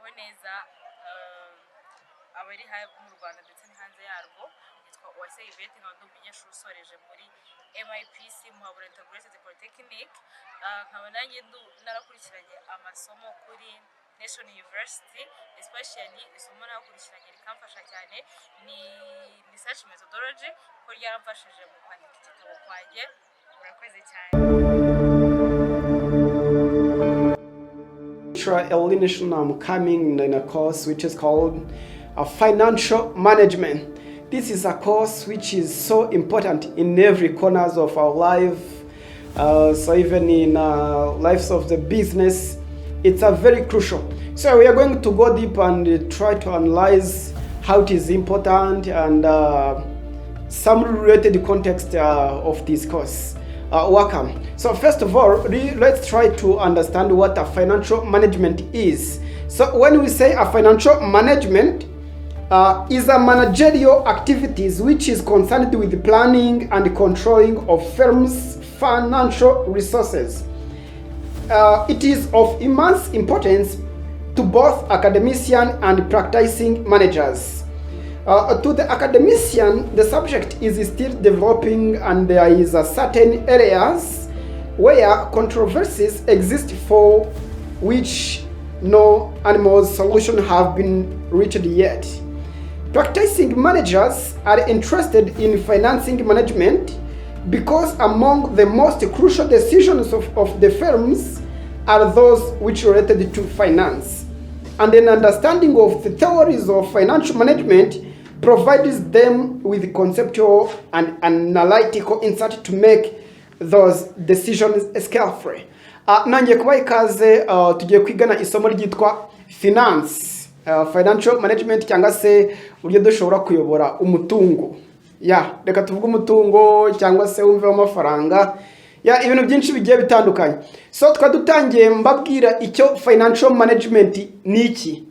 muraho neza abari mu Rwanda ndetse no hanze yarwo. Nitwa Uwase Yvette, nkaba ndi umunyeshuri usoreje muri MIPC Muhabura Integrated Polytechnic. Nkaba nanjye narakurikiranye amasomo kuri National University, especially isomo nakurikiranye rikamfasha cyane ni research methodology, ko ryaramfashije mu kwandika igitabo kwanjye. Murakoze cyane. I'm coming in a course which is called Financial Management. This is a course which is so important in every corners of our life. So even in lives of the business, it's a very crucial. So we are going to go deep and try to analyze how it is important and some related context of this course. Welcome. So first of all, let's try to understand what a financial management is. So when we say a financial management is a managerial activities which is concerned with planning and controlling of firms' financial resources. It is of immense importance to both academician and practicing managers. To the academician, the subject is still developing and there is a certain areas where controversies exist for which no animal solution have been reached yet. Practicing managers are interested in financing management because among the most crucial decisions of the firms are those which are related to finance. And an understanding of the theories of financial management provides them with conceptual and analytical insight to make those decisions skillfully. Nanjye kuba ikaze tugiye kwigana isomo ryitwa finance, financial management, cyangwa se uburyo dushobora kuyobora umutungo. Reka tuvuge umutungo cyangwa se wumve amafaranga. Ibintu byinshi bigiye bitandukanye. So twadutangiye mbabwira icyo financial management ni iki.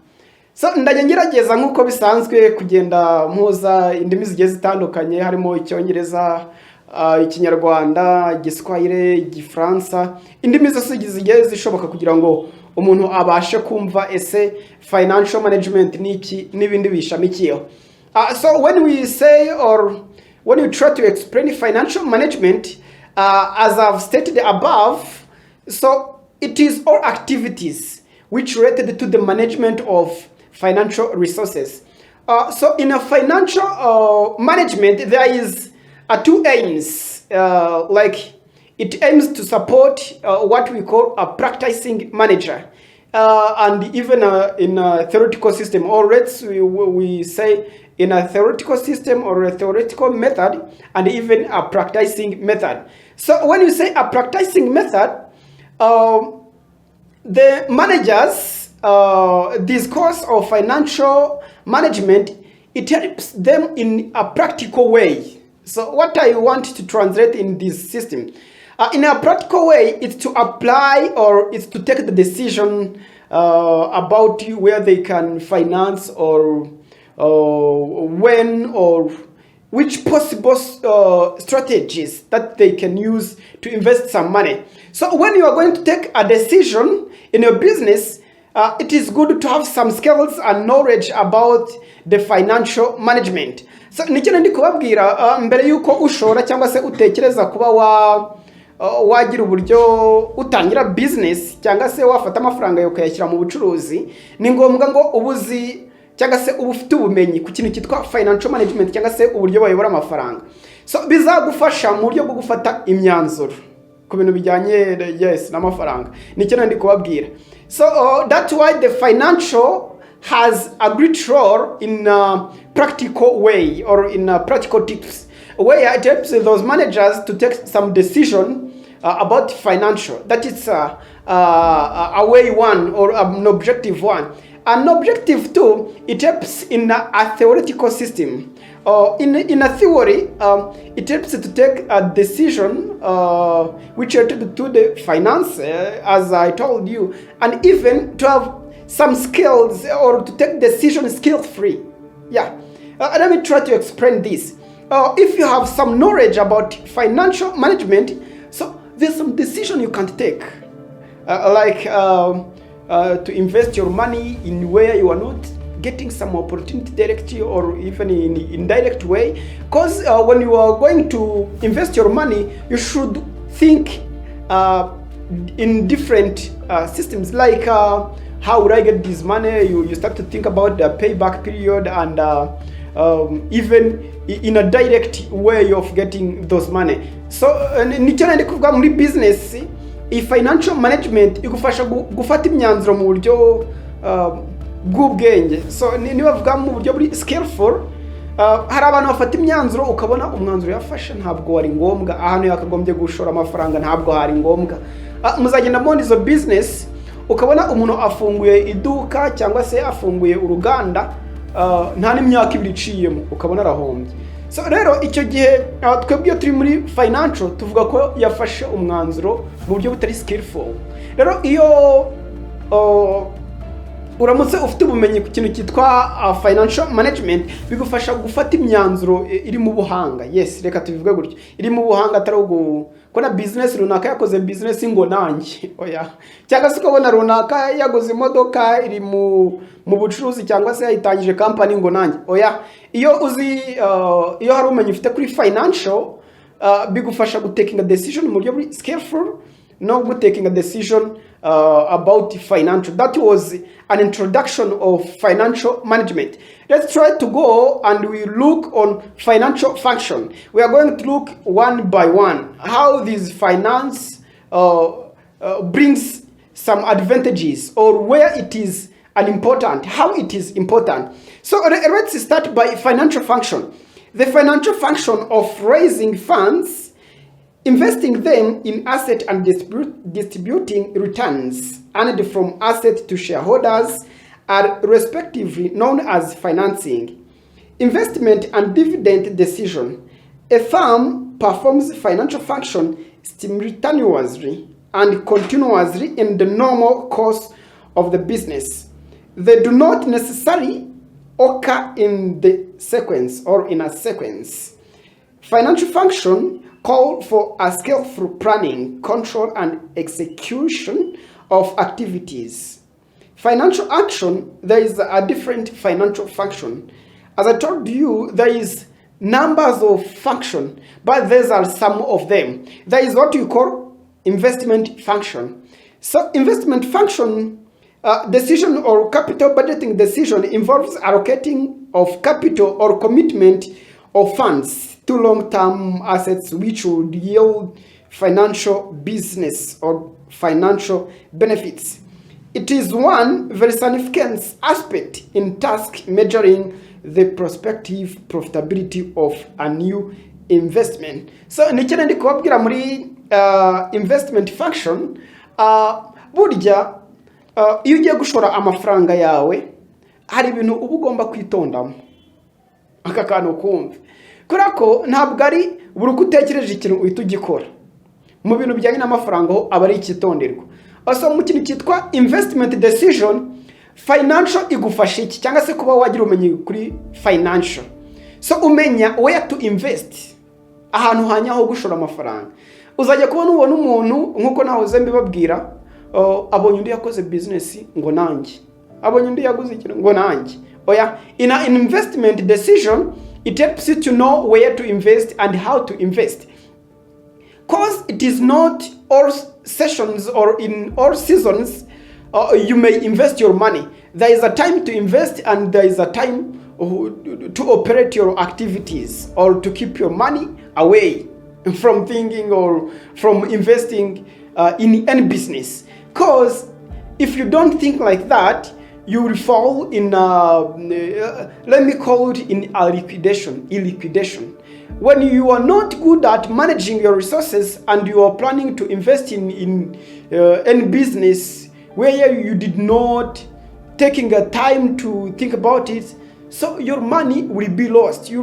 So ndajya ngerageza nkuko bisanzwe kugenda mpuza indimi zigiye zitandukanye, harimo Icyongereza, Ikinyarwanda, Igiswahili, Igifaransa, indimi zose zigiye zishoboka kugira ngo umuntu abashe kumva ese financial management ni iki n'ibindi bishamikiyeho. So when we say or when you try to explain financial management, as I've stated above, so it is all activities which related to the management of financial resources. So in a financial management, there is two aims. Like it aims to support what we call a practicing manager. And even in a theoretical system, or we say in a theoretical system or a theoretical method, and even a practicing method. So when you say a practicing method, the managers, this course of financial management, it helps them in a practical way. So what I want to translate in this system, in a practical way, it's to apply or it's to take the decision about where they can finance or when or which possible strategies that they can use to invest some money. So when you are going to take a decision in your business, it is good to have some skills and knowledge about the financial management. So nikintu ndi kubabwira mbere yuko ushora cyangwa se utekereza kuba wagira uburyo utangira business cyangwa se wafata amafaranga yo kuyashyira mu bucuruzi, ni ngombwa ngo ubuzi cyangwa se ubufite ubumenyi ku kintu cyitwa financial management cyangwa se uburyo bayobora amafaranga. So bizagufasha mu buryo bwo gufata imyanzuro ku bintu bijyanye n'amafaranga. Nikintu ndi kubabwira. So that's why the financial has a great role in a practical way or in practical tips, where it helps those managers to take some decision about financial. That is a way one or an objective one. An objective two, it helps in a theoretical system. In a theory, it helps to take a decision which related to the finance, as I told you, and even to have some skills or to take decision skill-free. Let me try to explain this. If you have some knowledge about financial management, so there's some decision you can take. to invest your money in where you are not getting some opportunity directly or even in indirect way. Because when you are going to invest your money, you should think in different systems, like how would I get this money. You start to think about the payback period and even in a direct way of getting those money. So nicyo nandi kuvuga muri business, financial management igufasha gufata imyanzuro mu buryo bw'ubwenge. So niba bavuga mu buryo buri skillful, hari abantu bafata imyanzuro ukabona umwanzuro yafashe ntabwo wari ngombwa, ahantu yakagombye gushora amafaranga ntabwo hari ngombwa. Muzagenda muri izo business ukabona umuntu afunguye iduka cyangwa se afunguye uruganda, nta n'imyaka ibiri iciyemo ukabona arahombye. So rero icyo gihe twebwe iyo turi muri financial tuvuga ko yafashe umwanzuro mu buryo butari skillful. Rero iyo uramutse ufite ubumenyi ku kintu cyitwa financial management, bigufasha gufata imyanzuro iri mu buhanga. Yes, reka tubivuge gutyo, iri mu buhanga, atari ukubona business runaka yakoze business ngo nanjye, oya, cyangwa se ukabona runaka yaguze imodoka iri mu bucuruzi cyangwa se yayitangije company ngo nanjye, oya. Iyo uzi iyo hari ubumenyi ufite kuri financial, bigufasha gutaking a decision mu buryo buri skillful, no taking a decision about financial. That was an introduction of financial management. Let's try to go and we look on financial function. We are going to look one by one how this finance brings some advantages, or where it is unimportant, how it is important. So let's start by financial function. The financial function of raising funds, investing them in asset and distributing returns earned from asset to shareholders are respectively known as financing. Investment and dividend decision. A firm performs financial function simultaneously and continuously in the normal course of the business. They do not necessarily occur in the sequence or in a sequence. Financial function call for a skillful planning, control, and execution of activities. Financial action, there is a different financial function. As I told you, there is numbers of function, but these are some of them. There is what you call investment function. So investment function decision or capital budgeting decision involves allocating of capital or commitment of funds to long-term assets which would yield financial business or financial benefits. It is one very significant aspect in task measuring the prospective profitability of a new investment. So nicyane ndi kubabwira muri investment function, burya iyo ugiye gushora amafaranga yawe hari ibintu uba ugomba kwitondamo. Aka kantu kumve, kubera ko ntabwo ari buri uko utekereje ikintu uhita ugikora. Mu bintu bijyanye n'amafaranga ho aba ari icyitonderwa. Also mu kintu cyitwa investment decision, financial igufasha iki cyangwa se kuba wagira umenye kuri financial. So umenya where to invest, ahantu hanyaho gushora amafaranga. Uzajya kubona ubona umuntu nkuko nahoze mbibabwira, abonye undi yakoze business ngo nanjye, abonye undi yaguze ikintu ngo nanjye. Oya, in an investment decision, it helps you to know where to invest and how to invest. Because it is not all sessions or in all seasons you may invest your money. There is a time to invest and there is a time to operate your activities or to keep your money away from thinking or from investing in any business. Because if you don't think like that, you will fall in, let me call it in a illiquidation. When you are not good at managing your resources and you are planning to invest in any business where you did not taking a time to think about it, so your money will be lost. You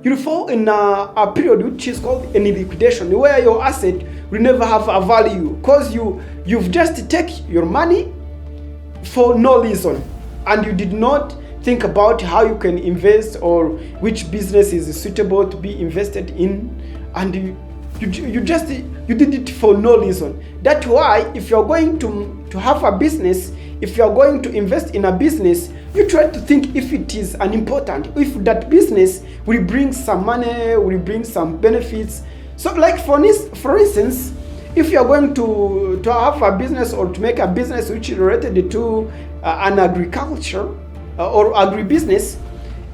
will fall in a period which is called an liquidation, where your asset will never have a value because you've just take your money for no reason and you did not think about how you can invest or which business is suitable to be invested in, and you did it for no reason. That's why if you're going to have a business, if you are going to invest in a business, you try to think if it is an important, if that business will bring some money, will bring some benefits. So like for instance, if you are going to have a business or to make a business which is related to an agriculture or agribusiness,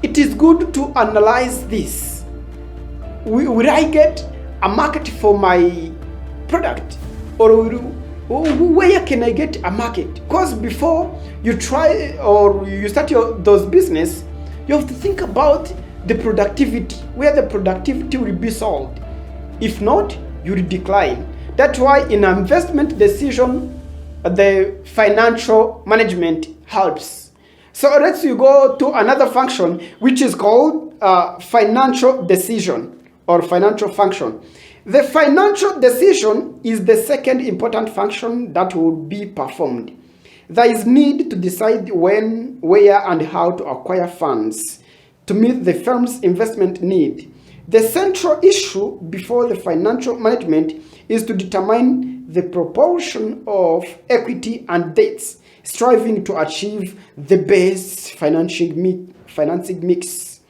it is good to analyze this. Will I get a market for my product, or where can I get a market? Because before you try or you start those business, you have to think about the productivity, where the productivity will be sold. If not, you will decline. That's why in an investment decision, the financial management helps. So let's go to another function which is called financial decision or financial function. The financial decision is the second important function that will be performed. There is need to decide when, where, and how to acquire funds to meet the firm's investment need. The central issue before the financial management is to determine the proportion of equity and debts, striving to achieve the best financing mix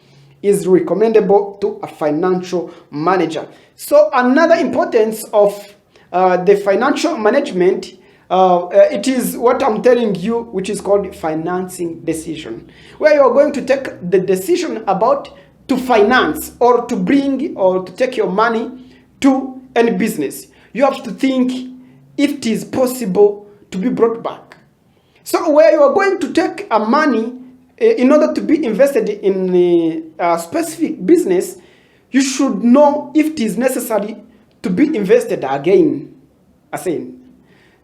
is recommendable to a financial manager. So another importance of the financial management, it is what I'm telling you, which is called financing decision, where you are going to take the decision about to finance or to bring or to take your money to any business. You have to think if it is possible to be brought back. So where you are going to take a money in order to be invested in a specific business, you should know if it is necessary to be invested again.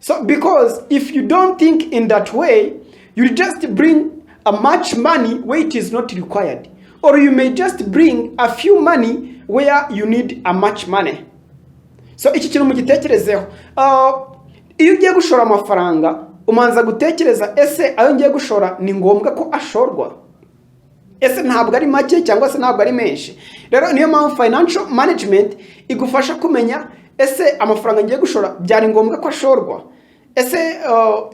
So because if you don't think in that way, you just bring a much money where it is not required. Or you may just bring a few money where you need a much money. So iki kintu mugitekerezeho. Iyo ugiye gushora amafaranga, umanza gutekereza ese ayo ngiye gushora ni ngombwa ko ashorwa? Ese ntabwo ari make cyangwa se ntabwo ari menshi? Rero niyo mpamvu financial management igufasha kumenya ese amafaranga ngiye gushora byari ngombwa ko ashorwa? Ese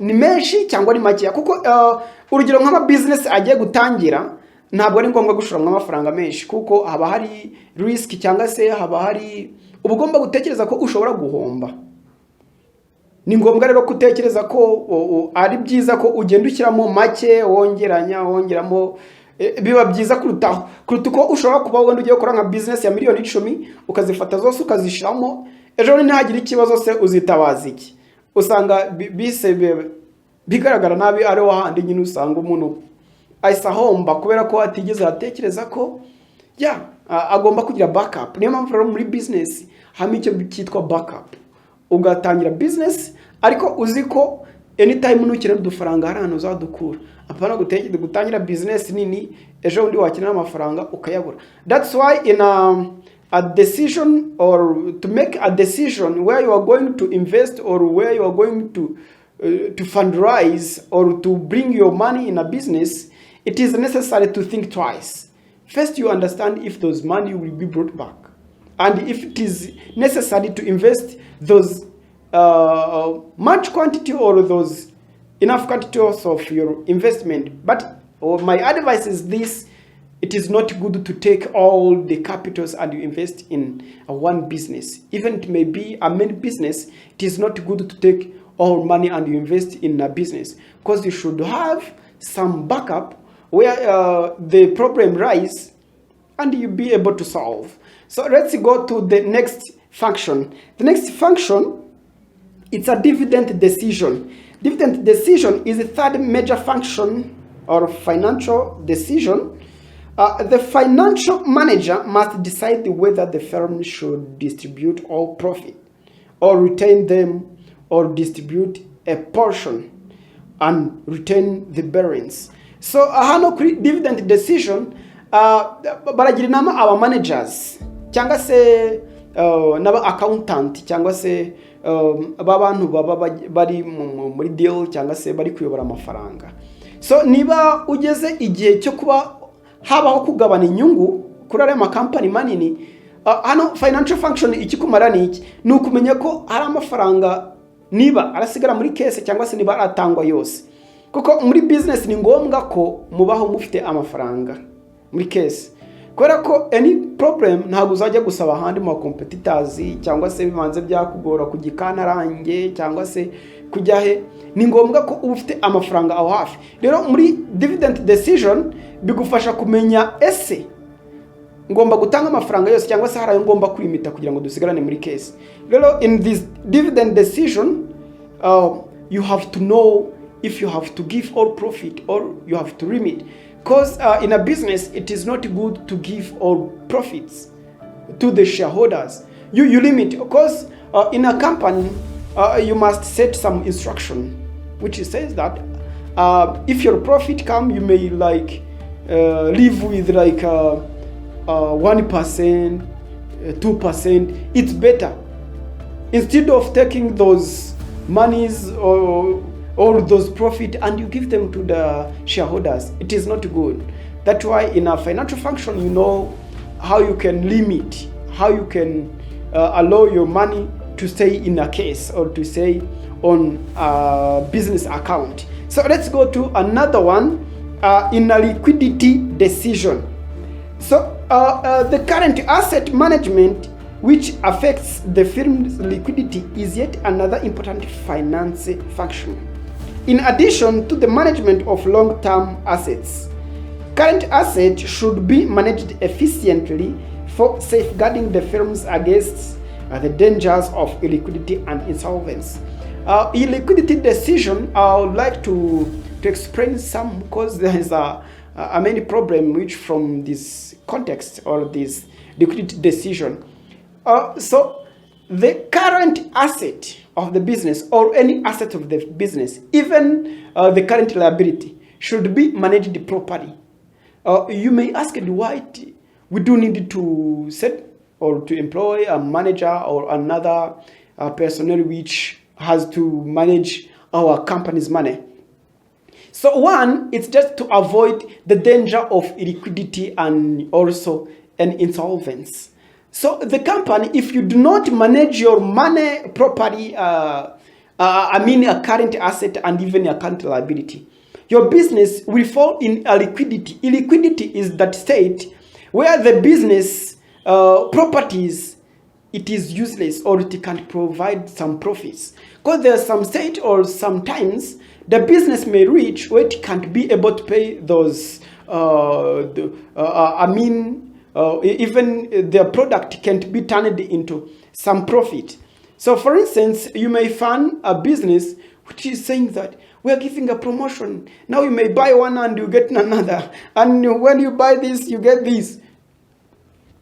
ni menshi cyangwa ni make? Kuko urugero nk'ama business agiye gutangira, ntabwo ari ngombwa gushora amafaranga menshi kuko haba hari risk cyangwa se haba hari ubugomba gutekereza ko ushobora guhomba. Ni ngombwa rero gutekereza ko ari byiza ko ugenda ushyiramo make, wongeramo biba byiza kuruta uko ushobora kuba wenda ugiye gukora nka business ya miliyoni 10 ukazifata zose ukazishiramo, ejo ntihagire ikibazo se uzitabaza iki? Usanga bise bigaragara nabi ari wahandi nyine usanga umuntu ahise ahomba kubera ko atigeze atekereza ko agomba kugira backup. Niyo mpamvu rero muri business hamwe icyo cyitwa backup. Ugatangira business ariko uzi ko anytime nukira udufaranga hari ahantu uzadukura. Apana gutangira business nini ejo undi wakenera amafaranga ukayabura. That's why in a decision or to make a decision where you are going to invest or where you are going to fundraise or to bring your money in a business, it is necessary to think twice. First, you understand if those money will be brought back, and if it is necessary to invest those much quantity or those enough quantities of your investment. But my advice is this: it is not good to take all the capitals and you invest in one business. Even it may be a main business, it is not good to take all money and you invest in a business, because you should have some backup where the problem rise and you'll be able to solve. So let's go to the next function. The next function, it's a dividend decision. Dividend decision is the third major function or financial decision. The financial manager must decide whether the firm should distribute all profit or retain them or distribute a portion and retain the balance. So hano kuri dividend decision baragira inama aba managers cyangwa se n'aba accountant cyangwa se abantu baba bari muri deal cyangwa se bari kuyobora amafaranga. So niba ugeze igihe cyo kuba habaho kugabana inyungu kuri ari company manini, hano financial function ikikumara ni iki? Ni ukumenya ko hari amafaranga niba arasigara muri case cyangwa se niba aratangwa yose. kuko muri business ni ngombwa ko mubaho mufite amafaranga muri case, kubera ko any problem ntabwo uzajya gusaba ahandi mu competitors cyangwa se bimanze byakugora kugikanarange cyangwa se kujya he. Ni ngombwa ko uba ufite amafaranga aho hafi. Rero muri dividend decision bigufasha kumenya ese ngomba gutanga amafaranga yose cyangwa se harayo ngomba kwimita kugira ngo dusigarane muri case. Rero in this dividend decision you have to know if you have to give all profit or you have to limit, because in a business it is not good to give all profits to the shareholders. You limit, because in a company you must set some instruction which says that if your profit come, you may like live with like 1%, 2%. It's better instead of taking those monies or those profit and you give them to the shareholders. It is not good. That's why in a financial function, you know how you can limit, how you can allow your money to stay in a case or to stay on a business account. So let's go to another one, in a liquidity decision. So the current asset management, which affects the firm's liquidity, is yet another important finance function. In addition to the management of long-term assets, current assets should be managed efficiently for safeguarding the firms against the dangers of illiquidity and insolvency. Illiquidity decision, I would like to explain some, because there is a many problem which from this context or this liquidity decision. So the current asset of the business or any asset of the business, even the current liability, should be managed properly. You may ask why we do need to set or to employ a manager or another personnel which has to manage our company's money. So one, it's just to avoid the danger of illiquidity and also an insolvency. So the company, if you do not manage your money properly, I mean a current asset and even a current liability, your business will fall in illiquidity. Illiquidity is that state where the business properties, it is useless or it can't provide some profits. Because there's some state or sometimes the business may reach where it can't be able to pay those, even their product can't be turned into some profit. So for instance, you may find a business which is saying that we are giving a promotion. Now you may buy one and you get another. And when you buy this, you get this.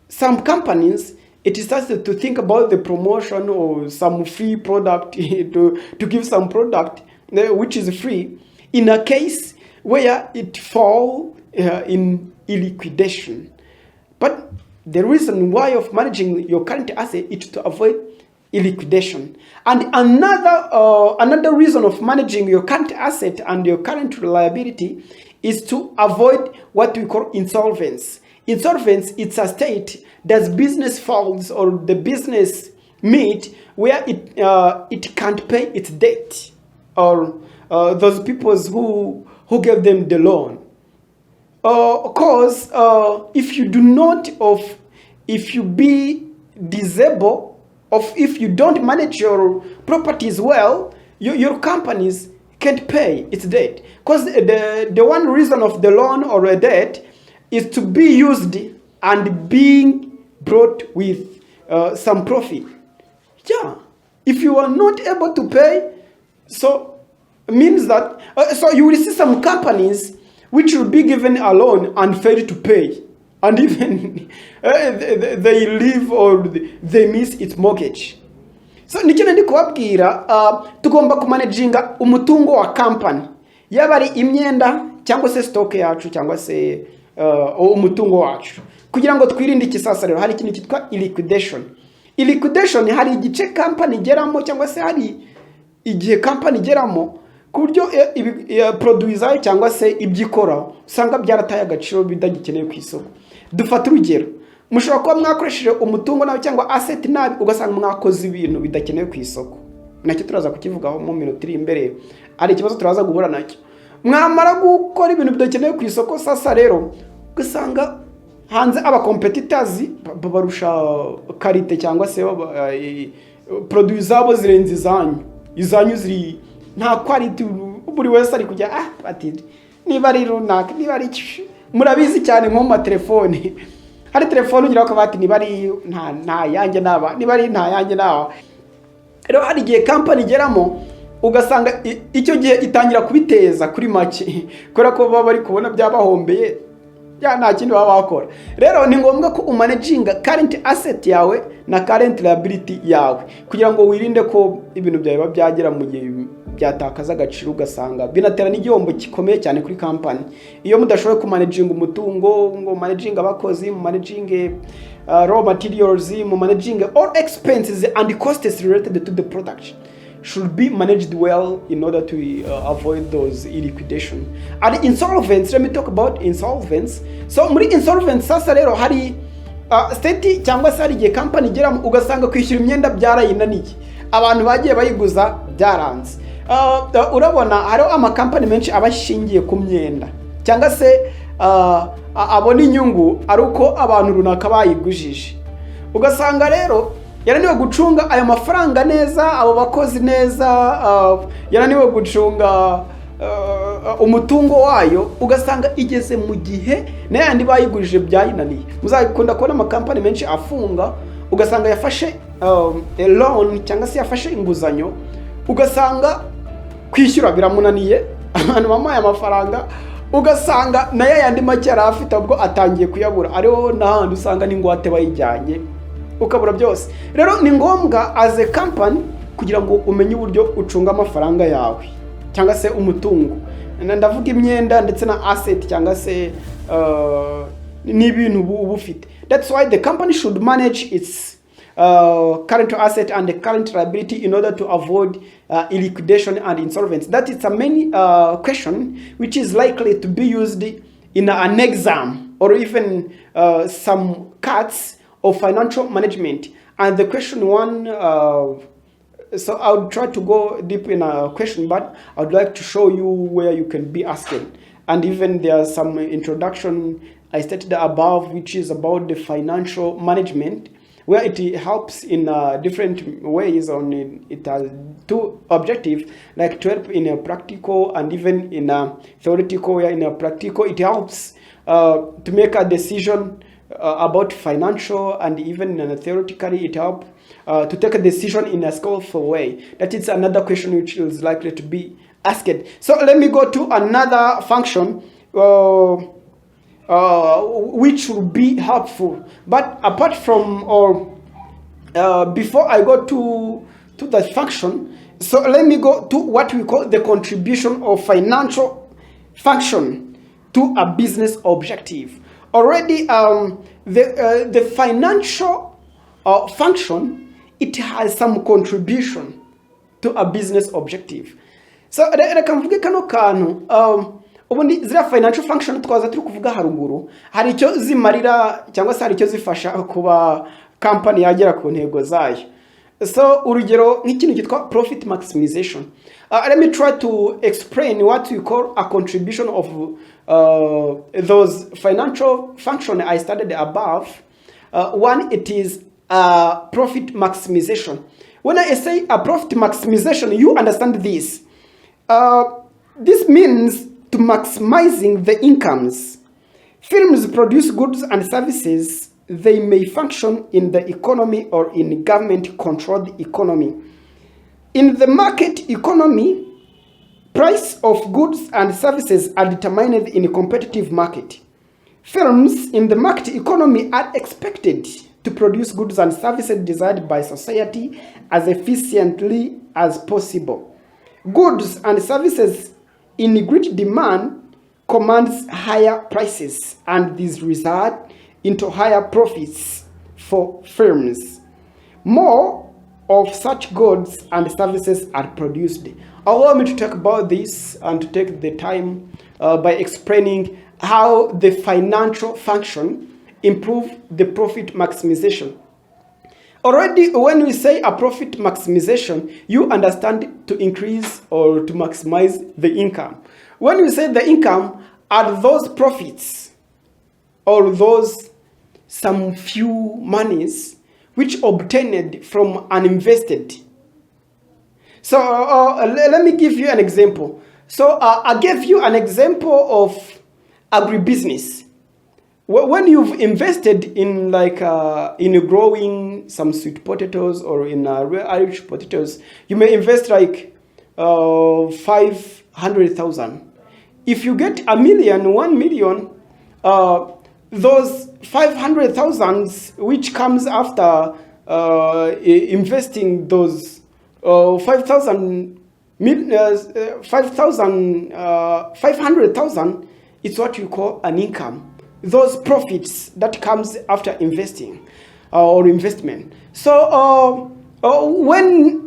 Some companies, it is starts to think about the promotion or some free product to give some product which is free in a case where it fall in illiquidation. But the reason why of managing your current asset is to avoid illiquidation. And another reason of managing your current asset and your current liability is to avoid what we call insolvency. Insolvency, it's a state that business falls or the business meet where it can't pay its debt or those people who gave them the loan. Because if you do not, if you be disabled, if you don't manage your properties well, your companies can't pay its debt. Because the one reason of the loan or a debt is to be used and being brought with some profit. Yeah, if you are not able to pay, so means that so you will see some companies which will be given a loan and fail to pay, and even they leave or they miss its mortgage. So nikino ndi kubabwira tugomba kumanaginga umutungo wa company, yaba ari imyenda cyangwa se stock yacu cyangwa se umutungo wacu, kugira ngo twirinde ikisasa. Rero hari ikintu cyitwa illiquidation. Illiquidation hari igice company geramo cyangwa se hari igihe company geramo ku buryo produit zayo cyangwa se ibyikora usanga byarataye agaciro bidagikeneye ku isoko. Dufata urugero, mushobora kuba mwakoresheje umutungo nawe cyangwa asset nabi ugasanga mwakoze ibintu bidakeneye ku isoko. Nacyo turaza kukivugaho mu minota iri imbere, ari ikibazo turaza guhura nacyo. mwamara gukora ibintu bidakenewe ku isoko sasa rero ugasanga hanze aba competitors babarusha karite cyangwa se produits zabo zirenze izanyu ziri nta quality, buri wese ari kujya ati niba ari runaka niba ari murabizi cyane nko mu telefone hari telefone ugira ko bati niba ari nta yanjye naba niba ari nta yanjye naba. Rero hari igihe company igeramo ugasanga icyo gihe itangira kubiteza kuri make kubera ko baba bari kubona byabahombeye nta kindi baba bakora. Rero ni ngombwa ko umanaginga current asset yawe na current liability yawe kugira ngo wirinde ko ibintu byawe byagera mu gihe byatakaza agaciro ugasanga binatera n'igihombo gikomeye cyane kuri company iyo mudashoboye kumanaginga umutungo, ngo managing abakozi, mu managing raw materials, mu managing all expenses and costs related to the production should be managed well in order to avoid those liquidation. And insolvency, let me talk about insolvency. So muri insolvency sasa rero hari state cyangwa se hari igihe company igeramo ugasanga kwishyura imyenda byarayinaniye, abantu bagiye bayiguza byaranze. Urabona hariho amakampani menshi abashingiye ku myenda cyangwa se abona inyungu ari uko abantu runaka bayigujije, ugasanga rero yananiwe gucunga ayo mafaranga neza, abo bakozi neza, yananiwe gucunga umutungo wayo, ugasanga igeze mu gihe n'ayandi bayigurije byayinaniye. Muzakunda kubona amakampani menshi afunga ugasanga yafashe loan cyangwa se yafashe inguzanyo ugasanga kwishyura biramunaniye, abantu bamuhaye amafaranga ugasanga nayo yandi make yari afite ubwo atangiye kuyabura, ariho n'ahandi usanga n'ingwate bayijyanye ukabura byose. Rero ni ngombwa as a company kugira ngo umenye uburyo ucunga amafaranga yawe cyangwa se umutungo, ndavuga imyenda ndetse na asset cyangwa se n'ibintu uba ufite. That's why the company should manage its current asset and the current liability in order to avoid liquidation and insolvency. That is a main question which is likely to be used in an exam or even some cuts of financial management. And the question one, so I would try to go deep in a question, but I would like to show you where you can be asked. And even there's some introduction I stated above, which is about the financial management, where it helps in different ways. It has two objectives, like to help in a practical and even in a theoretical. Where in a practical it helps to make a decision about financial, and even theoretically it helps to take a decision in a skillful way. That is another question which is likely to be asked. So let me go to another function which will be helpful. But apart from before I go to the function, so let me go to what we call the contribution of financial function to a business objective. Already the financial function, it has some contribution to a business objective. So reka mvuge kano kantu ubundi zira financial function twaza turi kuvuga haruguru, hari icyo zimarira cyangwa se hari icyo zifasha kuba company yagera ku ntego zayo. So urugero nk'ikintu kitwa profit maximization. Let me try to explain what we call a contribution of those financial function I studied above. One, it is profit maximization. When I say a profit maximization, you understand this. This means to maximizing the incomes. Firms produce goods and services. They may function in the economy or in government-controlled economy. In the market economy, price of goods and services are determined in a competitive market. Firms in the market economy are expected to produce goods and services desired by society as efficiently as possible. Goods and services in great demand commands higher prices, and this result into higher profits for firms. More of such goods and services are produced. Allow me to talk about this and to take the time by explaining how the financial function improve the profit maximization. Already when we say a profit maximization, you understand to increase or to maximize the income. when you say the income are those profits or those some few monies which obtained from uninvested. So let me give you an example. So I gave you an example of agribusiness. When you've invested in in growing some sweet potatoes or in Irish potatoes, you may invest like 500,000. If you get 1 million, those 500,000 which comes after investing those 500,000, it's what you call an income. Those profits that comes after investing or investment. So when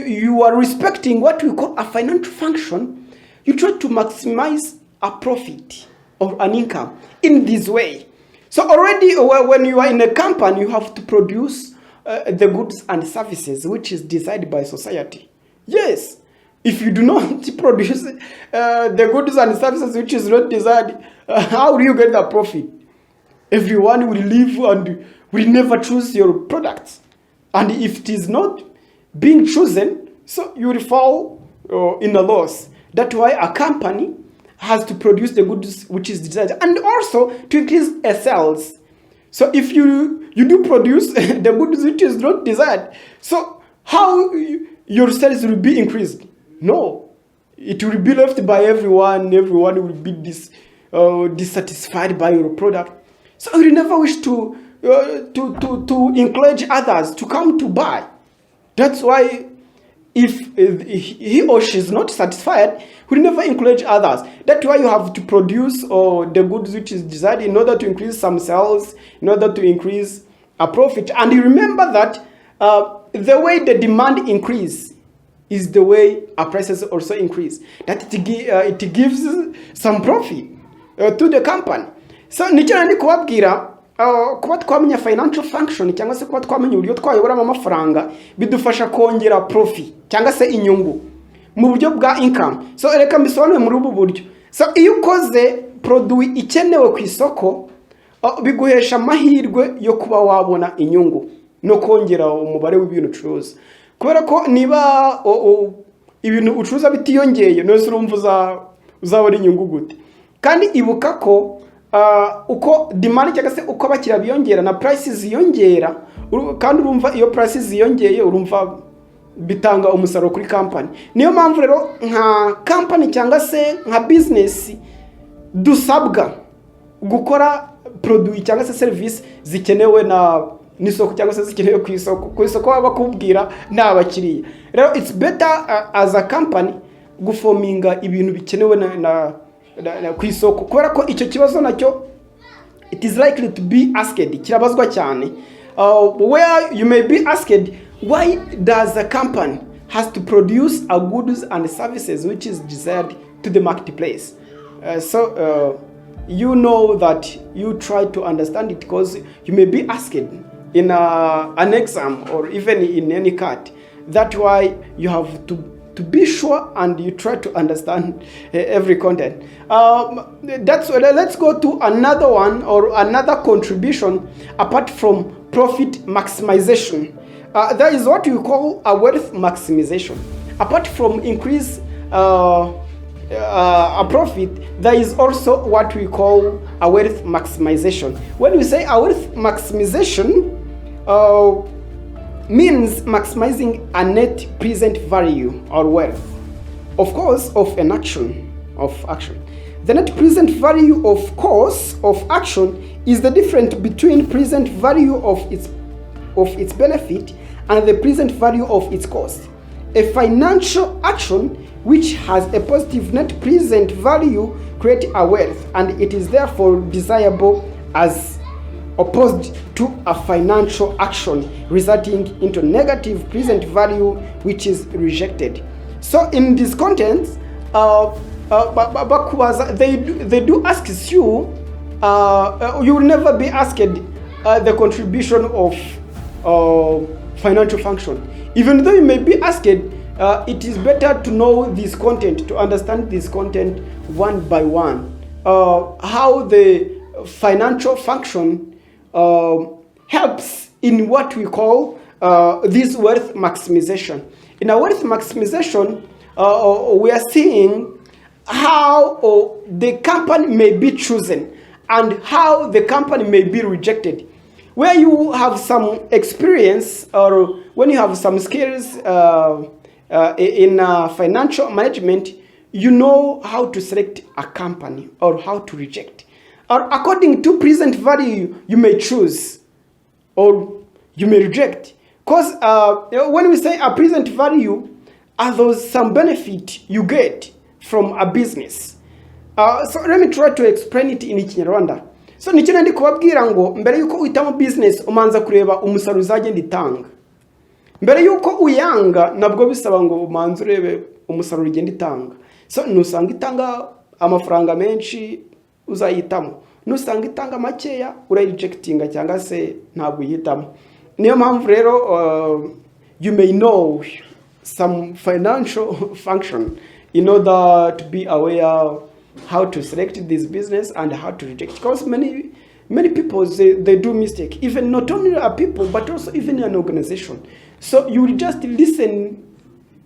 you are respecting what we call a financial function, you try to maximize a profit or an income in this way. So already when you are in a company, you have to produce the goods and services which is desired by society. Yes, if you do not produce the goods and services which is not desired, how do you get the profit? Everyone will leave and will never choose your products. And if it is not being chosen, so you will fall in a loss. That's why a company has to produce the goods which is desired and also to increase sales. So if you do produce the goods which is not desired, so how your sales will be increased? No, it will be left by everyone. Everyone will be dissatisfied by your product. So you never wish to encourage others to come to buy. That's why if he or she is not satisfied, we never encourage others. That's why you have to produce the goods which is desired in order to increase some sales, in order to increase a profit. And you remember that the way the demand increase is the way our prices also increase. That it gives some profit to the company. So nicyo nandi kubabwira kuba twamenya financial function cyangwa se kuba twamenya uburyo twayoboramo amafaranga bidufasha kongera profit cyangwa se inyungu mu buryo bwa income. So reka mbisobanure muri ubu buryo. So iyo ukoze produit ikenewe ku isoko biguhesha amahirwe yo kuba wabona inyungu no kongera umubare w'ibintu ucuruza. Kubera ko niba ibintu ucuruza bitiyongeye nose urumva uzabona inyungu gute. Kandi ibuka ko uko demand cyangwa se uko abakiriya biyongera na prices ziyongera, kandi urumva iyo prices ziyongeye urumva bitanga umusaruro kuri company. Niyo mpamvu rero nka company cyangwa se nka business dusabwa gukora produit cyangwa se service zikenewe n'isoko cyangwa se zikenewe ku isoko bakubwira n'abakiriya. Rero it's better as a company guforminga ibintu bikenewe na ku isoko, kubera ko icyo kibazo nacyo it is likely to be asked, kirabazwa cyane, where you may be asked, why does a company has to produce a goods and services which is desired to the marketplace? You know that you try to understand it because you may be asked in an exam or even in any card. That's why you have to be sure and you try to understand every content. Let's go to another one or another contribution apart from profit maximization. There is what you call a wealth maximization. Apart from increase a profit, there is also what we call a wealth maximization. When we say a wealth maximization, means maximizing a net present value or wealth, of course, of an action. The net present value, of course, of action is the difference between present value of its benefit and the present value of its cost. A financial action which has a positive net present value creates a wealth, and it is therefore desirable as opposed to a financial action resulting into negative present value which is rejected. So in this content, they do ask you, you will never be asked the contribution of financial function, even though you may be asked it is better to know this content, to understand this content one by one. How the financial function helps in what we call this wealth maximization. In a wealth maximization, we are seeing how the company may be chosen and how the company may be rejected. Where you have some experience or when you have some skills in financial management, you know how to select a company or how to reject. Or according to present value, you may choose or you may reject. Because when we say a present value, are those some benefit you get from a business. So let me try to explain it in Kinyarwanda. So nicyo ndi kubabwira ngo mbere yuko uhitamo business umanza kureba umusaruro uzagenda itanga. Mbere yuko uyanga nabwo bisaba ngo umanze urebe umusaruro ugenda itanga. So nusanga itanga amafaranga menshi uzayitamo. Nusanga itanga makeya urayirejectinga cyangwa se ntabwo uyitamo. Niyo mpamvu rero you may know some financial function in order to be aware how to select this business and how to reject. Because many people they do mistake, even not only a people but also even an organization. So you will just listen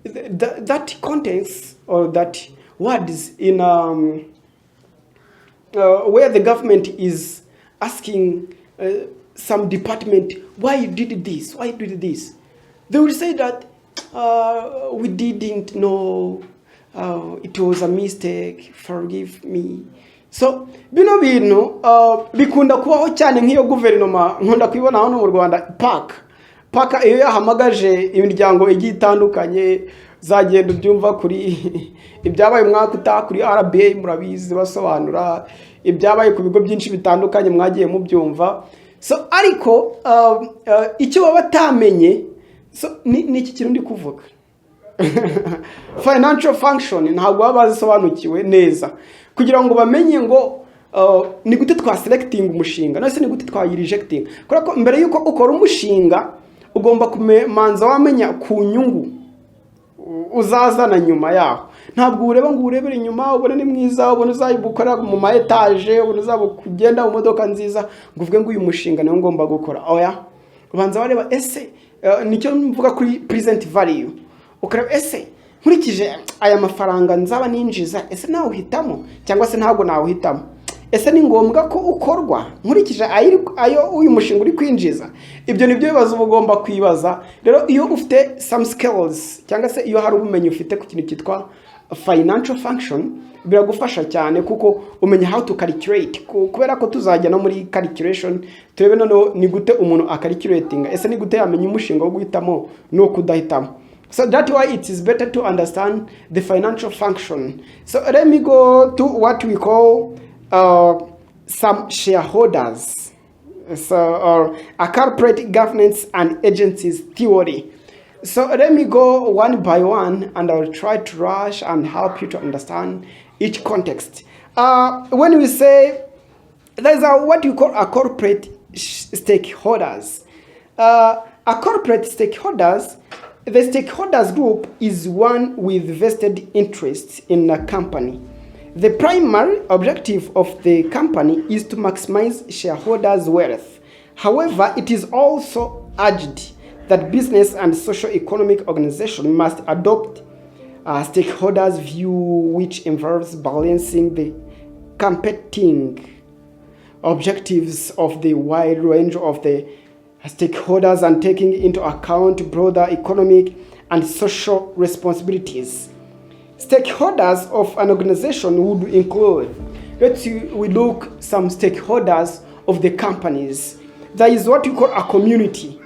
that context or that words in where the government is asking some department, why you did this, why you did this. They will say that we didn't know, it was a mistake, forgive me. So bino bintu bikunda kubaho cyane nk'iyo guverinoma nkunda kwibona hano mu Rwanda paka iyo yahamagaje imiryango igiye itandukanye zagenda byumva kuri ibyabaye umwaka utakuri RBA murabizi basobanura ibyabaye ku bigo byinshi bitandukanye mwagiye mubyumva. So ariko icyo baba batamenye so ni iki kintu ndi kuvuga financial function ntabwo baba bazisobanukiwe neza kugira ngo bamenye ngo ni gute twa selecting umushinga nase ni gute twa rejecting. Kuko mbere yuko ukora umushinga ugomba kumanza wamenya ku nyungu uzazana nyuma yaho. Ntabwo ureba ngo urebere inyuma ubone ni mwiza ubone uzayibukora mu ma etage ubone uzabukugenda mu modoka nziza ngo uvuge ngo uyu mushinga nayo ngomba gukora. Oya, ubanza wareba ese nicyo mvuga kuri present value. Ukareba ese nkurikije aya mafaranga nzaba ninjiza ese nawe uhitamo cyangwa se ntabwo nawe uhitamo. Ese ni ngombwa ko ukorwa nkurikije ayo uyu mushinga uri kwinjiza. Ibyo nibyo bibazo ugomba kwibaza. Rero iyo ufite some skills cyangwa se iyo hari ubumenyi ufite ku kintu cyitwa financial function biragufasha cyane kuko umenya how to calculate. Kubera ko tuzajya no muri calculation turebe none ni gute umuntu acalculating ese ni gute yamenya umushinga wo guhitamo no kudahitamo. So that's why it is better to understand the financial function. So let me go to what we call some shareholders. So or a corporate governance and agencies theory. So let me go one by one and I'll try to rush and help you to understand each context. When we say there's what you call a corporate stakeholders. A corporate stakeholders, the stakeholders group is one with vested interests in a company. The primary objective of the company is to maximize shareholders' wealth. However, it is also urged that business and socio-economic organizations must adopt a stakeholders' view, which involves balancing the competing objectives of the wide range of the stakeholders and taking into account broader economic and social responsibilities. Stakeholders of an organization would include, we look some stakeholders of the companies. There is what you call a community.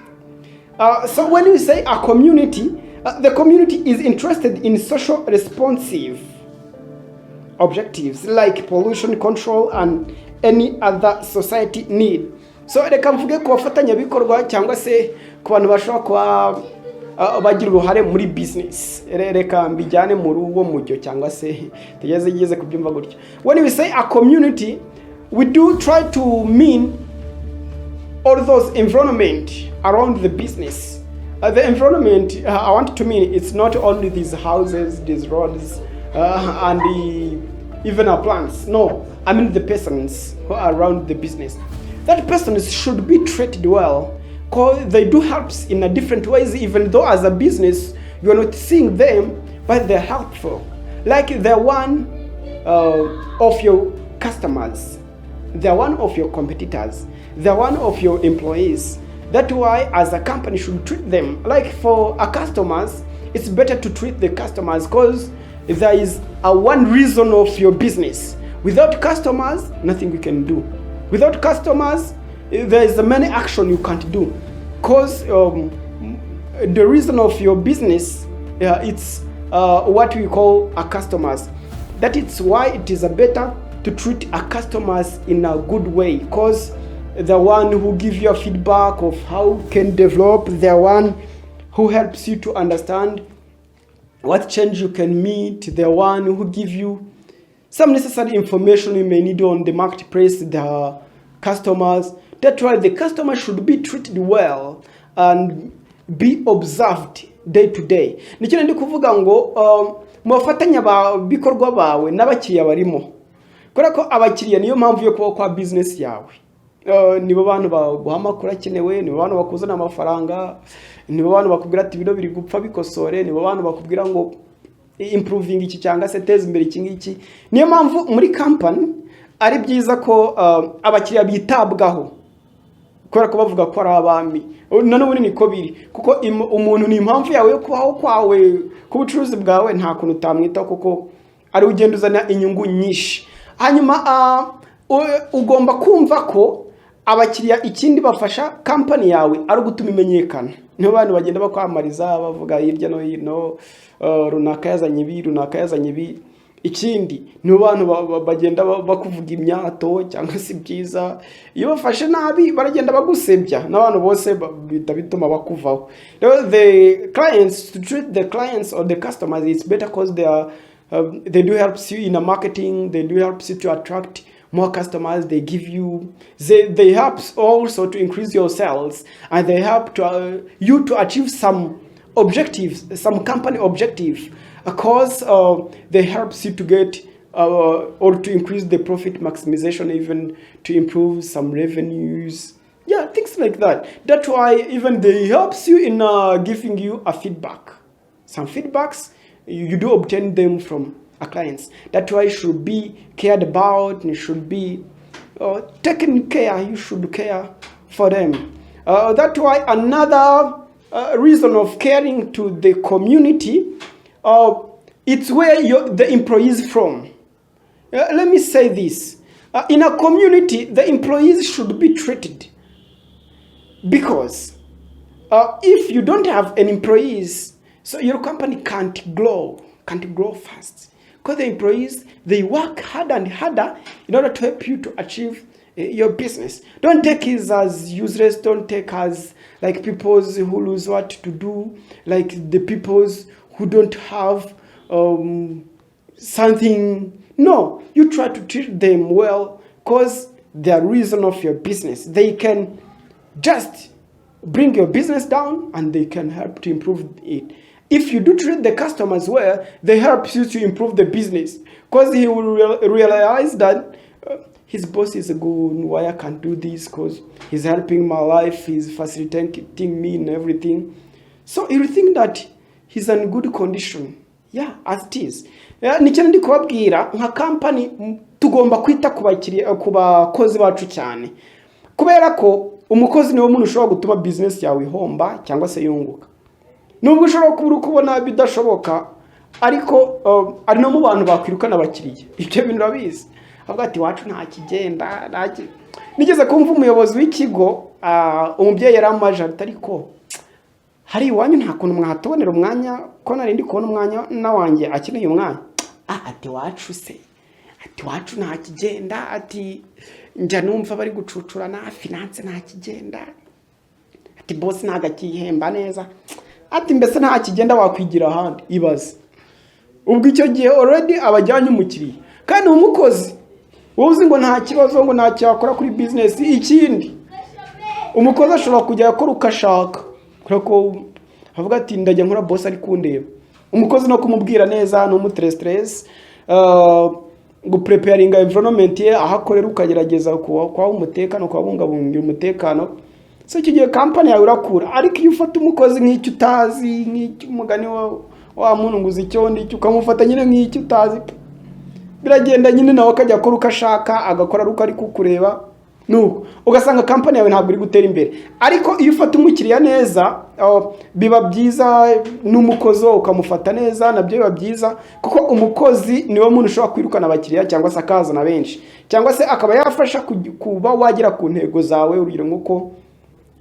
So when we say a community, the community is interested in social responsive objectives like pollution control and any other society need. So reka mvuge ku bafatanyabikorwa cyangwa se ku bantu bashobora kuba bagira uruhare muri business. Reka mbijyane mu rugo mujyo cyangwa se tugeze kubyumva gutyo. When we say a community, we do try to mean all those environment around the business. The environment, I want to mean, it's not only these houses, these roads, and even our plants. No, I mean the persons who are around the business. That persons should be treated well, because they do helps in a different ways, even though as a business, you're not seeing them, but they're helpful. Like they're one of your customers, they're one of your competitors, they're one of your employees. That's why as a company should treat them. Like for our customers, it's better to treat the customers because there is a one reason of your business. Without customers, nothing you can do. Without customers, there is many action you can't do. Because the reason of your business, it's what we call our customers. That is why it is better to treat our customers in a good way, because the one who give you a feedback of how you can develop, the one who helps you to understand what change you can meet, the one who give you some necessary information you may need on the marketplace, the customers. That's why the customer should be treated well and be observed day to day. Nikino ndi kuvuga ngo mufatanya ba bikorwa bawe n'abakiriya barimo. Kubera ko abakiriya niyo mpamvu yo kuba kwa business yawe. Nibo bantu baguha amakuru akenewe, nibo bantu bakuzana amafaranga, nibo bantu bakubwira ati bino biri gupfa bikosore, nibo bantu bakubwira ngo improving iki cyangwa se teza imbere iki ngiki. Niyo mpamvu muri company ari byiza ko abakiriya bitabwaho, kubera ko bavuga ko ari abami. Nanone niko biri, kuko umuntu ni impamvu yawe yo kubaho kwawe, ku bucuruzi bwawe nta kuntu utamwita, kuko ari ugenda uzana inyungu nyinshi. Hanyuma ugomba kumva ko abakiriya ikindi bafasha company yawe ari gutuma imenyekana. Niho abantu bagenda bakwamariza bavuga hirya no hino runaka yazanye ibi, runaka yazanye ibi. Ikindi niho abantu bagenda bakuvuga imyato cyangwa se byiza. Iyo bafashe nabi baragenda bagusebya, n'abantu bose bituma bakuvaho. The clients, to treat the clients or the customers, it's better because they do help you in a marketing, they do help you to attract more customers. They give you, they help also to increase your sales, and they help to you to achieve some objectives, some company objective, because they help you to get or to increase the profit maximization, even to improve some revenues. Yeah, things like that. That's why even they helps you in giving you a feedback. Some feedbacks you do obtain them from our clients. That's why you should be cared about, and you should be taken care. You should care for them. That's why another reason of caring to the community, it's where the employees from. Let me say this. In a community, the employees should be treated, because if you don't have any employees, so your company can't grow fast. Because the employees, they work harder and harder in order to help you to achieve your business. Don't take it as useless. Don't take as like people who lose what to do, like the people who don't have something. No, you try to treat them well, because they're reason of your business. They can just bring your business down, and they can help to improve it. If you do treat the customers well, they help you to improve the business, because he will realize that his boss is a good, why I can't do this, because he's helping my life, he's facilitating me in everything. So you think that he's in good condition. Yeah, as it is. Nicyane ndi kubabwira nka company tugomba kwita ku bakozi bacu cyane, kubera ko umukozi niwe muntu ushobora gutuma business yawe ihomba cyangwa se yunguka. Nubwo ushobora kubona bidashoboka, ariko ari no mu bantu bakwirukana abakiriya. Ibyo bintu urabizi. Avuga ati wacu nta kigenda, nigeze kumva umuyobozi w'ikigo umubyeyi yaramaje ariko hari iwanyu nta kuntu mwahatubonera umwanya, ko nari ndi kubona umwanya nawanjye akeneye umwanya. Ati wacu se, ati wacu nta kigenda, ati njya numva bari gucucurana finance nta kigenda, ati boss ntaga kihemba neza, ati mbese nta kigenda wakwigira ahandi. Ibaze ubwo icyo gihe already abajyanye umukiriya, kandi umukozi wowe ngo nta kibazo, ngo nta cyakora kuri business. Ikindi umukozi ashobora kujya akora ukashaka, kuko avuga ati ndajya nkora boss ari kundeba. Umukozi no kumubwira neza no mu stress gupreparinga environment ye ahakorera ukagerageza kwa umutekano kwa bungabungira umutekano. So kigiye company yawe urakura, ariko iyo ufata umukozi nk'icyo utazi, nk'icyo umugani wa muntu nguzi cyondi cyo ukamufata nyine nk'icyo utazi, biragenda nyine nawe akajya akora ukashaka agakora ruko ari kukureba, nuko ugasanga company yawe ntabwo iri gutera imbere. Ariko iyo ufata umukiriya neza biba byiza, n'umukozi ukamufata neza nabyo biba byiza, kuko umukozi niwe muntu ushobora kwirukana abakiriya cyangwa se akazana benshi, cyangwa se akaba yafasha kuba wagera ku ntego zawe. Urugero nk'uko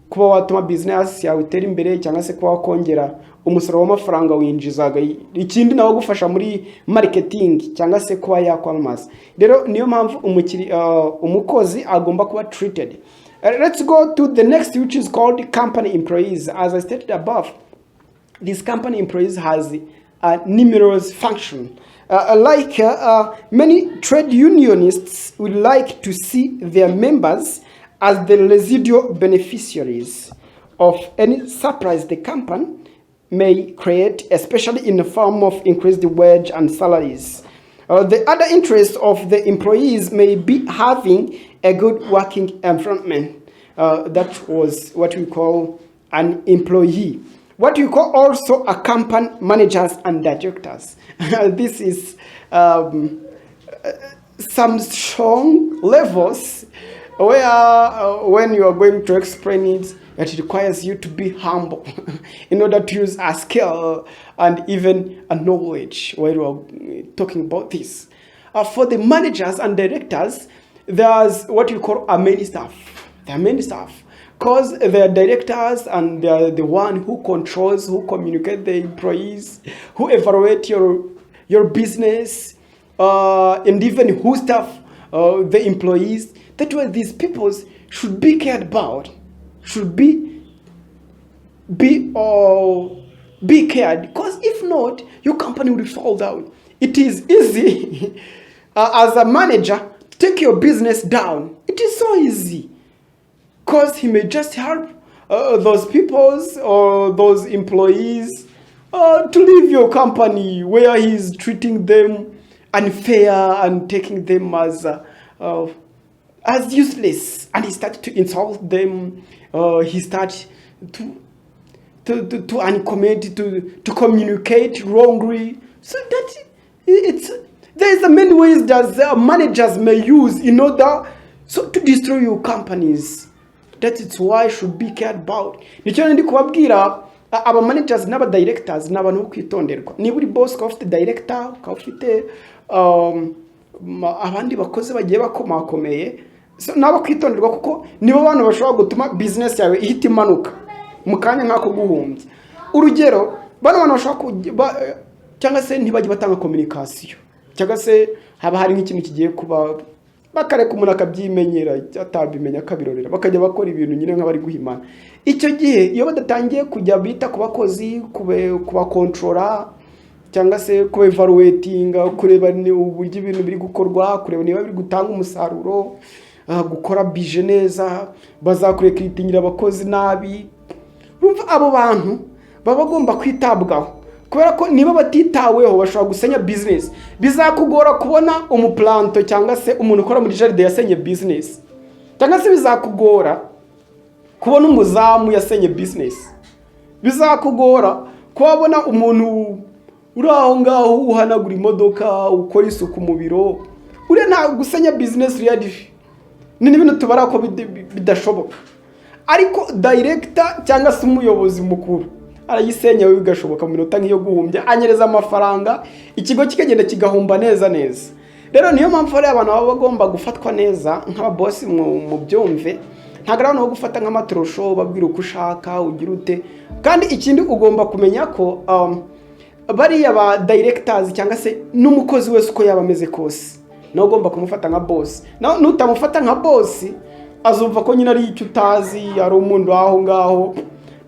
kuba watuma business yawe itera imbere, cyangwa se kuba wakongera umusoro w'amafaranga winjizaga, ikindi nawe gufasha muri marketing cyangwa se kuba yakwamamaza. Rero niyo mpamvu umukozi agomba kuba treated. Let's go to the next, which is called company employees. As I stated above, this company employees has numerous function. Many trade unionists would like to see their members as the residual beneficiaries of any surplus the company may create, especially in the form of increased wage and salaries. The other interest of the employees may be having a good working environment. That was what we call an employee. What we call also a company managers and directors. This is some strong levels where when you are going to explain it, it requires you to be humble in order to use a skill and even a knowledge while you are talking about this. For the managers and directors, there's what you call a main staff. They are main staff because they are directors and they are the one who controls, who communicate the employees, who evaluate your business, and even who staff the employees. That way these people should be cared about, should be cared, because if not, your company will fall down. It is easy as a manager to take your business down. It is so easy because he may just help those people or those employees to leave your company where he is treating them unfair and taking them as useless, and he started to insult them. He started to uncomment, to communicate wrongly. So that there's many ways that managers may use in order to destroy your companies. That is why it should be cared about. Nicyo ndi kubabwira aba managers n'aba directors n'abantu bo kwitonderwa. Niba uri boss ukaba ufite director, ukaba ufite abandi bakozi bagiye bakomakomeye, nabo kwitonderwa, kuko nibo bantu bashobora gutuma business yawe ihita imanuka mu kanya nk'ako guhumbya. Urugero, bano bantu bashobora cyangwa se ntibajye batanga communication, cyangwa se haba hari nk'ikintu kigiye kuba bakareka umuntu akabyimenyera atabimenya akabirorera, bakajya bakora ibintu nyine nk'abari guhimana. Icyo gihe iyo badatangiye kujya bita ku bakozi, kuba controller cyangwa se kuba evaluating, kureba uburyo ibintu biri gukorwa, kureba niba biri gutanga umusaruro, gukora bije neza, bazakurekritingira abakozi nabi. Urumva abo bantu baba bagomba kwitabwaho, kubera ko niba batitaweho bashobora gusenya business. Bizakugora kubona umuplanto cyangwa se umuntu ukora muri jaride yasenye business, cyangwa se bizakugora kubona umuzamu yasenye business. Bizakugora kubona umuntu uri aho ngaho uhanagura imodoka, ukora isuku mu biro. Uri nta gusenya business really ni ibintu tubara ko bidashoboka, ariko director cyangwa se umuyobozi mukuru arayisenya bigashoboka mu minota nk'iyo guhumbya, anyereza amafaranga, ikigo kikagenda kigahumba neza. Rero niyo mpamvu ari abantu baba bagomba gufatwa neza nk'aba boss mu byumve. Ntago ari no gufata nk'amatrosho babwira uko ushaka ugira ute. Kandi ikindi ugomba kumenya ko bariya ba directors cyangwa se n'umukozi wese uko yaba ameze kose, no ugomba kumufata nka boss. Nutamufata nka boss azumva ko nyine ari icyo utazi, ari umuntu aho ngaho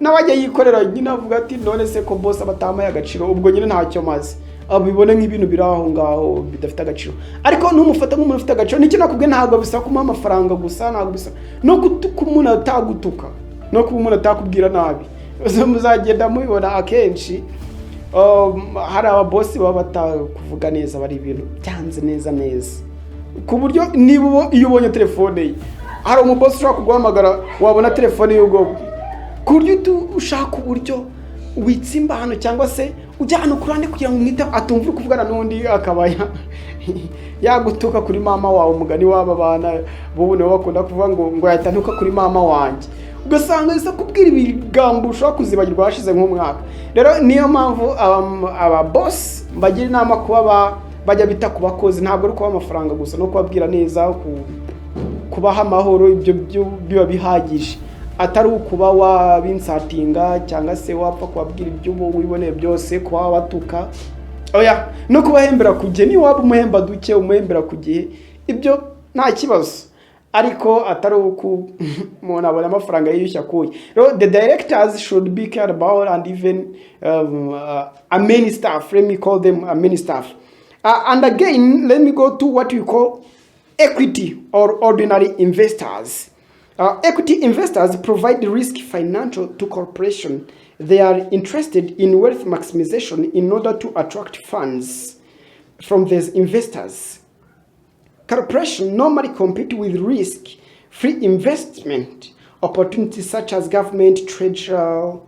n'abajya yikorera nyine avuga ati none se ko boss abatamaye agaciro, ubwo nyine ntacyo maze, abibone nk'ibintu biri aho ngaho bidafite agaciro. Ariko numufata nk'umuntu ufite agaciro, n'icyo nakubwe ntabwo bisa kumuha amafaranga gusa, ntabwo bisa no kutuka umuntu atagutuka, no kuba umuntu atakubwira nabi. muzagenda mubibona akenshi. Hari ababosi baba batakuvuga neza, bari ibintu byanze neza ku buryo niba iyo ubonye telefone ye, hari umubosi ushaka kuguhamagara wabona telefone y'ubwoko, ku buryo ushaka uburyo witsimba hano cyangwa se ujya hano kurande kugira ngo umwite atumve kuvugana n'undi, akaba yagutuka kuri mama wawe. Umugani w'aba bana bo nibo bakunda kuvuga ngo yahitanuka kuri mama wanjye, ugasanga isa kubwira ibigambo ushobora kuzibagirwa hashize nk'umwaka. Rero niyo mpamvu aba boss bagira inama kuba bajya bita ku bakozi, ntabwo ari kuba amafaranga gusa, no kubabwira neza, kubaha amahoro, ibyo biba bihagije, atari ukuba wabinsatinga cyangwa se wapfa kubabwira ibyo wiboneye byose, kuba wabatuka, oya, no kubahembera ku gihe. Niba waba umuhemba duke umuhembera ku gihe, ibyo nta kibazo, ariko atari uko umuntu abona amafaranga yiyushya kuye. The directors should be cared about, and even a many staff, let me call them a many staff. And again, let me go to what we call equity or ordinary investors. Equity investors provide risk financial to corporation. They are interested in wealth maximization in order to attract funds from these investors. Corporations normally compete with risk-free investment opportunities such as government treasury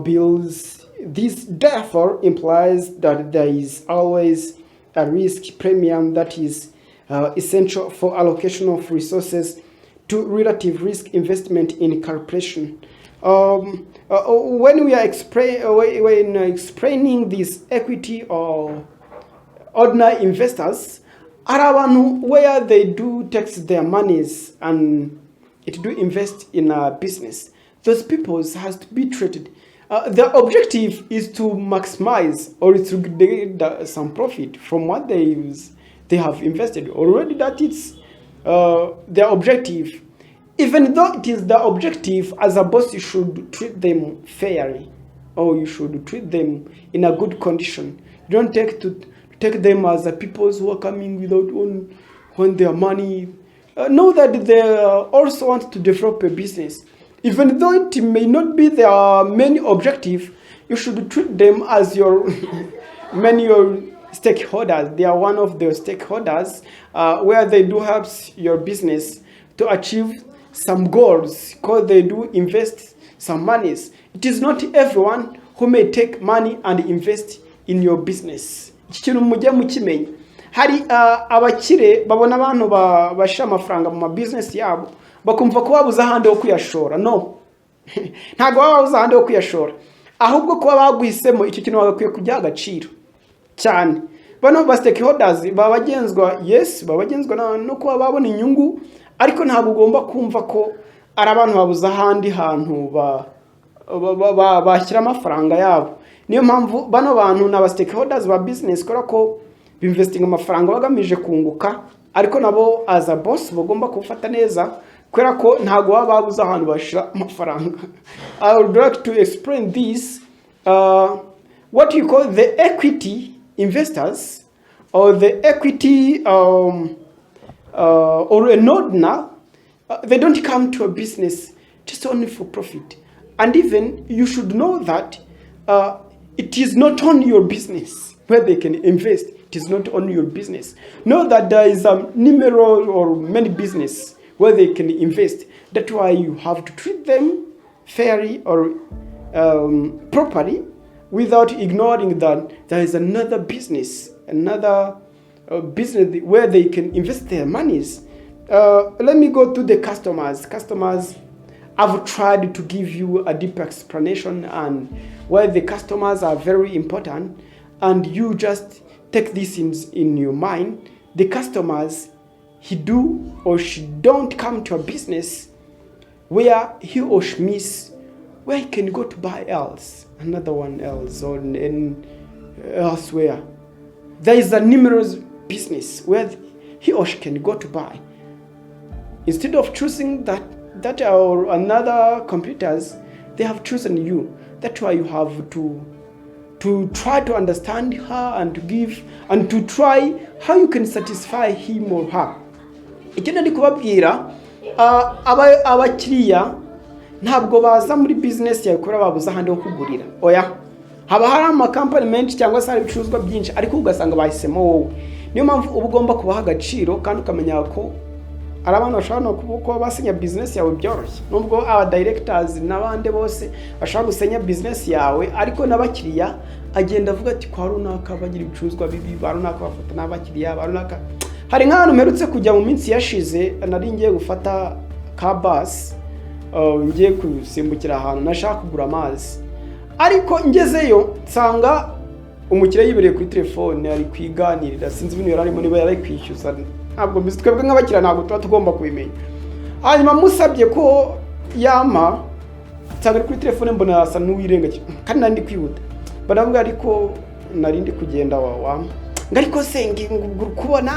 bills. This therefore implies that there is always a risk premium that is essential for allocation of resources to relative risk investment in corporation. When we are explaining this equity or ordinary investors, are abantu where they do tax their monies and it do invest in a business. Those people has to be treated. Their objective is to maximize or to get some profit from what they have invested already. That is their objective. Even though it is the objective, as a boss, you should treat them fairly, or you should treat them in a good condition. You don't take them as the people who are coming without on their money. Know that they also want to develop a business. Even though it may not be their main objective, you should treat them as your many stakeholders. They are one of the stakeholders where they do help your business to achieve some goals, because they do invest some monies. It is not everyone who may take money and invest in your business. Ikintu mujya mukimenya, hari abakire babona abantu bashira amafaranga mu business yabo, bakumva ko babuza ahandi ho kuyashora. No, ntago babuza ahandi ho kuyashora, ahubwo kuba baguhisemo icyo kintu bagakwiye kujya agaciro cyane. Bano ba stakeholders babagenzwa, yes, babagenzwa no kuba babona inyungu, ariko ntabwo ugomba kumva ko ari abantu babuza ahandi hantu bashyira amafaranga yabo. Niyo mpamvu bano bantu n'aba stakeholders ba business kora ko binvesting amafaranga bagamije kunguka, ariko nabo as a boss bagomba kufata neza, kwera ko ntago babuza ahantu bashira amafaranga. I would like to explain this, what you call the equity investors or the equity or a ordinary. They don't come to a business just only for profit. And even you should know that it is not only your business where they can invest. It is not only your business. Know that there is numerous or many business where they can invest. That's why you have to treat them fairly or properly, without ignoring that there is another business where they can invest their monies. Let me go to the customers. Customers, I've tried to give you a deep explanation and why the customers are very important, and you just take this in your mind. The customers, he do or she don't come to a business where he or she miss, where he can go to buy another one else or elsewhere. There is a numerous business where he or she can go to buy. Instead of choosing that or another competitors, they have chosen you. That's why you have to try to understand her and to give and to try how you can satisfy him or her. Icyo ndi kubabwira abakiriya ntabwo baza muri business yawe kubera babuze ahandi ho kugurira. Oya, haba hari amakampani menshi cyangwa se hari ibicuruzwa byinshi, ariko ugasanga bahisemo wowe. Niyo mpamvu uba ugomba kubaha agaciro kandi ukamenya ko ari abantu bashobora no kuba basenya business yawe byoroshye. Nubwo aba directors n'abandi bose bashaka gusenya business yawe, ariko n'abakiriya agenda avuga ati kwa runaka bagira ibicuruzwa bibi, barunaka bafata n'abakiriya, barunaka. Hari nk'ahantu mperutse kujya mu minsi yashize, nari ngiye gufata ka bus, ngiye kusimbukira ahantu nashaka kugura amazi, ariko ngezeyo nsanga umukiriya yibereye kuri telefone ari kwiganirira, sinzi ibintu yari arimo, niba yari kwishyuza, ntabwo mbizi, twebwe nk'abakiriya ntabwo tuba tugomba kubimenya. Hanyuma musabye ko yama, nsanga ari kuri telefone, mbona asa n'uwirengagije kandi nari ndi kwihuta, baravuga ariko nari ndi kugenda wama ngo ariko se kubona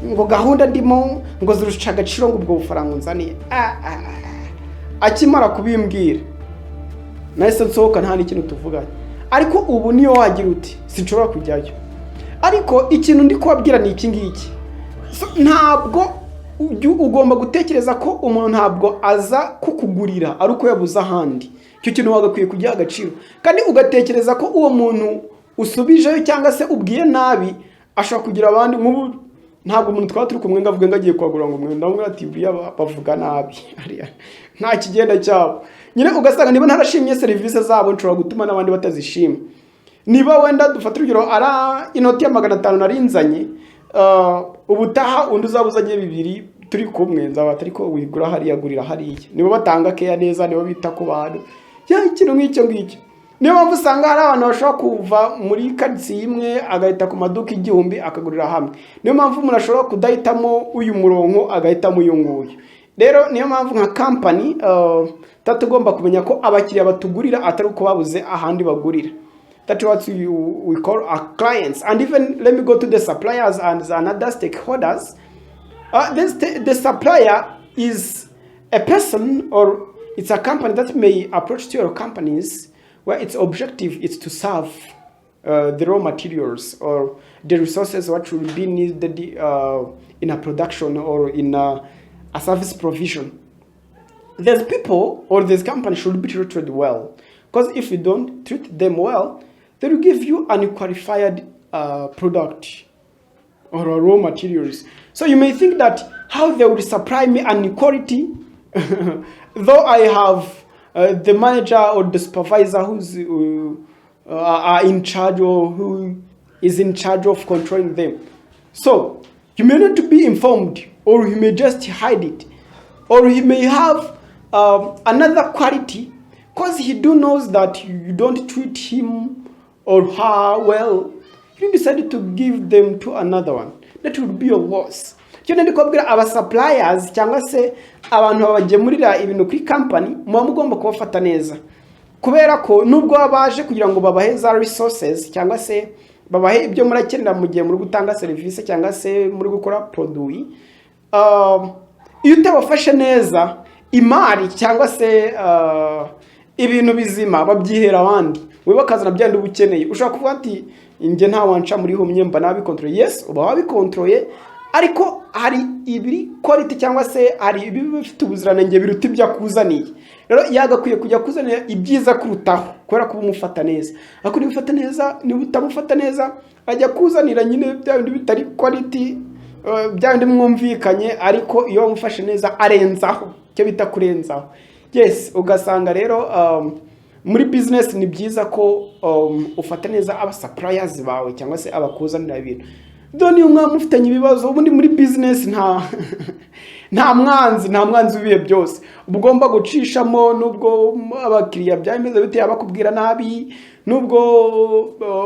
ngo gahunda ndimo ngo zirusha agaciro ngo ubwo bufaranga unzaniye. Akimara kubimbwira nahise nsohoka nta n'ikintu tuvuganye, ariko ubu niyo wagira uti sinshobora kujyayo. Ariko ikintu ndi kubabwira ni iki ngiki, ntabwo ugomba gutekereza ko umuntu ntabwo aza kukugurira ari uko yabuze ahandi. Icyo kintu wagakwiye kugiha agaciro, kandi ugatekereza ko uwo muntu usubijeyo cyangwa se ubwiye nabi ashobora kugira abandi. Nk'ubu ntabwo umuntu twaba turi kumwe ngo avuge ngo agiye kwagura ngo umwenda, ndamubwira ati buriya bavuga nabi, nta kigenda cyabo. Nyine ugasanga niba ntarashimye serivisi zabo nshobora gutuma n'abandi batazishima. Niba wenda dufata urugero ara inoti ya 500 narinzanye, ubutaha undi uzabuzanye 2 turi kumwe, nzaba ariko wigura hariya gurira hariya. Niba batanga keya neza, niba bita ku bantu ikintu nk'icyo ngicyo. Niyo mpamvu usanga hari abantu bashobora kuva muri karitsiye imwe agahita ku maduka 1000 akagurira hamwe. Niyo mpamvu umuntu ashobora kudahitamo uyu murongo agahitamo uyu nguyu. Rero niyo mpamvu nka company tatugomba kumenya ko abakiriya batugurira atari uko babuze ahandi bagurira. That's what we call our clients. And even let me go to the suppliers and another stakeholders. The supplier is a person or it's a company that may approach to your companies where its objective is to serve the raw materials or the resources what will be needed in a production or in a service provision. These people or this company should be treated well, because if you don't treat them well, they will give you unqualified product or raw materials. So you may think that how they will supply me an quality, though I have the manager or the supervisor who's are in charge or who is in charge of controlling them. So you may not be informed, or you may just hide it, or he may have another quality because he knows that you don't treat him or her well. You decided to give them to another one. That would be a loss. Cyane ndikubwira aba suppliers cyangwa se abantu babagemurira ibintu kuri company, muba mugomba kubafata neza, kubera ko nubwo babaje kugira ngo babahe za resources cyangwa se babahe ibyo murakenera mu gihe muri gutanga service cyangwa se muri gukora produit, iyo utabafashe neza imari cyangwa se ibintu bizima babyihera abandi, we bakazana byandi ubukeneye. Ushaka kuvuga ati inge nta wanca muri humye mba nabikontrole. Yes, uba wabikontrole, ariko hari ibiri quality cyangwa se hari ibi bifite ubuziranenge biruta ibyo akuzaniye. Rero yagakwiye kujya kuzanira ibyiza kurutaho, kubera ko umufata neza. Ariko nibifata neza, niba utamufata neza ajya kuzanira nyine byandi bitari quality, byandi mwumvikanye, ariko iyo umufashe neza arenzaho, cyo bita kurenzaho. Yes, ugasanga rero muri business ni byiza ko ufata neza aba suppliers bawe cyangwa se abakuzanira ibintu. Doni umwami ufitanye ibibazo, ubundi muri business nta mwanzi ubiye byose. Ugomba gucishamo, nubwo abakiriya byameze biteye bakubwira nabi, nubwo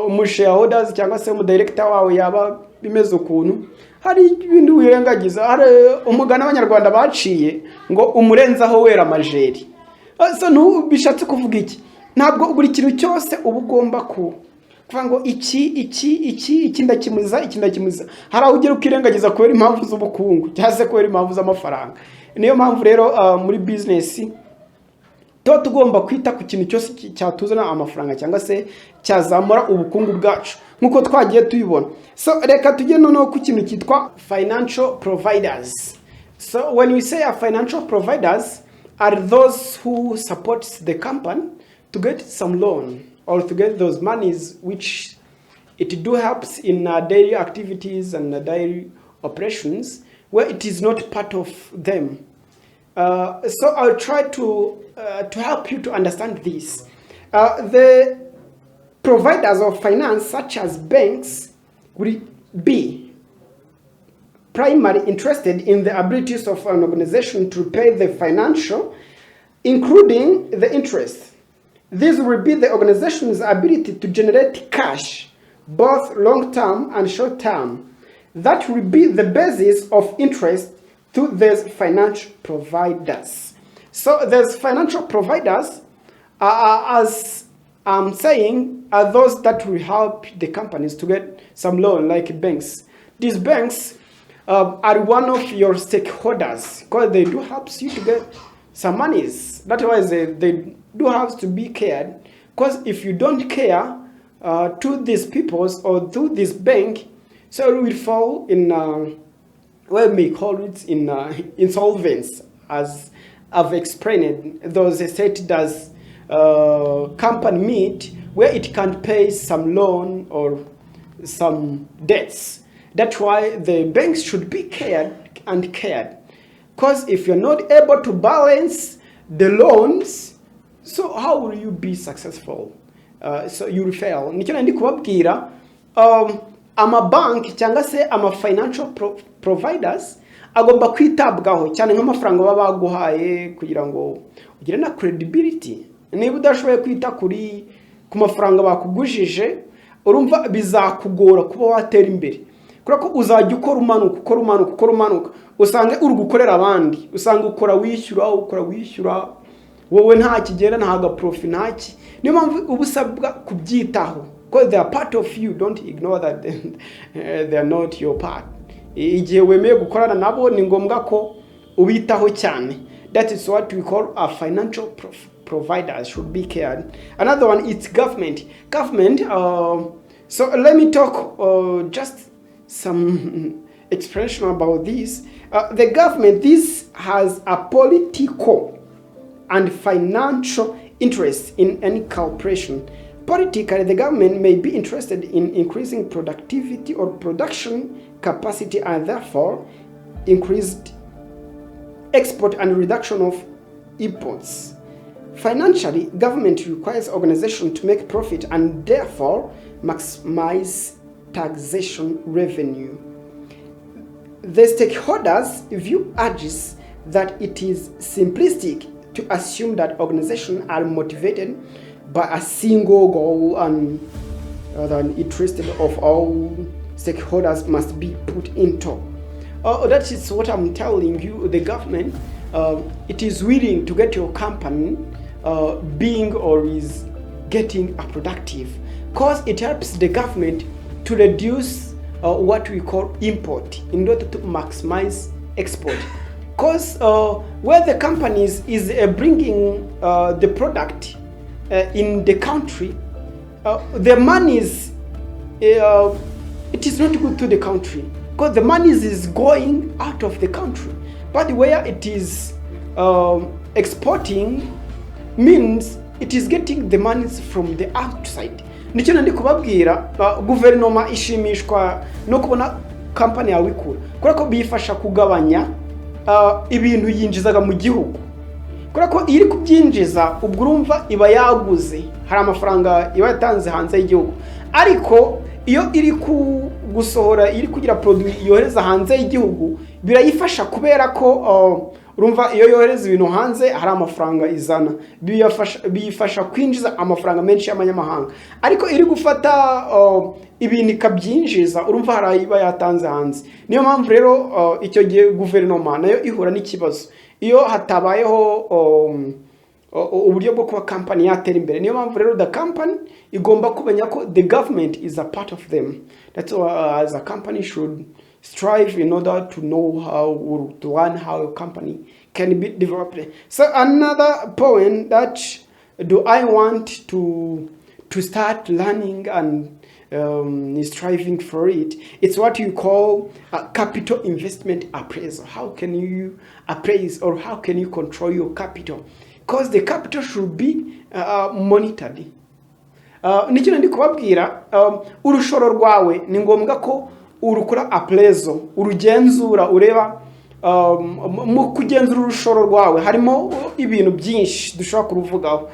umushareholders cyangwa se umudirector wawe yaba bimeze ukuntu, hari ibintu wirengagiza. Hari umugana abanyarwanda baciye ngo umurenzaho wera amajeri. So bishatse kuvuga iki? Ntabwo buri kintu cyose uba ugomba kuvuga ngo iki ndakimuza. Hari aho ugera ukirengagiza kubera impamvu z'ubukungu cyangwa se kubera impamvu z'amafaranga. Niyo mpamvu rero muri business tugomba kwita ku kintu cyose cyatuzana amafaranga cyangwa se cyazamura ubukungu bwacu nkuko twagiye tuyibona. So reka tujye noneho ku kintu cyitwa financial providers. So when we say a financial providers, are those who support the company to get some loan or to get those monies which it do helps in daily activities and daily operations where it is not part of them. So I'll try to help you to understand this. The providers of finance, such as banks, will be primarily interested in the abilities of an organization to pay the financial, including the interest. This will be the organization's ability to generate cash, both long-term and short-term. That will be the basis of interest to these financial providers. So these financial providers, as I'm saying, are those that will help the companies to get some loan, like banks. These banks are one of your stakeholders because they do help you to get some monies. That's why they do have to be cared, because if you don't care to these peoples or to this bank, so it will fall in we may call it in insolvency, as I've explained. Those state does company meet where it can pay some loan or some debts. That's why the banks should be cared. Because if you're not able to balance the loans, so how will you be successful? So you will fail. Nicyo ndi kubabwira amabanki cyangwa se financial providers agomba kwitabwaho cyane nk'amafaranga baba baguhaye kugira ngo ugire na credibility. Niba udashoboye kwita ku mafaranga bakugujije, urumva bizakugora kuba watera imbere. Kubera ko uzajya ukora umanuka usange uri gukorera abandi, usanga ukora wishyura wowe nta kigera nta gaprofi ntaki. Niyo mpamvu ubusabwa kubyitaho, because they are part of you. Don't ignore that they are not your part. Igihe wemeye gukorana nabo ni ngombwa ko ubitaho cyane. That is what we call a financial providers should be cared. Another one is government. So let me talk just some expression about this. The government, this has a political and financial interest in any corporation. Politically, the government may be interested in increasing productivity or production capacity and therefore increased export and reduction of imports. Financially, government requires organization to make profit and therefore maximize taxation revenue. The stakeholders view urges that it is simplistic to assume that organizations are motivated by a single goal and the interest of all stakeholders must be put into. That is what I'm telling you. The government, it is willing to get your company being or is getting a productive, because it helps the government to reduce what we call import in order to maximize export. Because where the companies is bringing the product in the country, the monies, it is not good to the country, because the monies is going out of the country. But where it is exporting means it is getting the monies from the outside. Nicyo ndi kubabwira, guverinoma ishimishwa no kubona company yawe ikura, kubera ko bifasha kugabanya ibintu yinjizaga mu gihugu. Kubera ko iri kubyinjiza ubwo urumva iba yaguze, hari amafaranga iba yatanze hanze y'igihugu. Ariko iyo iri gusohora, iri kugira produit yohereza hanze y'igihugu, birayifasha kubera ko urumva iyo yohereza ibintu hanze hari amafaranga izana, biyifasha kwinjiza amafaranga menshi y'amanyamahanga. Ariko iri gufata ibintu ikabyinjiza, urumva hari iba yatanze hanze. Niyo mpamvu rero icyo gihe guverinoma nayo ihura n'ikibazo iyo hatabayeho uburyo bwo kuba company yatera imbere. Niyo mpamvu rero the company igomba kumenya ko the government is a part of them. That's why as a company should strive in order to know how to learn how a company can be developed. So another point that do I want to start learning and is striving for it. It's what you call a capital investment appraisal. How can you appraise, or how can you control your capital? Because the capital should be monitored. Nicyo ndi kubabwira, urushoro rwawe ni ngombwa ko urukora appraisal, urugenzura, ureba. Mu kugenzura urushoro rwawe harimo ibintu byinshi dushobora kuruvugaho.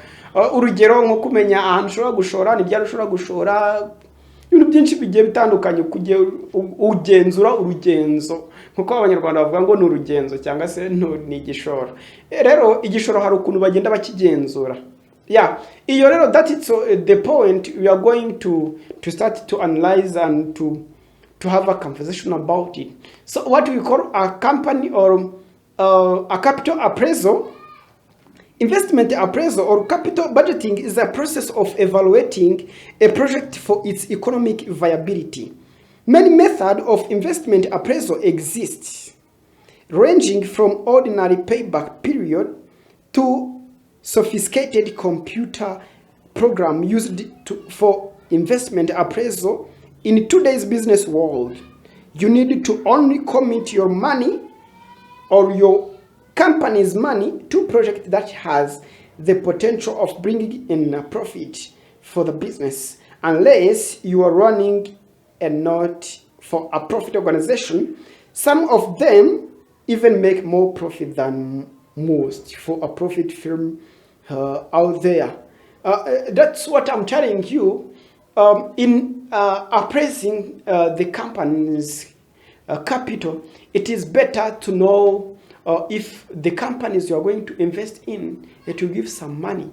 Urugero nko kumenya ahantu ushobora gushora, n'ibyaro ushobora gushora, ibintu byinshi bigiye bitandukanye. Ugenzura urugenzo, nkuko abanyarwanda bavuga ngo ni urugenzo cyangwa se ni igishoro. Rero igishoro hari ukuntu bagenda bakigenzura. Iyo rero, that is the point we are going to start to analyze and to have a conversation about it. So what we call a company or a capital appraisal, investment appraisal or capital budgeting is a process of evaluating a project for its economic viability. Many methods of investment appraisal exist, ranging from ordinary payback period to sophisticated computer program used for investment appraisal. In today's business world, you need to only commit your money or your company's money to a project that has the potential of bringing in a profit for the business, unless you are running a not for a profit organization. Some of them even make more profit than most for a profit firm out there. That's what I'm telling you. In appraising the company's capital, it is better to know if the companies you are going to invest in, it will give some money.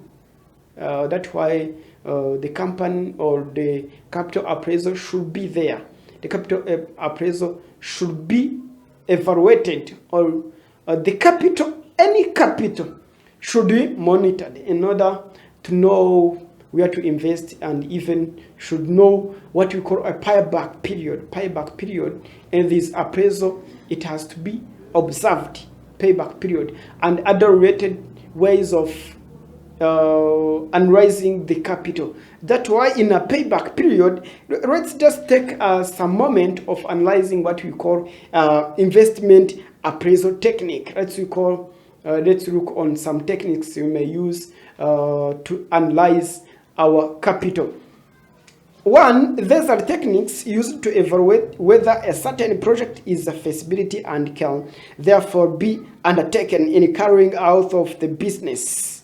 That's why the company or the capital appraisal should be there. The capital appraisal should be evaluated, or the capital, any capital, should be monitored in order to know where to invest, and even should know what we call a payback period. Payback period, and this appraisal, it has to be observed. Payback period and other related ways of analyzing the capital. That's why in a payback period, let's just take some moment of analyzing what we call investment appraisal technique. Let's look on some techniques you may use to analyze our capital. One, these are techniques used to evaluate whether a certain project is a feasibility and can therefore be undertaken in carrying out of the business.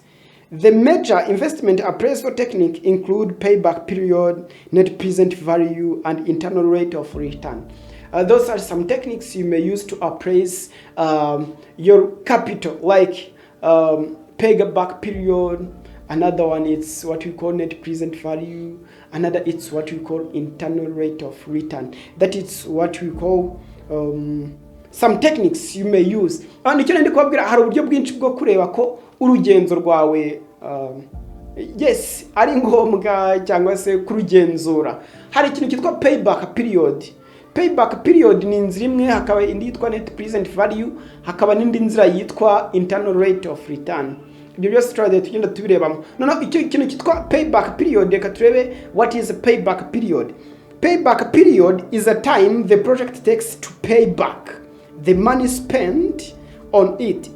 The major investment appraisal techniques include payback period, net present value, and internal rate of return. Those are some techniques you may use to appraise your capital, like payback period. Another one is what we call net present value. Another it's what we call internal rate of return. That is what we call some techniques you may use. And icyo ndi kubabwira, hari uburyo bwinshi bwo kureba ko urugenzo rwawe yes ari ngombwa cyangwa se kurugenzura. Hari ikintu cyitwa payback period. Payback period ni inzira imwe, hakaba indi yitwa net present value, hakaba n'indi nzira yitwa internal rate of return. Ibyo byose tugenda tubirebamo. Noneho icyo kintu cyitwa payback period, reka turebe what is a payback period. Payback period is a time the project takes to pay back the money spent on it.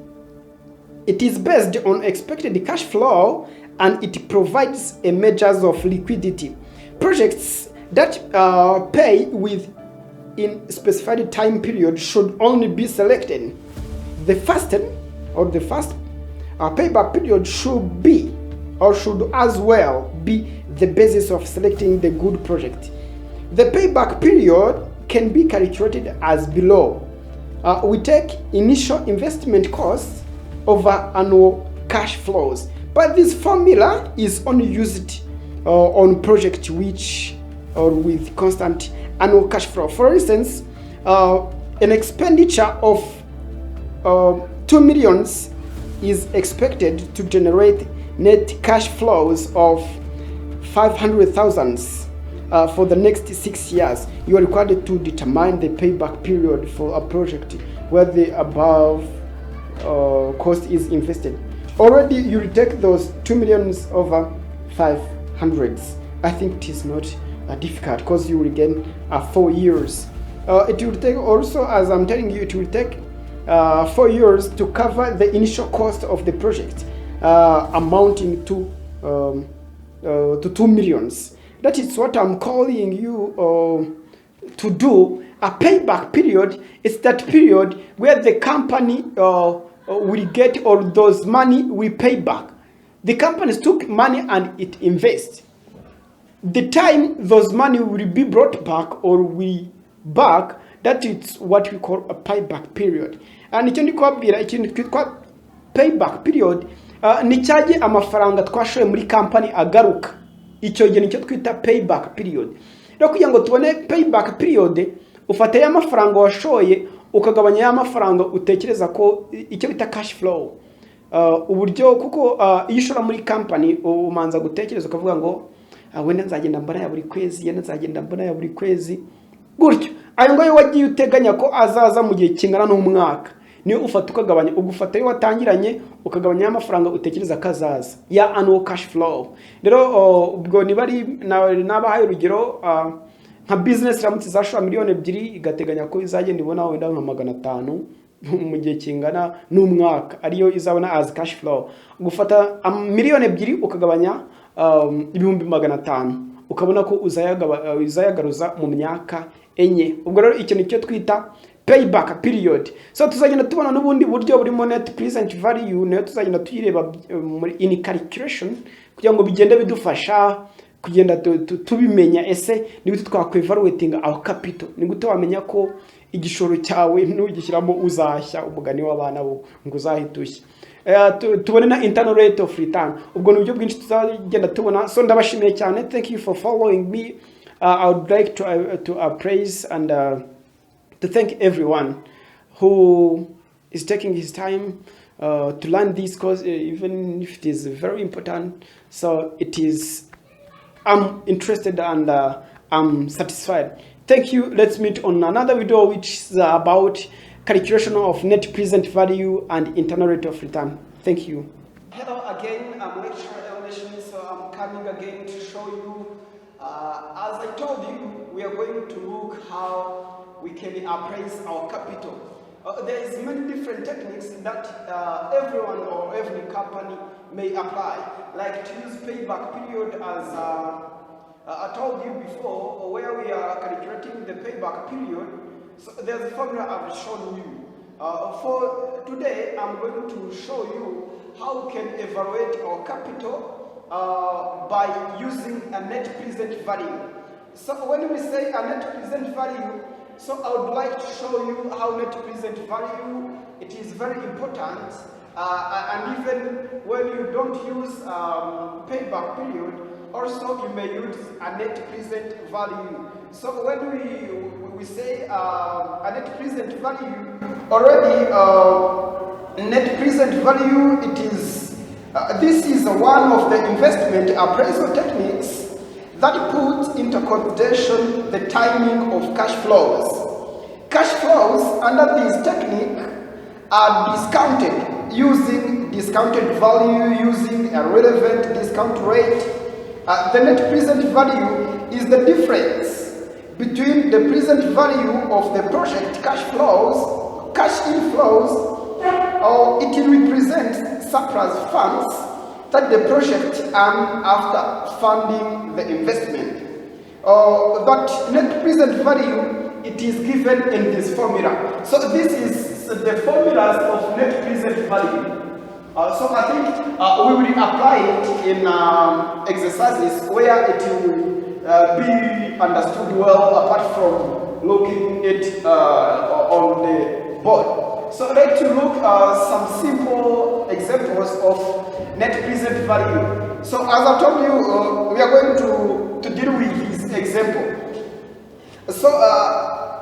It is based on expected cash flow, and it provides a measures of liquidity. Projects that pay within specified time period should only be selected. The first payback period should be, or should as well be, the basis of selecting the good project. The payback period can be calculated as below. We take initial investment costs over annual cash flows, but this formula is only used on projects which or with constant annual cash flow. For instance, an expenditure of 2 million is expected to generate net cash flows of 500,000 for the next 6 years. You are required to determine the payback period for a project where the above cost is invested. Already you take those 2 million over 500. I think it is not difficult because you will gain 4 years. It will take also, as I'm telling you, it will take 4 years to cover the initial cost of the project, amounting to 2 millions. That is what I'm calling you to do. A payback period is that period where the company will get all those money we pay back. The companies took money and it invests. The time those money will be brought back or we back, that is what we call a payback period. And icyo ndi kubabwira, ikintu twitwa payback period ni cyaje amafaranga twashoye muri company agaruka. Icyo gihe nicyo twita payback period. Rero kugira ngo tubone payback period, ufata ya mafaranga washoye ukagabanya ya mafaranga utekereza ko icyo bita cash flow. Uburyo kuko iyo ushora muri company umanza gutekereza ukavuga ngo wenda nzagenda mbona ya buri kwezi, yenda nzagenda mbona ya buri kwezi, gutyo ayo ngayo wagiye uteganya ko azaza mu gihe kingana n'umwaka, niyo ufata ukagabanya, ugufata iyo watangiranye ukagabanya ya mafaranga utekereza kazaza ya annual cash flow. Rero ubwo niba ari nabahaye urugero nka business ramutse zashora miliyoni 2 igateganya ko izagenda ibona wenda nka 500 mu gihe kingana n'umwaka, ariyo izabona as cash flow. Gufata miliyoni 2 ukagabanya ibihumbi 500, ukabona ko uzayagaruza mu myaka enye. Ubwo rero icyo nicyo twita payback period. So tuzagenda tubona n'ubundi buryo burimo net present value, nayo tuzagenda tuyireba in calculation kugira ngo bigende bidufasha kugenda tubimenya ese nibiti twakwevaluating our capital. Ni gute wamenya ko igishoro cyawe nugishyiramo uzashya, umugani w'abana bo ngo uzahitushye. Tubone na internal rate of return. Ubwo n'uburyo bwinshi tuzagenda tubona. So ndabashimiye cyane. Thank you for following me. I would like to praise and to thank everyone who is taking his time to learn this course, even if it is very important. So it is, I'm interested and I'm satisfied. Thank you. Let's meet on another video which is about calculation of net present value and internal rate of return. Thank you. Hello again, I'm lecturer Elnation, so I'm coming again to show you, as I told you, we are going to look how we can appraise our capital. There is many different techniques that everyone or every company may apply, like to use payback period as I told you before, where we are calculating the payback period. So there's a formula I've shown you. For today, I'm going to show you how we can evaluate our capital by using a net present value. So when we say a net present value, so I would like to show you how net present value, it is very important. And even when you don't use payback period, also you may use a net present value. So when we say a net present value, already net present value, it is this is one of the investment appraisal techniques that puts into consideration the timing of cash flows. Cash flows under this technique are discounted using discounted value, using a relevant discount rate. The net present value is the difference between the present value of the project cash flows, cash inflows, or it represents surplus funds that the project earned after funding the investment. That net present value, it is given in this formula. So this is the formulas of net present value. So I think we will apply it in exercises where it will be understood well apart from looking it on the board. So I'd like to look at some simple examples of net present value. So as I told you, we are going to deal with this example. So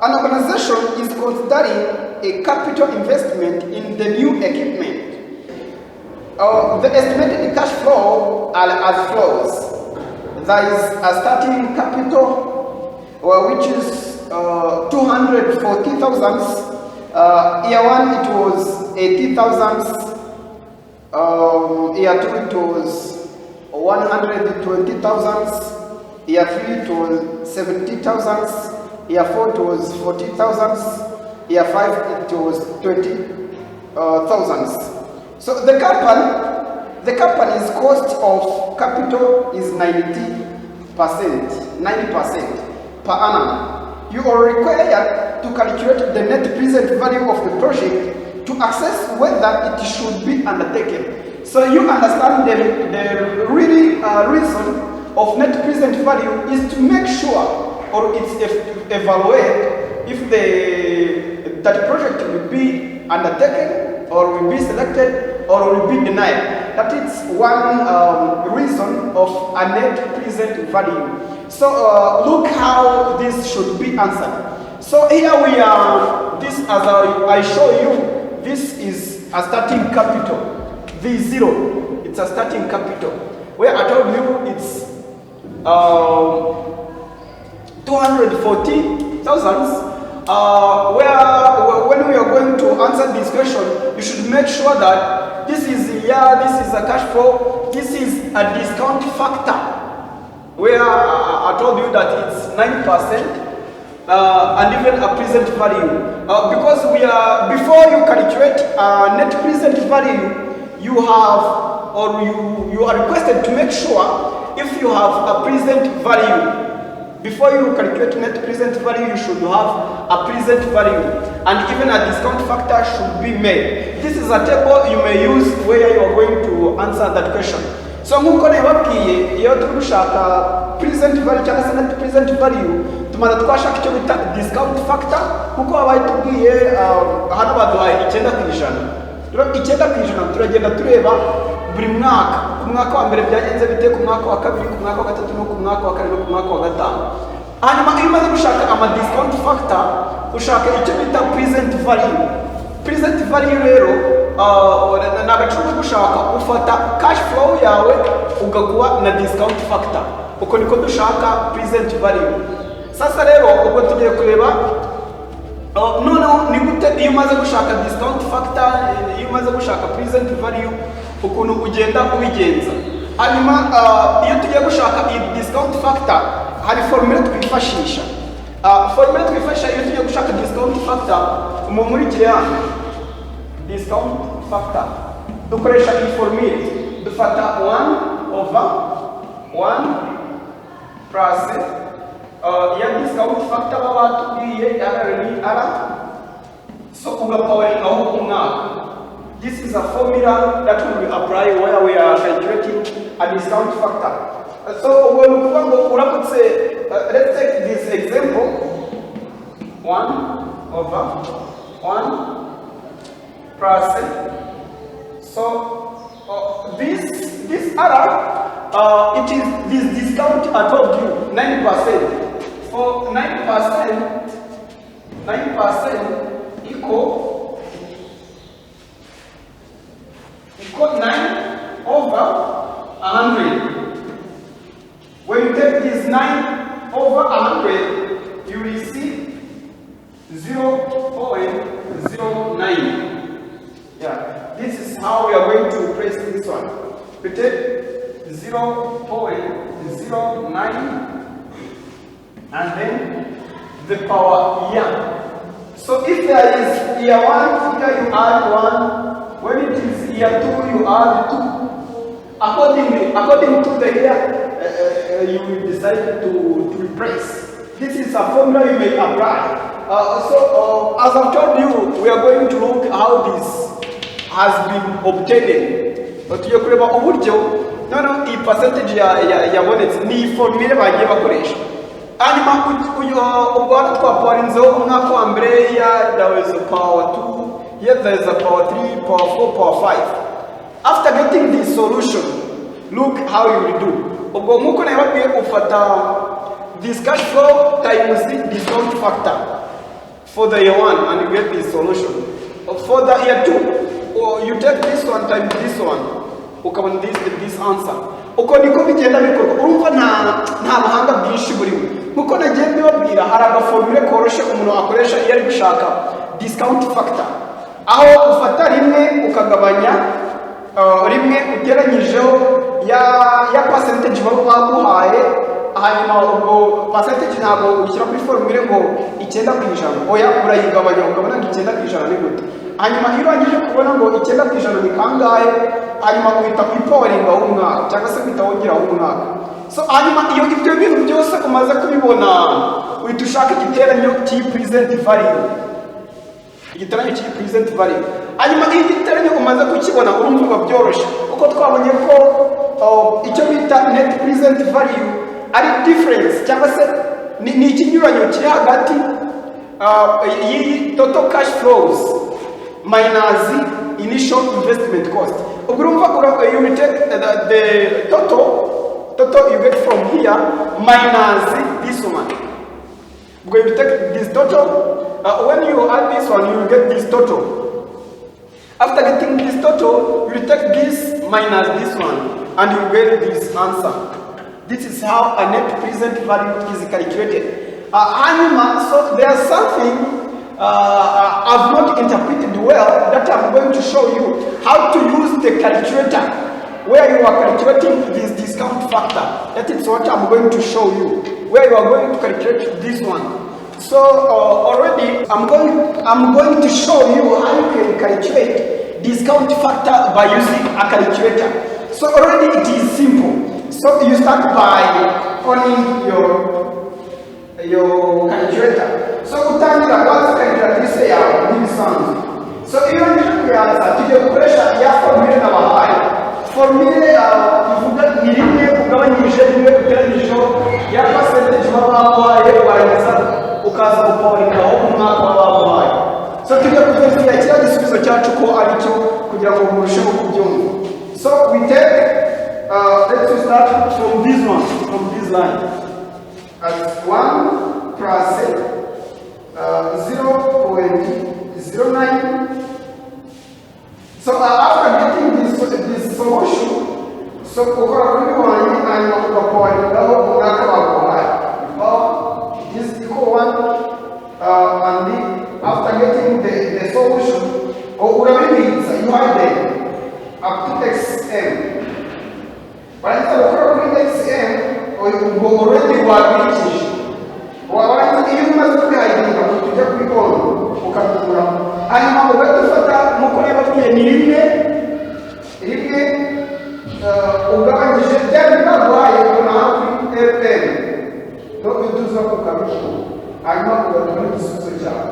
an organization is considering a capital investment in the new equipment. The estimated cash flow are as follows. There is a starting capital, which is 240,000. Year 1 it was 80,000. Year 2 it was 120,000. year 3 it was 70,000, year 4 it was 40,000, year 5 it was 20,000. So the company's cost of capital is 90% per annum. You are required to calculate the net present value of the project to assess whether it should be undertaken. So you understand the really reason of net present value is to make sure, or it's evaluate if that project will be undertaken or will be selected or will be denied. That is one reason of a net present value. So look how this should be answered. So here we are, this as I show you, this is a starting capital, V0, it's a starting capital, where I told you it's 240,000. When we are going to answer this question, you should make sure that this is the year, this is a cash flow, this is a discount factor, where I told you that it's 9%. And even a present value, because we are, before you calculate net present value, you have, or you are requested to make sure if you have a present value. Before you calculate net present value, you should have a present value, and even a discount factor should be made. This is a table you may use where you are going to answer that question. So nkuko nababwiye, iyo turi gushaka present value cyangwa se net present value, tumaze twashaka icyo bita discount factor, kuko babaye tubwiye hano baduhaye 9%. Rero 9% turagenda tureba buri mwaka, ku mwaka wa mbere byagenze bite, ku mwaka wa kabiri, ku mwaka wa gatatu, no ku mwaka wa kane, no ku mwaka wa gatanu. Hanyuma iyo umaze gushaka ama discount factor, ushaka icyo bita present value. Present value rero nagacuruzwa gushaka ufata cash flow yawe ugakuba na discount factor, uko niko dushaka present value. Sasa rero ubwo tugiye kureba noneho ni gute iyo umaze gushaka discount factor, iyo umaze gushaka present value, ukuntu ugenda ubigenza. Hanyuma iyo tugiye gushaka iyi discount factor, hari formula twifashisha. Formula twifashisha iyo tugiye gushaka discount factor, muri kiriyani discount factor dukoresha iyi formula, dufata 1/1 plus ya discount factor baba batubwiye R. So ugapowering aho umwaka. This is a formula that we will apply where we are calculating a discount factor. So when we uramutse, let's take this example, 1/1 plus. So this R, it is this discount I told you, 9%. For 9% equal 9/100. When you take this 9/100, you will see 0.09. Yeah, this is how we are going to place this one. We take 0.09 and then the power year. So if there is year 1, here you add 1. When it is year 2, you add 2. According to the year, you will decide to replace. This is a formula you may apply. As I've told you, we are going to look how this has been obtained. Tugiye kureba uburyo noneho iyi percentage yabonetse ni formule bagiye bakoresha. Hanyuma ubwo twaporinzeho umwaka wa mbere, there was a power 2, here there is a power 3, power 4, power 5. After getting this solution, look how you will do. Ubwo nkuko nababwiye ufata this cash flow times the discount factor for the year 1 and you get this solution. For the year 2, you take this one times this one, ukabona this answer. Uko niko bigenda bikorwa. Urumva nta buhanga bwinshi buriwe. Nkuko nagiye mbibabwira, hari agaformule koroshe umuntu akoresha iyo ari gushaka discount factor, aho ufata rimwe ukagabanya rimwe uteranyijeho ya percentage baguhaye, hanyuma ubwo percentage ntabwo ushyira kuri formule ngo 9%, oya urayigabanya ukabona ngo 9% ni gute. Hanyuma iyo urangije kubona ngo 9% ni kangahe, hanyuma uhita kwiporinga umwaka cyangwa se uhita wongeraho umwaka. So hanyuma iyo ibyo bintu byose umaze kubibona, uhita ushaka igiteranyo cy'ipresent value, igiteranyo cy'ipresent value. Hanyuma iyo igiteranyo umaze kukibona urumva byoroshye, kuko twabonye ko icyo bita net present value ari difference cyangwa se ni ikinyuranyo kiri hagati y'iyi total cash flows minus initial investment cost. Ubwo urumva you will take the total you get from here minus this one. Because you take this total, when you add this one, you will get this total. After getting this total, you will take this minus this one, and you will get this answer. This is how a net present value is calculated. So there's something I've not interpreted well that I'm going to show you how to use the calculator where you are calculating this discount factor. That is what I'm going to show you, where you are going to calculate this one. So already I'm going to show you how you can calculate discount factor by using a calculator. So already it is simple. So you start by owning your calculator. So utangira kwanza calculatrice yawe n'ibisanzwe. So iyo nje kuyaza tujye gukoresha ya formule nabahaye. Formule ivuga ni rimwe ugabanyije rimwe uteranyijeho ya percentage babahaye warangiza ukaza guporingaho umwaka wabahaye. So tujye kuverifya kiriya gisubizo cyacu ko ari cyo kugira ngo murusheho kubyumva. So we take let's start from this one, from this line. As 1 plus 0.09. So after getting this solution, so ukora kuri wani hanyuma ugaporingaho umwaka wabahaye. This is equal 1, and after getting the solution, urabibitsa you have them up to xm. Warangiza gukora kuri xm ubwo already wabikije. Warangiza iyo umaze kubihayinga tujya kubikora ukabikura, hanyuma ugafata nkuko reba tuye ni rimwe ugabanyije byari byaguhaye kubona kuri rpm no biduza ukabikura, hanyuma ugatuma igisubizo cyawe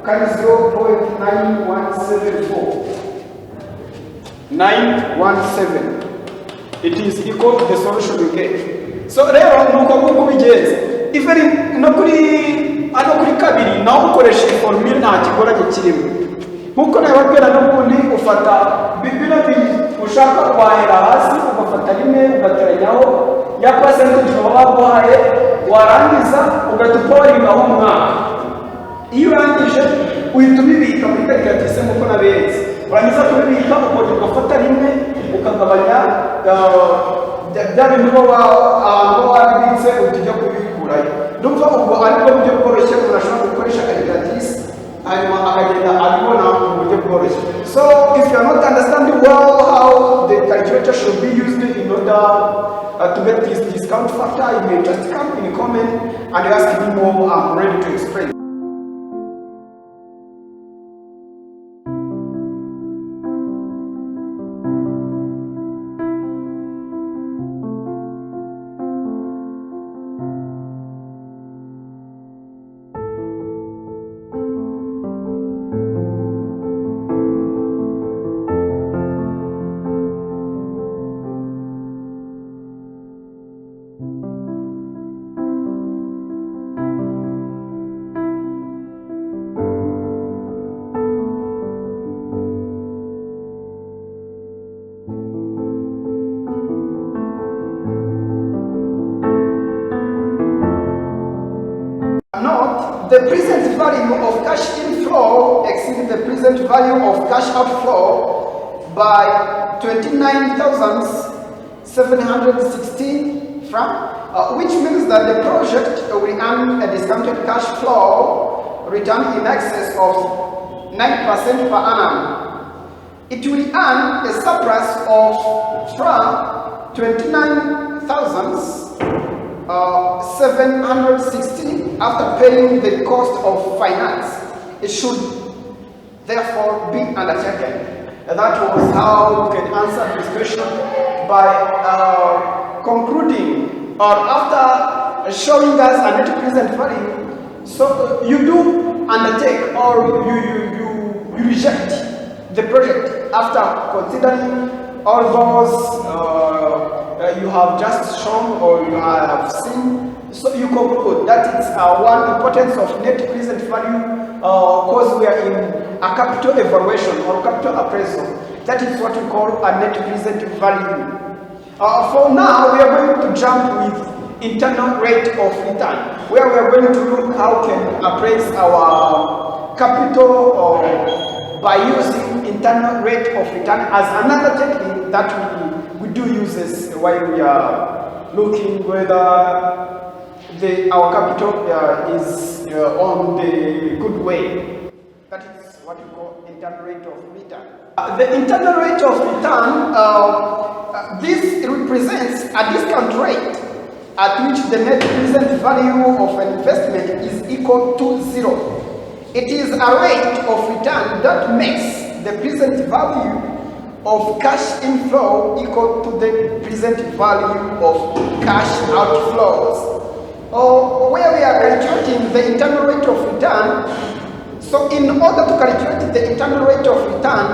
kandi 0.9174 it is equal to the solution you get. So rero nuko nguko bigenze even no kuri kabiri naho ukoresha formule nta kigoranye kirimo, nkuko nababwira n'ubundi ufata bibino ushaka kwahera hasi ugafata rimwe ugateranyaho ya percentage babahaye, warangiza ugatuporingaho umwaka. Iyo urangije uhita ubibika muri calculatrice nkuko naberetse, urangiza kubibika ukongera ugafata rimwe ukagabanya bya bintu wabitse utujya kubikurayo. Ndumva ubwo ariko buryo bworoshye umuntu ashobora gukoresha calculatrice hanyuma akagenda abibona mu buryo bworoshye. So if you are not understanding well how the calculator should be used in order to get this discount factor, you may just come in a comment and ask me more. I'm ready to explain. The present value of cash inflow exceeds the present value of cash outflow by 29,716 francs, which means that the project will earn a discounted cash flow return in excess of 9% per annum. It will earn a surplus of francs 29,000 760 after paying the cost of finance. It should therefore be undertaken. And that was how we can answer this question by concluding or after showing us a net present value. So you do undertake or you reject the project after considering all those you have just shown or you have seen. So you conclude that it's one importance of net present value because we are in a capital evaluation or capital appraisal. That is what we call a net present value. For now, we are going to jump with internal rate of return, where we are going to look how can appraise our capital by using internal rate of return as another technique that we do use this while we are looking whether our capital is on the good way. That is what we call internal rate of return. The internal rate of return, this represents a discount rate at which the net present value of an investment is equal to 0. It is a rate of return that makes the present value of cash inflow equal to the present value of cash outflows. Where we are calculating the internal rate of return, so in order to calculate the internal rate of return,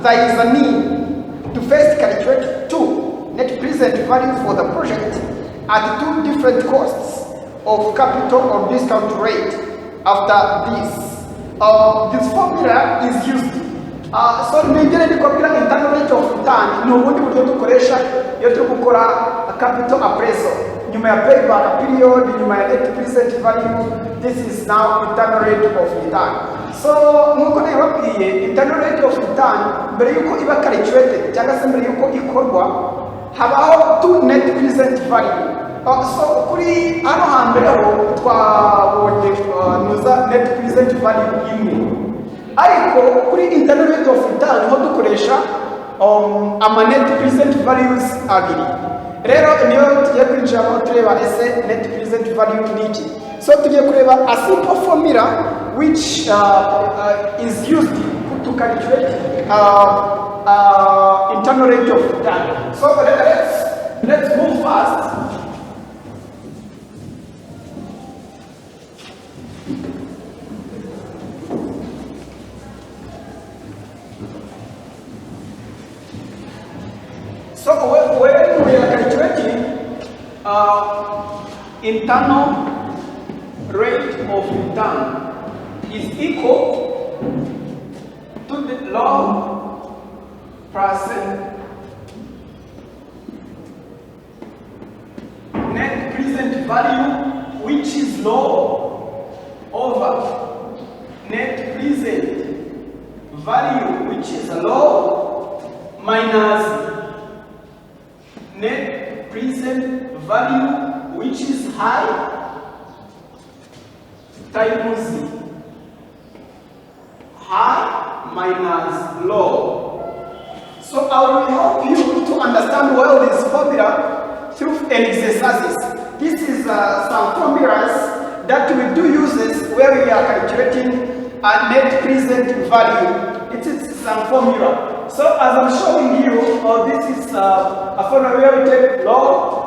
there is a need to first calculate two net present values for the project at two different costs of capital or discount rate. After this formula is used. So ningene ndikubwira internal rate of return ni ubundi buryo dukoresha iyo turi gukora capital appraisal nyuma ya payback period, nyuma ya net present value. This is now internal rate of return. So nkuko nababwiye internal rate of return mbere yuko iba calculated cyangwa se mbere yuko ikorwa habaho two net present value. So kuri hano hambere ho twabonye nuza net present value imwe, ariko kuri internal rate of return ho dukoresha ama net present values abiri. Rero niyo tugiye kwinjiramo tureba ese net present value ni iki. So tugiye kureba a simple formula which is used to calculate internal rate of return. So let's move fast. So when we are calculating internal rate of return is equal to the log percent net present value, which is low, over net present value, which is low, minus net present value, which is high, times high minus low. So I will help you to understand well this formula through an exercises. This is some formulas that we do uses where we are calculating a net present value. It is some formula. So as I'm showing you, this is a formula where we take log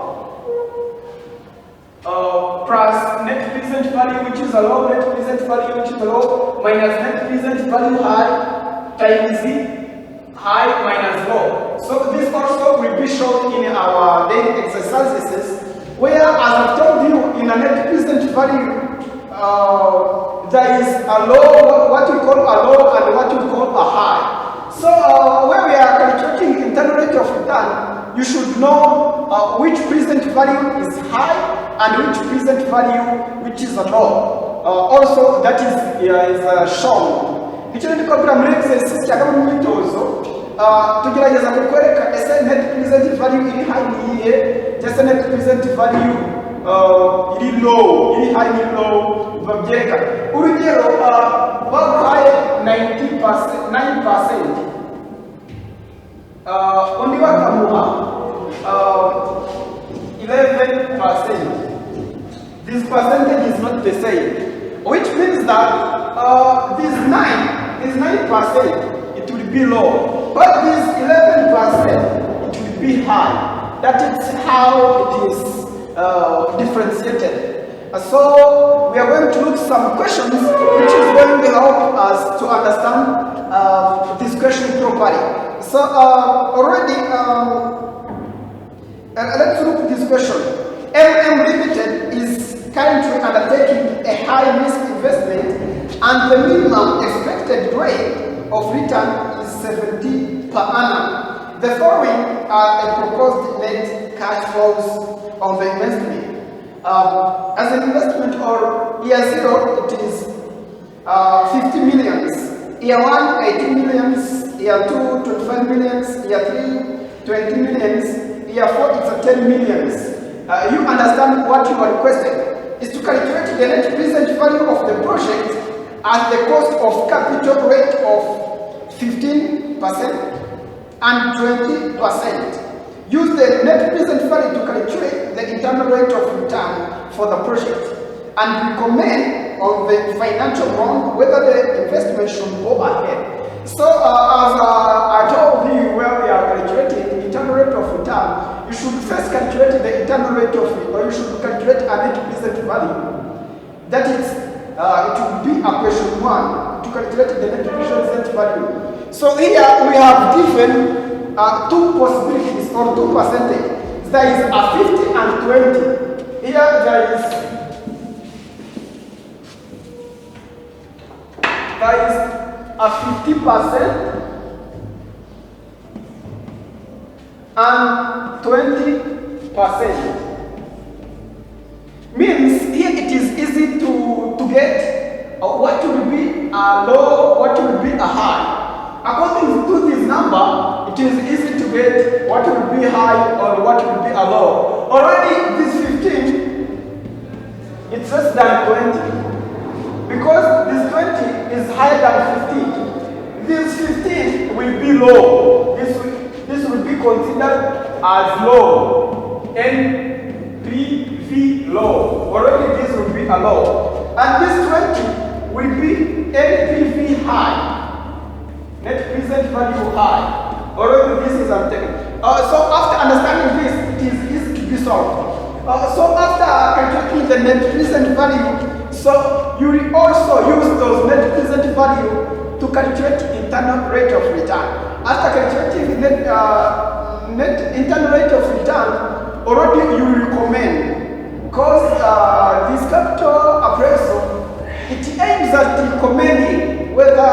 plus net present value, which is a low, net present value, which is a low, minus net present value high, times high minus low. So this also will be shown in our daily exercises, where as I've told you, in a net present value, there is a low, what we call a low, and what we call a high. So where we are calculating internal rate of return, you should know which present value is high and which present value which is low. Also, that is shown. Icyo ndikubwira muri exercise cyangwa mu myitozo tugerageza kukwereka ese net present value iri high ni iyihe, cyangwa net present value iri low, iri high ni low, babyeka. Urugero baguhaye 9%, undi bakamuha 11%. this percentage is not the same, which means that this 9%, it will be low, but this 11%, it will be high. That is how it is differentiated. So we are going to look some questions which is going to help us to understand this question properly. So already, let's look at this question. MM Limited is currently undertaking a high-risk investment, and the minimum expected rate of return is 70 per annum. The following are the proposed net cash flows on the investment. As an investment or year 0, it is 50 millions. Year 1, 18 millions. Year 2, 25 millions. Year 3, 20 millions. Year 4, it's 10 millions. You understand what you are requesting is to calculate the net present value of the project at the cost of capital rate of 15% and 20%. Use the net present value to calculate the internal rate of return for the project and recommend on the financial ground whether the investment should go ahead. So as I told you, where we are calculating internal rate of return, you should first calculate the internal rate of return, or you should calculate a net present value. That is, it will be a question 1 to calculate the net present value. So here we have given two possibilities or 2%. There is a 50 and 20. Here there is a 50% and 20%. Means here it is easy to get what will be a low, what will be a high. According to this number, it is easy to get what will be high or what will be a low. Already this 15, it's less than 20. Because this 20 is higher than 15. This 15 will be low. This will be considered as low. NPV low. Already this will be a low. And this 20 will be NPV high. Net present value high. Already this is taken. So after understanding this, it is easy to be solved. So after calculating the net present value, so you will also use those net present value to calculate internal rate of return. After calculating net internal rate of return, already you will recommend, because this capital appraisal, it aims at recommending whether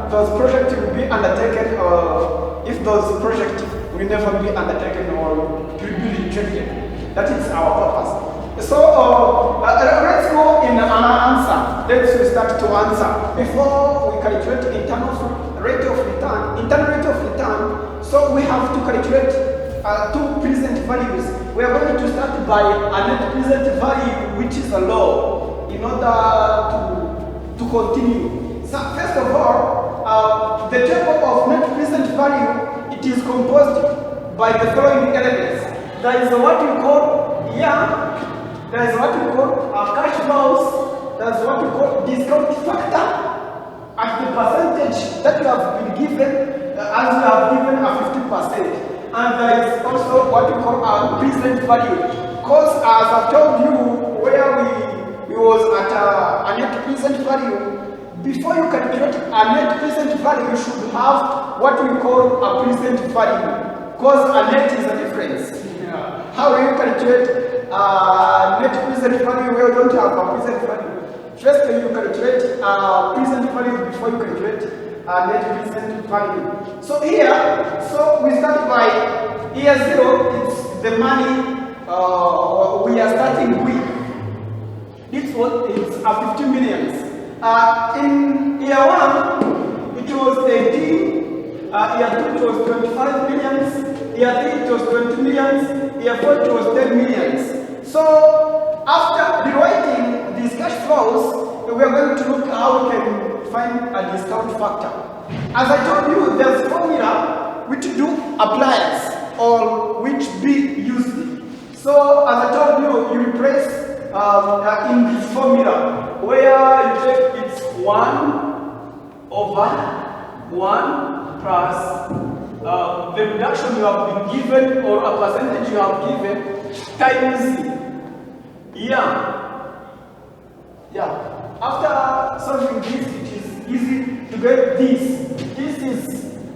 those projects will be undertaken or if those projects will never be undertaken or will be rejected. That is our purpose. So let's go in an answer. Let's start to answer. Before we calculate internal rate of return, so we have to calculate two present values. We are going to start by a net present value which is a low in order to continue. So first of all, the table of net present value, it is composed by the following elements. There is what we call there is what we call cash flows, there is what we call discount factor at the percentage that you have been given, as you have given a 50%. And there is also what we call our present value. Because as I told you, where we was at a net present value, before you calculate a net present value, you should have what we call a present value. Because a net is a difference. Yeah. How will you calculate net present value where you don't have a present value? First, you calculate present value before you calculate net present value. So here, so we start by year 0, it's the money we are starting with. It's what it's 50 millions. In year 1, it was 18. Year 2, it was 25 millions. Year 3, it was 20 millions. Year 4, it was 10 millions. So after rewriting these cash flows, we are going to look how we can find a discount factor. As I told you, there's formula which do applies or which be used. So as I told you, you replace in this formula where you take it's 1 over 1 plus the reduction you have been given or a percentage you have given times after solving this, it is easy to get this. This is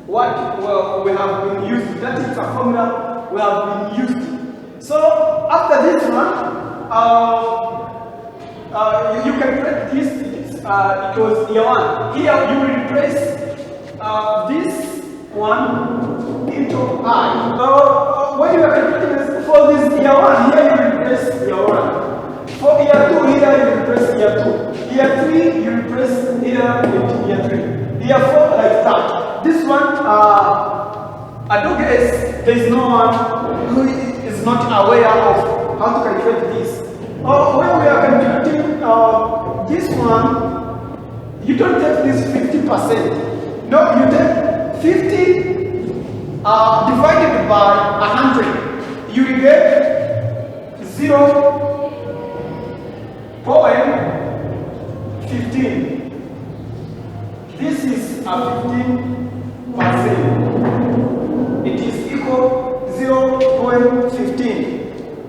what we have been used. That is a formula we have been used. So after this one, you can break this. It was year 1. Here you will replace this one into I. So when you are calculating this for this year 1, here you replace year 1. For year 2, here you replace year 2. Year 3, you replace here with year 3. Year 4, like that. This one, I don't guess there is no one who is not aware of how to calculate this. When we are calculating this one, you don't take this 50%. No, you take 50 divided by 100. You will get 0.15. This is a 15%. It is equal 0.15.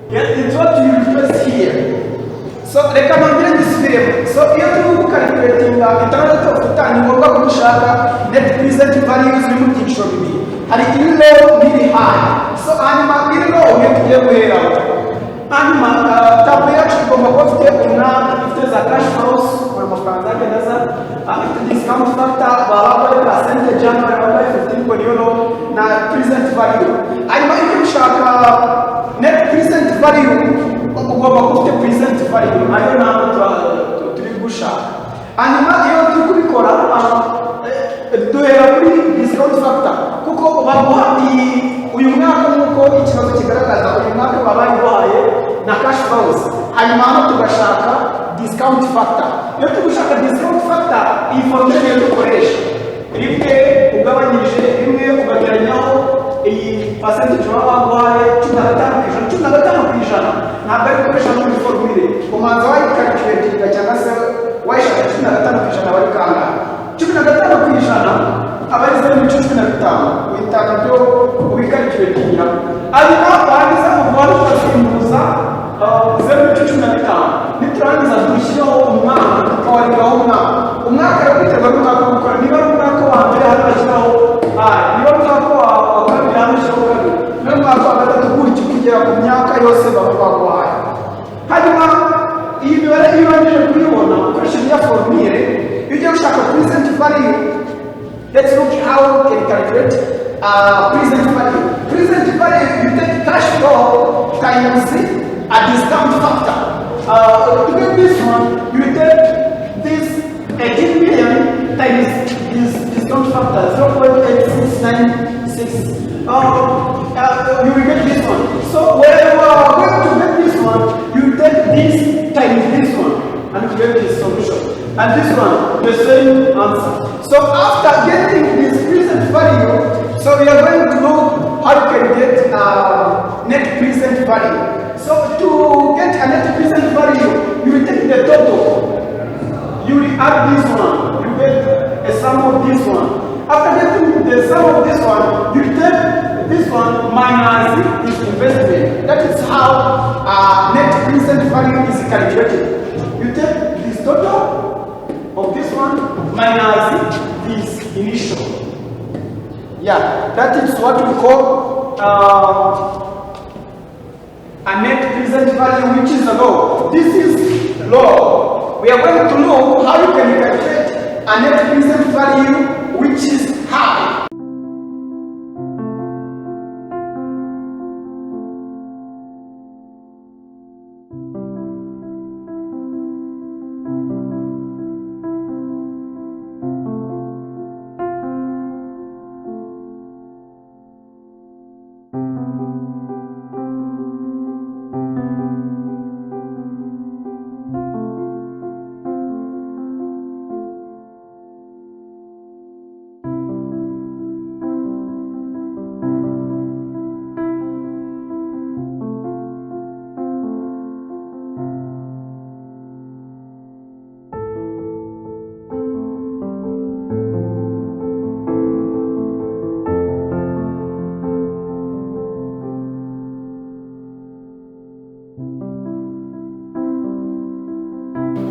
Yes, it's what you replace here. So recommend this variable. So here to calculating internal of time, you will gushaka net present values removed in Shopee. And it will low, really high. So animal will low, get the way out. Animal tabu yacu igomba kuba ifite ifite za cash flows mu mafaranga agenda afite discount factor baba bari percentage cyangwa bari 15 koniyo na present value. Hanyuma iyo ushaka net present value ugomba kuba ufite present value nayo ntabwo turi gushaka. Hanyuma iyo turi kubikora duhera kuri discount factor kuko baguha uyu mwaka nk'uko ikibazo kigaragaza uyu mwaka babaye bahaye na cash flows. Hanyuma hano tugashaka discount factor. Iyo tugashaka discount factor, iyi formula niyo dukoresha. Rimwe ugabanyije rimwe ugateranyaho iyi percentage baba baguhaye 15%. Ntabwo ari gukoresha muri formule. Umanza wayicalculatinga cyangwa se wayishaka 15% bari kangahe. 15% abari 15 witanga byo ubicalculatinga. Hanyuma warangiza kuvuga ukasimbuza 0.15. Niturangiza dushyiraho umwaka tukawariraho umwaka rero biterwa n'umwaka gukora. Niba ari umwaka wa mbere hano bashyiraho niba ari umwaka wa kabiri hano bashyiraho kabiri, niba ari umwaka wa gatatu gutyo kugera ku myaka yose baba baguhaye. Hanyuma iyi mibare iyo urangije kuyibona ukoresha iya formule, iyo ugiye gushaka present value. Let's look how we can calculate present value. Present value, you take cash flow times a discount factor. To get this one, you take this 18 million times this discount factor 0.8696. You will get this one. So when you are going to get this one, you take this times this one, and you get this solution. And this one, the same answer. So after getting this present value, so we are going to look how you can get net present value. So to get a net present value, you will take the total. You will add this one. You get a sum of this one. After getting the sum of this one, you take this one minus this investment. That is how net present value is calculated. You take this total of this one minus this initial. Yeah, that is what we call a net present value, which is a law. This is law. We are going to know how you can calculate a net present value which is high.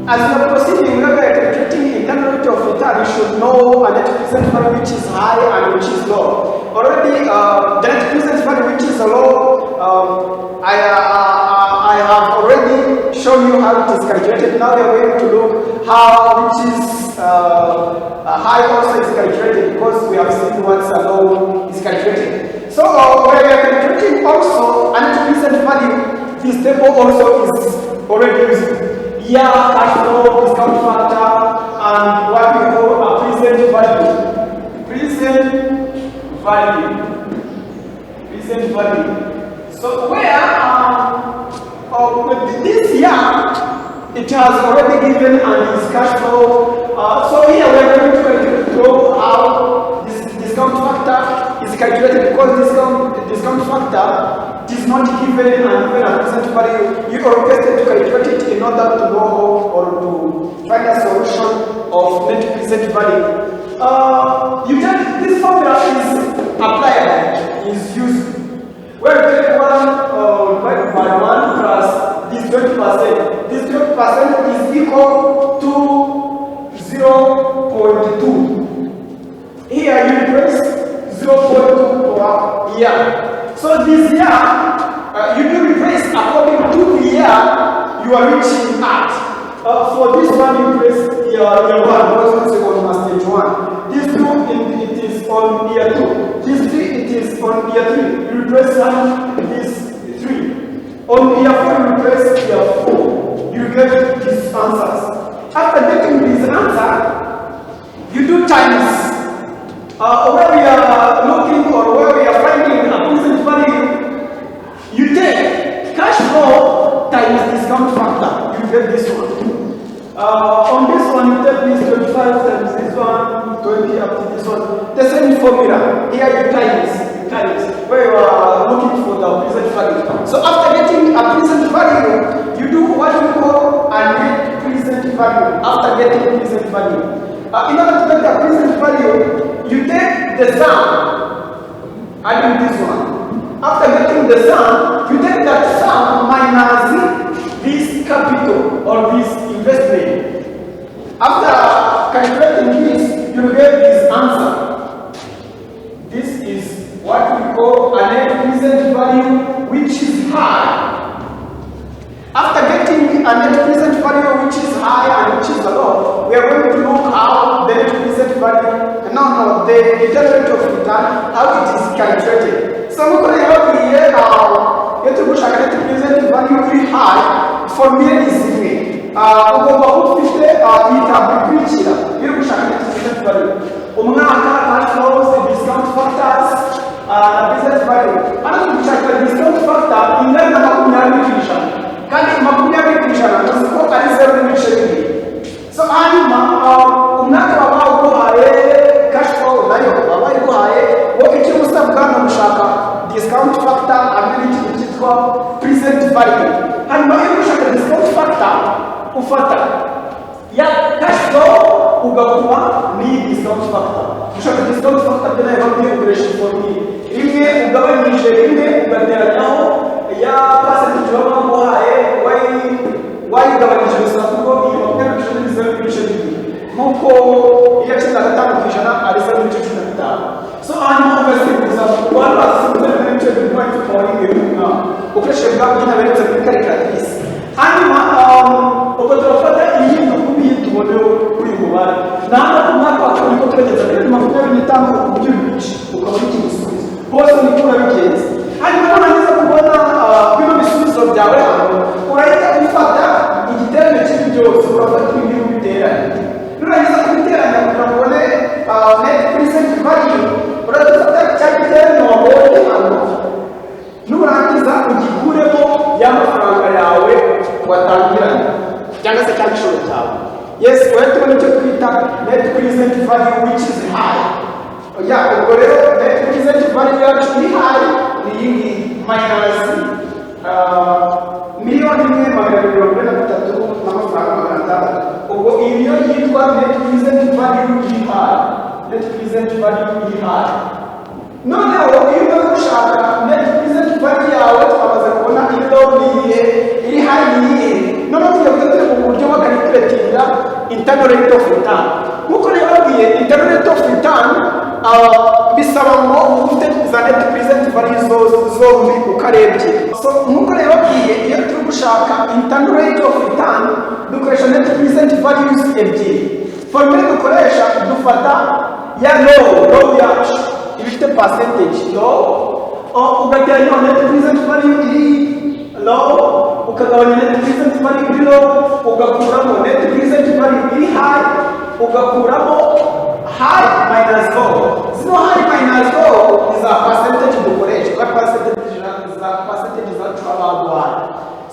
As we are proceeding, when we are calculating internal rate of return, you should know a net present value which is high and which is low. Already, the net present value which is low, I have already shown you how it is calculated. Now we are going to look how which is high also is calculated, because we have seen once low is calculated. So when we are calculating also a net present value, this table also is already used. Yeah, cash flow, discount factor, and what we call a present value. Present value. So where with this year, it has already given and is cash flow. So here we are going to draw how this discount factor is calculated, because discount factor is not given and given a present value. You are requested to calculate it in order to know or to find a solution of net present value. You can, this formula is applied, is used. Where you take 1 divided by 1 plus this 20%. This 20% is equal to 0.2. Here you replace 0.2 per year. So this year, you do replace according to the year you are reaching at. For this one, you replace year 1, because it's on stage 1. This 2, it is on year 2. This 3, it is on year 3. You replace this 3. On year 4, you replace year 4. You get these answers. After getting this answer, you do times. Where we are looking or where we are finding a present value, you take cash flow times discount factor. You get this one. On this one, you take this 25 times this one, 20 up to this one. The same formula. Here you times. Where you are looking for the present value. So after getting a present value, you do what we call a net present value. After getting present value. In order to get a present value, you take the sum, adding this one. After getting the sum, you take that sum minus this capital or this investment. After calculating this, you get this answer. This is what we call a net present value which is high. After getting a net present value which is high and which is low, we are going to look how the net present value, the internal rate of return, how it is calculated. So we are going to here, net present value very high for me is zimwe. Ugomba kufite itabwa kwikira iri gushaka net present value. Umwaka cash flows, discount factors, business value. Hano gushaka discount factor ingana na 20%. Kandi 20% tuzi ko ari 0.2. So hanyuma umwaka wabaye uguhaye cash flow nayo wabaye uguhaye wowe icyo usabwa no gushaka discount factor ability cyitwa present value. Hanyuma iyo ushaka discount factor ufata ya cash flow ugakuba ni discount factor. Ushaka discount factor bena yabandi operation formula. Rimwe ugabanyije rimwe ugateranyaho ya percentage wabaye wayigabanyije gusa kuko iyo 20% nkuko iya 15% ari 75%. So hanyuma ugasimbuza wari wasimbuza n'ibice by'umwanya twawinga ukoresheje bwa bwina beretse muri calculatrice. Hanyuma ubwo turafata iyi ndukubi tubone kuri mubare naho umwaka wa kabiri ko twageza kuri 25 uburyo bwinshi ukaba ikigusubizo bose ni kura bigenze. Hanyuma urangiza kubona bino bisubizo byawe hano urahita ufata igiterane cy'ibi byose urafata ibintu biteranye. Nurangiza kubiteranya kugira ngo ubone net present value, urafata cya giterane wabonye hano nurangiza ugikuremo y'amafaranga yawe watangiranye cyangwa se cya gishoro cyawe. Yes, urahita ubona icyo twita net present value which is high. Ubwo rero net present value yacu ni high ni minus miliyoni imwe magana mirongo ine na bitatu n'amafaranga magana atandatu. Ubwo iyo yitwa net present value iri high. Net present value iri high. Noneho iyo umaze gushaka net present value yawe twamaze kubona iyo iri high ni iyihe. Noneho tujya gutera mu buryo bwa calculating internal rate of return. Nkuko nababwiye internal rate of return bisaba ngo ufite za net present value zombi ukarebye. So nkuko nababwiye iyo turi gushaka internal rate of return dukoresha net present values ebyiri. Formula dukoresha dufata ya low yacu ibifite percentage low ugateranya net present value iri low ukagabanya net present value iri low ugakuramo net present value iri high ugakuramo high minus low. Zino high minus low is a percentage dukoresha kwa percentage zacu abagwana.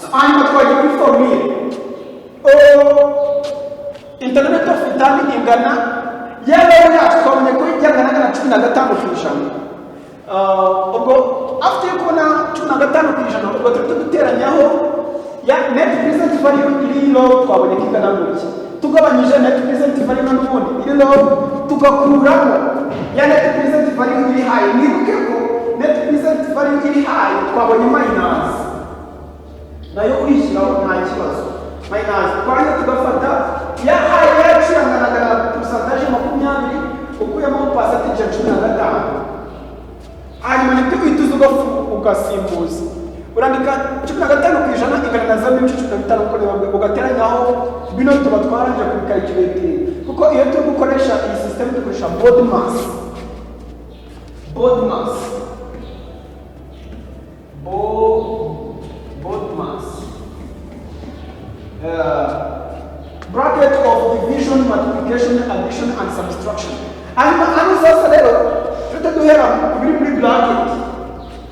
So hanyuma twagiye kuri formula internal rate of return ingana yellow yacu twabonye ko ijyangana na 15%. Ubwo after kubona 15%, ubwo turi duteranyaho ya net present value iri low twabonye ko ingana gutya, tugabanyije net present value n'ubundi iri low tugakuramo ya net present value iri high. Nibuke ko net present value iri high twabonye minus nayo urishyiraho nta kibazo minus twanya tugafata ya high yacu yanganaga na percentage 20 ukuyemo percentage 15 hanyuma nibyo uhita ugasimbuza urandika 15% ingana na 15% uko ugateranyaho bino tuba twaranje ku calculator kuko iyo turi gukoresha iyi system dukoresha board mass bracket of division, multiplication, addition and subtraction. And sasa leo tutaduhera muri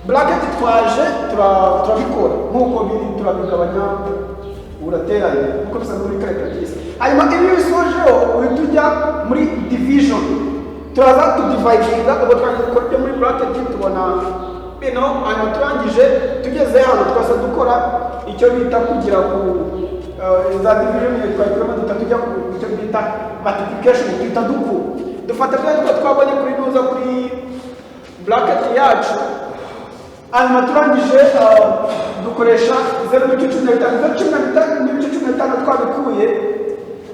bracket twaje turabikora nkuko biri turabigabanya urateranya nkuko bisa muri calculatrice. Hanyuma iyo bisojeho uhita muri division turaza tudividinga ubwo twakora muri bracket tubona bino hanyuma turangije tugeze hano twasa dukora icyo bita kugira ku za division twakuramo tujya ku icyo bita multiplication twita dufata bya twabonye kuri nuza kuri bracket yacu hanyuma turangije dukoresha 0.15 twabikuye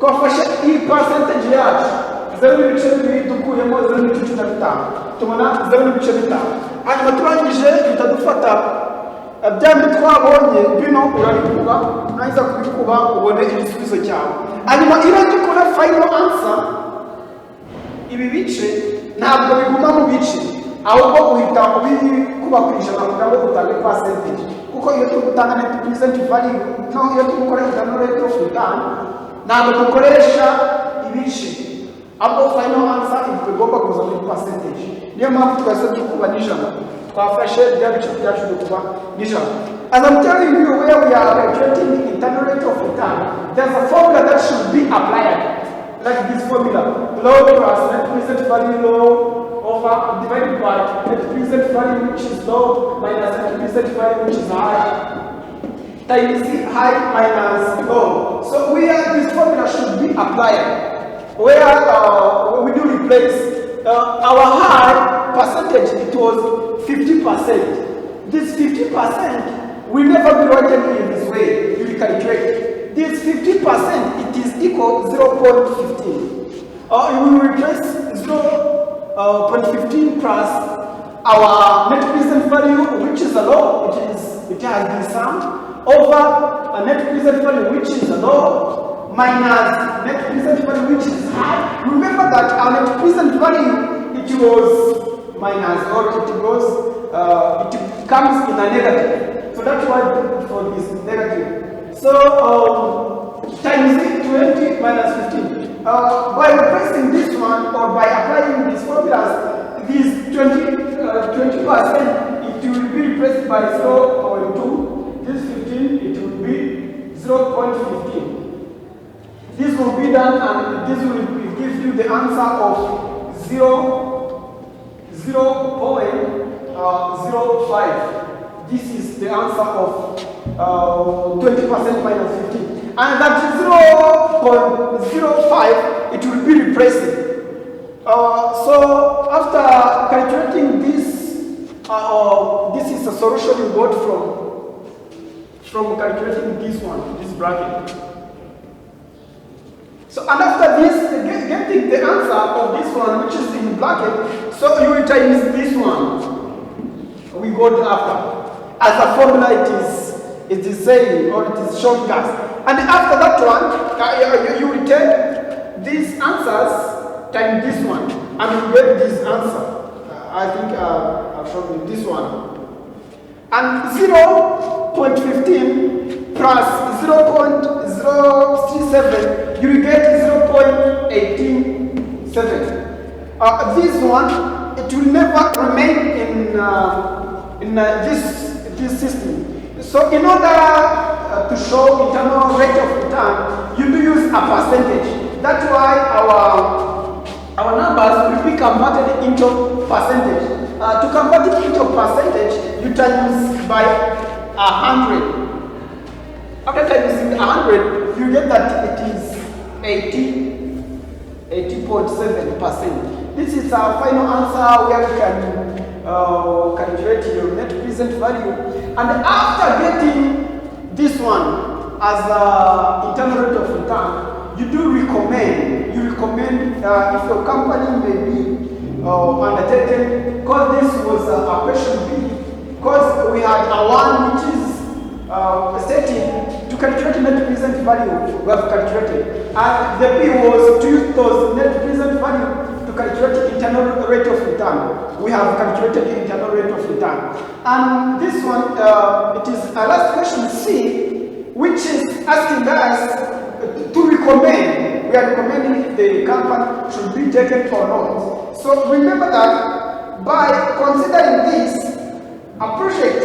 twafashe iyi percentage yacu 0.2 dukuyemo 0.15 tubona 0.5 hanyuma turangije dufata byandi twabonye bino urabikuba nahiza kubikuba ubone igisubizo cyawe hanyuma iyo dukora final answer ibi bice ntabwo biguma mu bice ahubwo uhita ubikuba ku ijana kugira ngo utange percentage kuko iyo turi gutanga net present value no iyo turi gukora internal rate of return ntabwo dukoresha ibice ahubwo final answer igomba kuza muri percentage. Niyo mpamvu twese dukuba n'ijana twafashe bya bice byacu dukuba n'ijana. As I'm telling you where we are calculating the internal rate of return, there's a formula that should be applied like this formula: low plus net present value low over divided by net present value which is low minus net present value which is high times high minus low. So where this formula should be applied, where we do replace our high percentage, it was 50%. This 50% will never be written in this way. You will calculate. This 50% it is equal 0.15. You will replace 0.15 plus our net present value, which is a low. It has been summed over a net present value, which is a low, minus net present value, which is high. Remember that our net present value, it was minus, or it comes in a negative. So that's why for this negative. So times 20 minus 15. By replacing this one or by applying these formulas, this 20%, it will be replaced by 0.2. This 15, it will be 0.15. This will be done and this will give you the answer of 0.05. This is the answer of 20% minus 15. And that 0.05, it will be replacing. So after calculating this, this is the solution you got from calculating this one, this bracket. So and after this, getting the answer of this one, which is in bracket, so you will times this one. We got after. As a formula, it is saying, or it is shortcut. And after that one, you will take these answers times this one, and you get this answer. I think I've shown you this one. And 0.15 plus 0.037, you will get 0.187. This one, it will never remain in this system. So in order to show internal rate of return, you do use a percentage. That's why our numbers will be converted into percentage. To convert it into percentage, you times by 100. After timing 100, you get that it is 80.7%. This is our final answer where you can calculate your net present value. And after getting this one as internal rate of return, you do recommend. You recommend if your company may be undertaken, because this was a question B, because we had a one which is stating to calculate net present value. We have calculated, and the B was to use those net present value to calculate internal rate of return. We have calculated the internal rate of return. And this one, it is a last question C, which is asking us to recommend. We are recommending if the company should be taken or not. So remember that by considering this, a project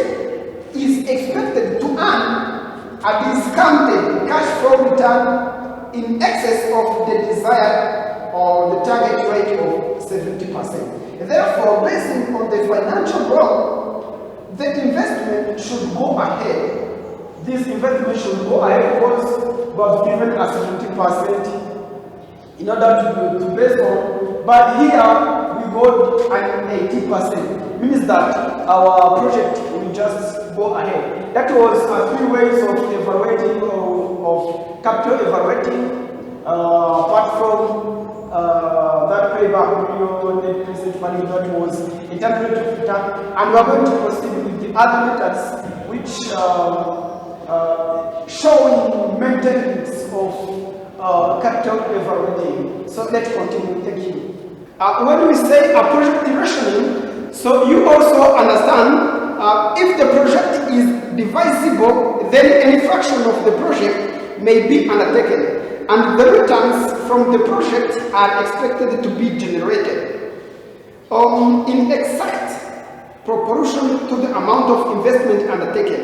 is expected to earn a discounted cash flow return in excess of the desired or the target rate of 70%. Therefore, based on the financial goal, the investment should go ahead. This investment should go ahead because was given as 70% in order to base on. But here we got an 80%. Means that our project will just go ahead. That was 3 ways of evaluating of capital evaluating apart from that payback period, net present value, that was internal rate of return. And we are going to proceed with the other methods which showing maintenance of capital evaluating. So let's continue. Thank you. When we say a project rationing, so you also understand if the project is divisible, then any fraction of the project may be undertaken, and the returns from the project are expected to be generated in exact proportion to the amount of investment undertaken.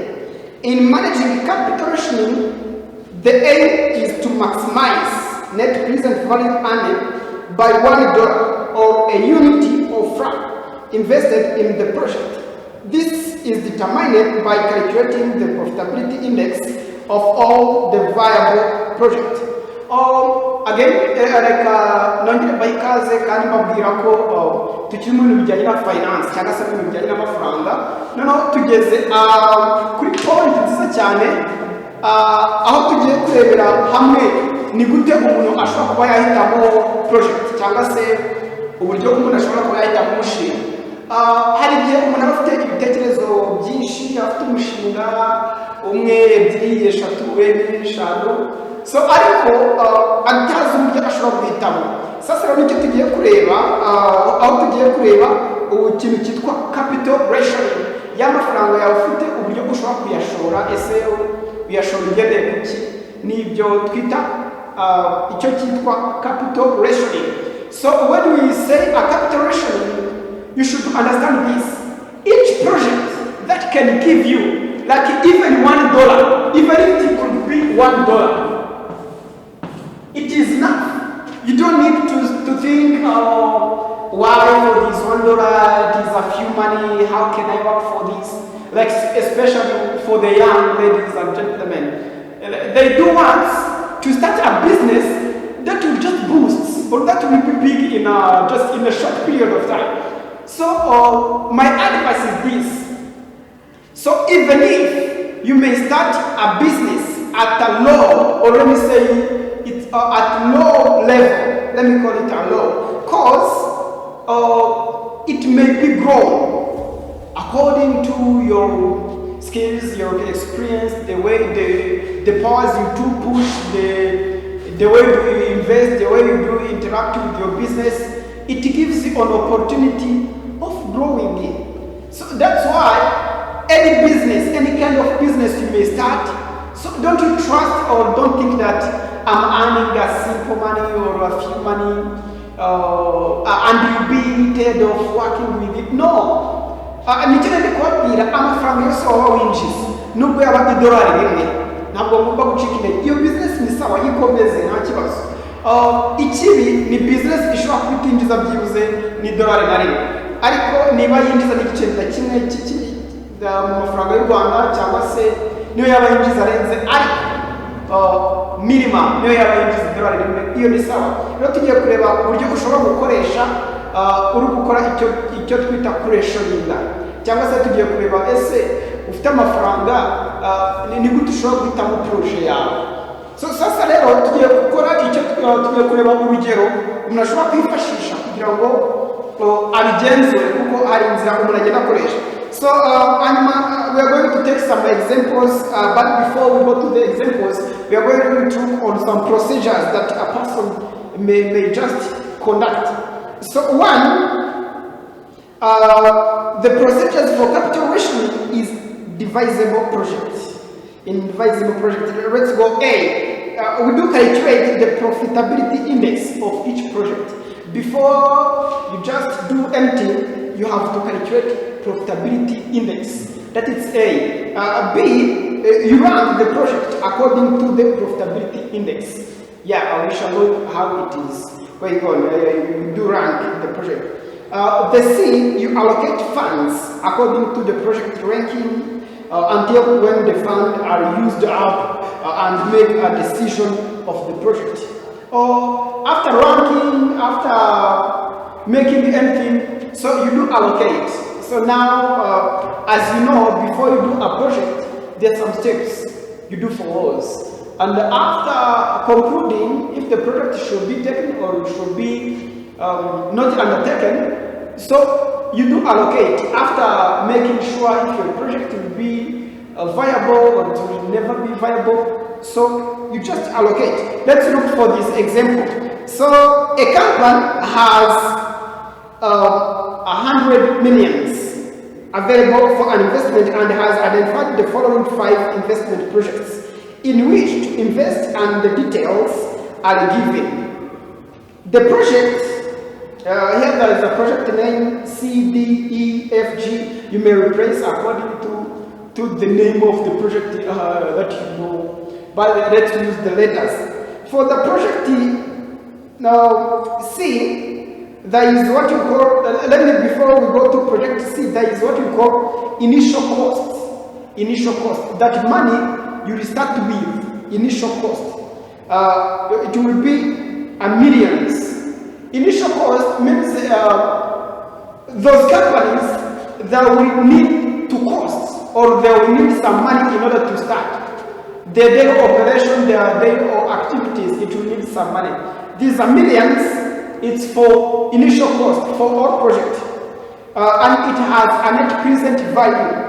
In managing capital rationing, the aim is to maximize net present value earned by $1 or a unity of franc invested in the project. This is determined by calculating the profitability index of all the viable projects. Again, nongere bayikaze kandi mbabwira ko tukiri mu bintu bijyanye na finance cyangwa se mu bintu bijyanye n'amafaranga. Noneho tugeze kuri point nziza cyane aho tugiye kurebera hamwe ni gute umuntu ashobora kuba yahitamo project cyangwa se uburyo umuntu ashobora kuba yahitamo umushinga. Hari igihe umuntu aba afite ibitekerezo byinshi, afite umushinga umwe, ebyiri, eshatu, enye, eshanu, so ariko atazi uburyo ashobora guhitamo. Sasa rero nicyo tugiye kureba, aho tugiye kureba ikintu cyitwa capital rationing y'amafaranga yawe ufite, uburyo ushobora kuyashora. Ese uyashora ugendeye ku ki? Nibyo twita icyo cyitwa capital rationing. So when we say a capital rationing, you should understand this. Each project that can give you, like even $1, even if it could be $1, it is enough. You don't need to think, why for this $1, it is a few money, how can I work for this? Like especially for the young ladies and gentlemen. They do want to start a business that will just boost, or that will be big in just in a short period of time. So my advice is this. So even if you may start a business at a low, or let me say it's at low level, let me call it a low, because it may be grown according to your skills, your experience, the way the powers you do push, the way you invest, the way you do interact with your business, it gives you an opportunity of growing it. So that's why any business, any kind of business you may start, so don't you trust or don't think that I'm earning a simple money or a few money and you'll be tired of working with it. No. Nichine ndi kubabwira amafaranga yose waba winjiza nubwo yaba idolari rimwe ntabwo mugomba gucika intege. Iyo business ni sawa, yikomeze nta kibazo. Ikibi ni business ishobora kubitinjiza byibuze ni dolari na rimwe, ariko niba yinjiza n'igice na kimwe mu mafaranga y'u Rwanda cyangwa se niyo yaba yinjiza arenze ariko minimum niyo yaba yinjiza dolari rimwe, iyo ni sawa. Rero tugiye kureba uburyo ushobora gukoresha uri gukora icyo twita kureshoninga, cyangwa se tugiye kureba ese ufite amafaranga ni gute ushobora guhitamo proje yawe. Sasa rero tugiye gukora icyo tugiye kureba urugero umuntu ashobora kwifashisha kugira ngo abigenzure kuko hari inzira umuntu agenda akoresha. So we are going to take some examples, but before we go to the examples, we are going to look on some procedures that a person may just conduct. So one, the procedures for capital rationing is divisible project. In divisible project, let's go A. We do calculate the profitability index of each project. Before you just do anything, you have to calculate profitability index. That is A. B. You run the project according to the profitability index. Yeah, we shall look how it is going on. You do rank the project. The C. You allocate funds according to the project ranking until when the funds are used up and make a decision of the project. Or after ranking, after making anything, so you do allocate. So now, as you know, before you do a project, there are some steps you do for those. And after concluding, if the project should be taken or should be not undertaken, so you do allocate after making sure if your project will be viable or it will never be viable. So you just allocate. Let's look for this example. So a company has 100 millions available for an investment and has identified the following 5 investment projects in which to invest, and the details are given. The project, here there is a project name C, D, E, F, G. You may replace according to the name of the project that you know, but let's use the letters. For the project now C, there is what you call, before we go to project C, there is what you call initial cost. Initial cost, that money you will start with, initial cost. It will be a millions. Initial cost means those companies that will need to cost, or they will need some money in order to start. Their daily operation, their daily activities, it will need some money. These are millions. It's for initial cost for all projects, and it has a net present value.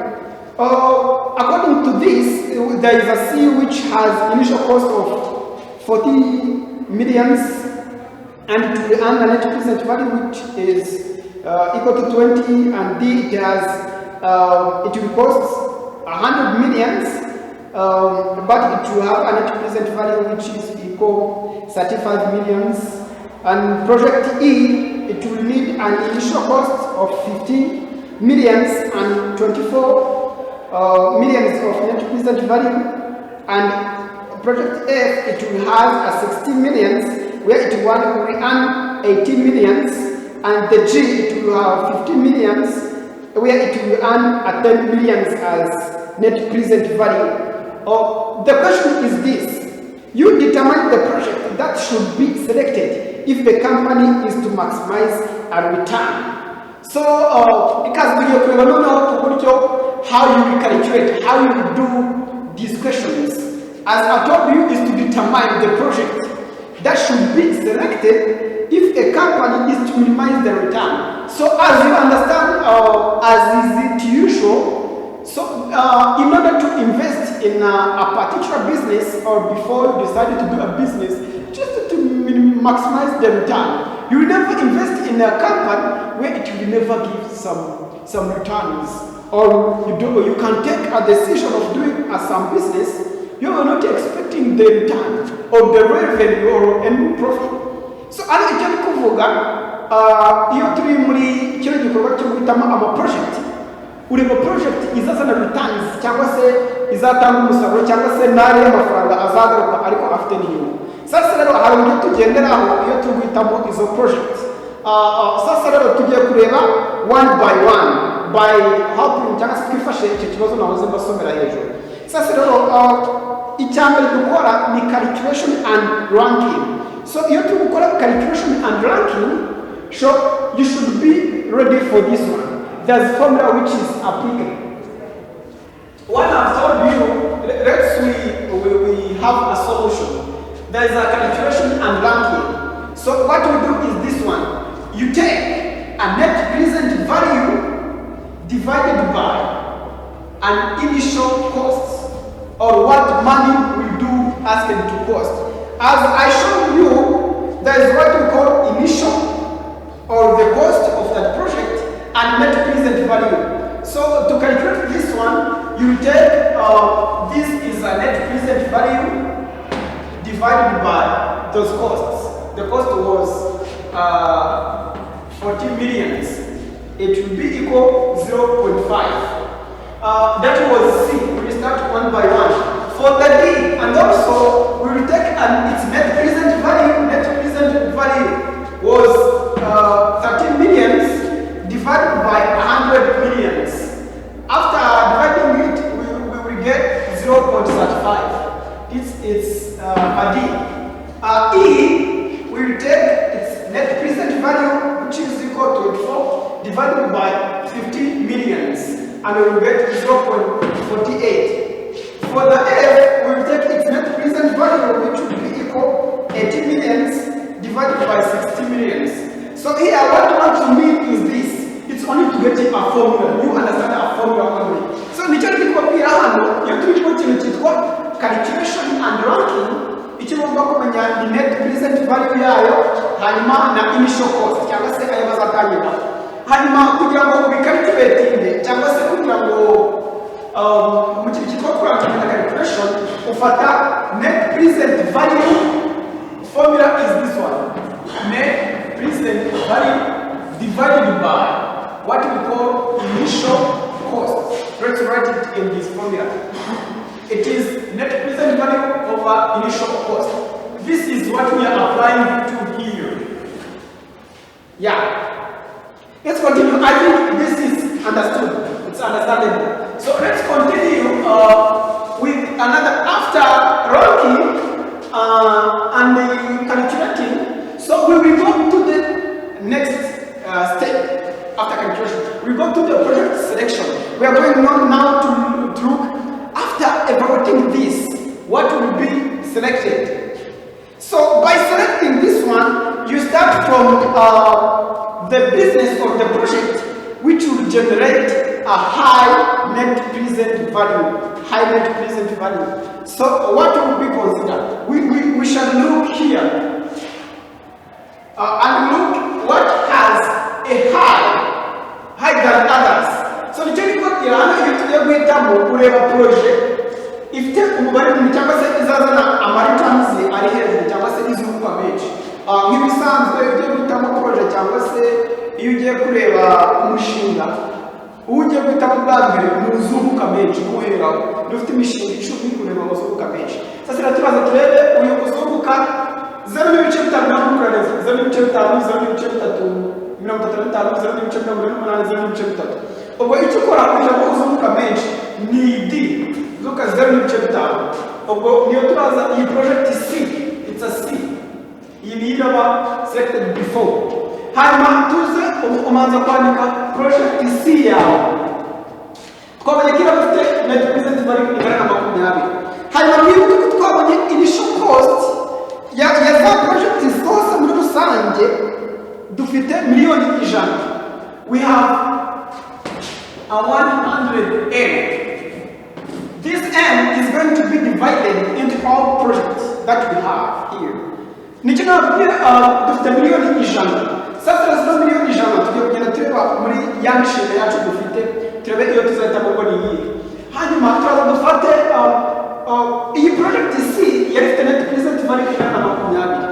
According to this, there is a C which has initial cost of 40 millions, and it will earn a net present value which is equal to 20, and D it has it will cost 100 millions, but it will have a net present value which is equal 35 millions. And project E, it will need an initial cost of 15 millions and 24 millions of net present value. And project F, it will have a 16 millions where it will earn 18 millions, and the G, it will have 15 millions where it will earn a 10 millions as net present value. The question is this: you determine the project that should be selected if the company is to maximize a return. So, because we don't know how you will calculate, how you will do these questions. As I told you, is to determine the project that should be selected if a company is to minimize the return. So as you understand, as is it usual, so in order to invest in a particular business, or before you decided to do a business, just to maximize the return, you will never invest in a company where it will never give some returns. Or you can take a decision of doing some business, you are not expecting the return or the revenue or any profit. So I icyo kuvuga iyo turi muri kino gikorwa cyo guhitamo ama-project, ureba project izazana returns cyangwa se izatanga umusaruro cyangwa se nari y'amafaranga azagaruka ariko afite n'inyungu. Sasa rero hari uburyo tugenderaho iyo turi guhitamo izo projects. Sasa rero tugiye kureba one by one by helping cyangwa se twifashe icyo kibazo nahoze mbasomera hejuru. Sasa rero icyambere dukora ni calculation and ranking. So iyo turi gukora calculation and ranking, so you should be ready for this one. There's a formula which is applicable. What I've told you, let's we have a solution. There is a calculation and ranking. So what we do is this one. You take a net present value divided by an initial cost, or what money will do asked to cost. As I showed you, there is what we call initial, or the cost of that project, and net present value. So to calculate this one, you take this is a net present value divided by those costs. The cost was 40 millions. It will be equal 0.5. That was C. We will start one by one. For the D, and also we will take its net present value. Net present value was 13 millions divided by 100 millions. After dividing it, we will get 0.35. It's a D. E, we will take its net present value, which is equal to 4, divided by 50 millions, and we will get 0.48. For the F, we will take its net present value, which will be equal 80 millions divided by 60 millions. So here, what I want to mean is this. It's only to get a formula. You understand a formula only. So, nicho nikopia hano, you to put in it what calculation and ranking. Ichigomba kumenya the net present value yayo, hanyuma na initial cost. Cyangwa se ayo bazatangirwa. Hanyuma kugira ngo ubicalculate cyangwa se kugira ngo mu kintu cyitwa kurangirira calculation ufata net present value. Formula is this one. Net present value divided by what we call initial cost. Let's write it in this formula. It is net present value over initial cost. This is what we are applying to here. Yeah. Let's continue. I think this is understood. It's understandable. So let's continue with another after ranking and calculating. So we will go to the next step. After calculation, we go to the project selection. We are going on now to look after evaluating this, what will be selected. So by selecting this one, you start from the business of the project, which will generate a high net present value. High net present value. So what will be considered? We shall look here and look what has a high than others. So the technical plan, you have to get a project. If you umubare mu cyangwa se izazana amaritanzi ari hejuru cyangwa se izuka menshi. Nk'ibisanzwe iyo ugiye guhitamo project cyangwa se iyo ugiye kureba umushinga, ugiye guhitamo bwa mbere mu zuka menshi guheraho. Dufite imishinga 10 kureba abazuka menshi. Sasa turaza turebe uyu uzuka 0.5 n'amukurareza 0.5 0.35 ubwo icyo ukora kugira ngo uzuka menshi ni D zuka 0.5 ubwo niyo turaza iyi project C, it's a C, iyi niyo aba selected before. Hanyuma tuze umanza kwandika project C yawe twabonye kira bafite net present value ingana na 20. Hanyuma mwibuke ko twabonye initial cost ya za miliyoni ijana, we have a 100 M. This M is going to be divided into all projects that we have here. Nikina dufite miliyoni ijana. Sasa zino miliyoni ijana tugiye kugenda tureba muri ya mishinga yacu dufite, turebe iyo tuzahita mu boni iyi. Hanyuma turaza dufate iyi project C yari ifite net present value ijana na makumyabiri.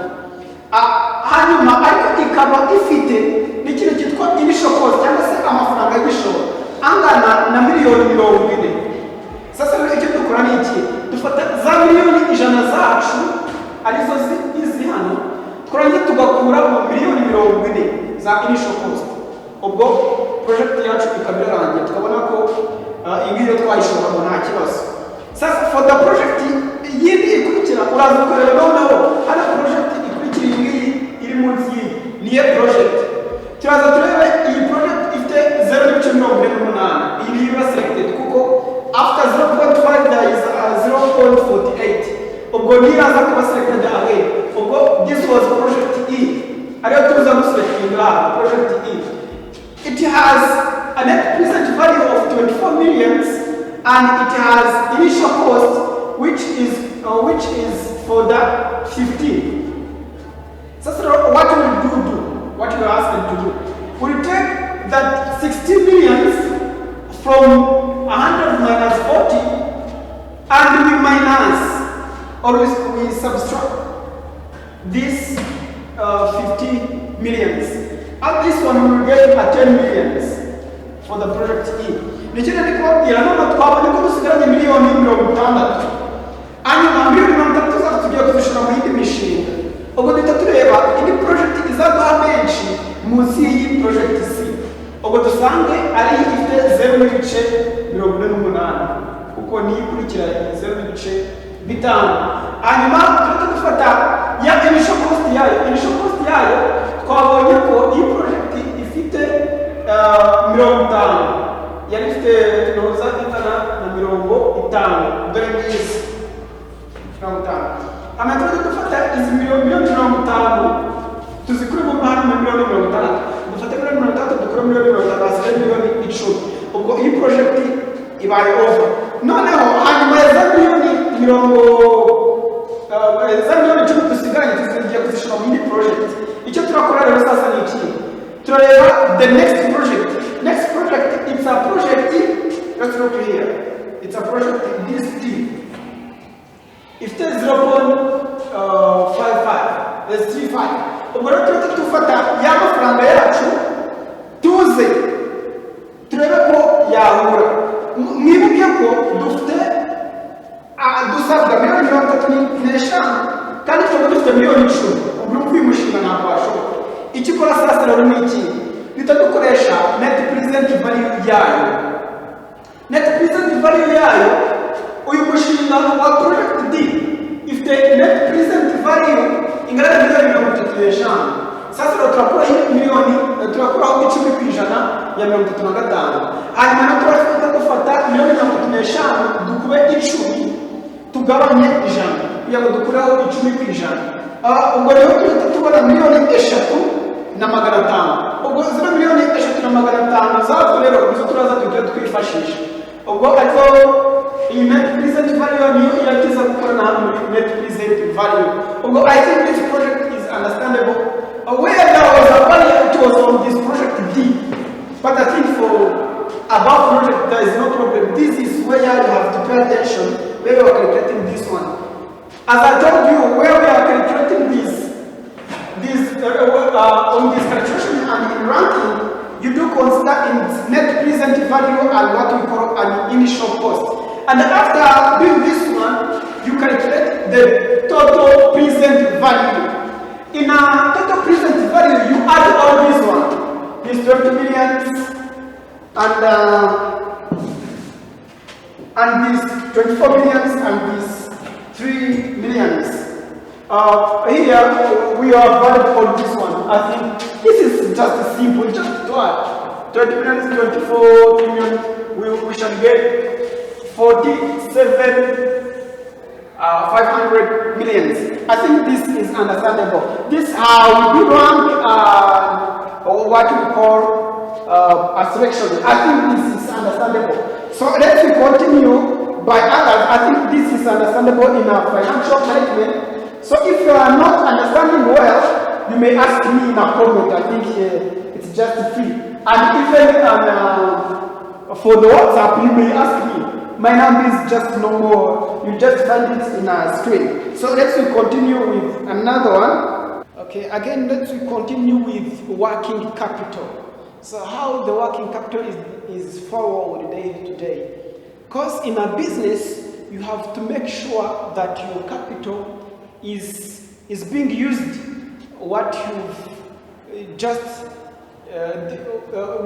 Hanyuma ariko ikaba ifite n'ikintu cyitwa initial cost cyangwa se amafaranga y'igishoro angana na miliyoni 40. Sasa rero icyo dukora ni iki? Dufata za miliyoni ijana zacu arizo izi hano, twarangiza tugakura mu miliyoni 40 za initial cost. Ubwo project yacu ikaba irarangiye, tukabona ko ingiyo twayishobora ngo nta kibazo. Sasa for the project yindi ikurikira uraza kureba noneho hano project ikurikira iyi iri munsi y'iyi niyo project. Turaza turebe iyi project ifite 0.48. Iyi niyo selected kuko after 0.5 there is 0.48. Ubwo niraza kuba selected again. Ubwo this was project E. Ariyo tuza guselectinga project E. It has a net present value of 24 millions and it has initial cost which is for the 15. So what will you do? What you are asking to do? We'll take that 60 millions from 100 minus 40 and we minus or we subtract this 50 millions. And this one will get a 10 millions for the project E. Nikina nikubabwira none twabonye ko dusigaranye miliyoni 60. Hanyuma miliyoni 60 zacu tugiye kuzishira mu yindi mishinga. Ubwo duhita tureba indi project izaduha menshi munsi y'iyi project C. Ubwo dusange ari ifite 0.48 kuko niyo ikurikira 0.5. Hanyuma turimo dufata ya initial cost yayo. Initial cost yayo twabonye ko iyi project ifite 50. Yari ifite noza itana na 50. Dore ngizi 50. Amaturo dufata izi miliyoni 50 tuzikure mu mpano mu miliyoni 50. Dufate miliyoni 50 dukure miliyoni 50 basigaye miliyoni 10. Ubwo iyi project ibaye over. Noneho hanyuma ya miliyoni 10 dusigaye tuzigiye kuzishira mu yindi project. Icyo turakora rero sasa ni iki? Turareba the next project. Next project, it's a project. Let's look here. It's a project this D. If there's 0.55, there's 35. Ubwo rero tufata ya mafaranga yacu tuze turebe ko yahura. Mwibuke ko dufite dusabwa miliyoni 35 kandi tukaba dufite miliyoni 10. Ubwo kwimushinga ntabwo washoboka. Ikikora sasa rero ni iki? Dukoresha net present value yayo. Net present value yayo uyu mushinga wa project D ifite net present value ingana na miliyoni 35. Sasa turakora miliyoni turakuraho 10% ya 35. Hanyuma turafata miliyoni 35 dukube 10 tugabanye ijana kugira ngo dukuraho 10%. Ubwo rero tubona miliyoni 3 na 500. Ubwo zino miliyoni 3 na 500 zazo rero nizo turaza twifashisha. Ubwo ariko iyi net present value niyo irakiza gukora na net present value. Ubwo I think this project is understandable. Where there was a value it was on this project D, but I think for above project there is no problem. This is where you have to pay attention where you are calculating this one. As I told you, where we are calculating this on this calculation and in ranking, you do consider in net present value and what we call an initial cost. And after doing this one, you calculate the total present value. In a total present value, you add all this one, these 20 millions and these 24 millions and these 3 millions. Here we are valid on this one. I think this is just simple, just to add 20 millions, 24 million. We shall get 47,500 millions. I think this is understandable. This is how we do rank or what we call a selection. I think this is understandable. So let's continue by others. I think this is understandable in our financial management. So if you are not understanding well, you may ask me in a comment. I think it's just free. And even for the WhatsApp, you may ask me. My number is just normal. You just find it in a screen. So let's continue with another one. Okay, again, let's continue with working capital. So how the working capital is followed day to day. Because in a business, you have to make sure that your capital is being used what you've just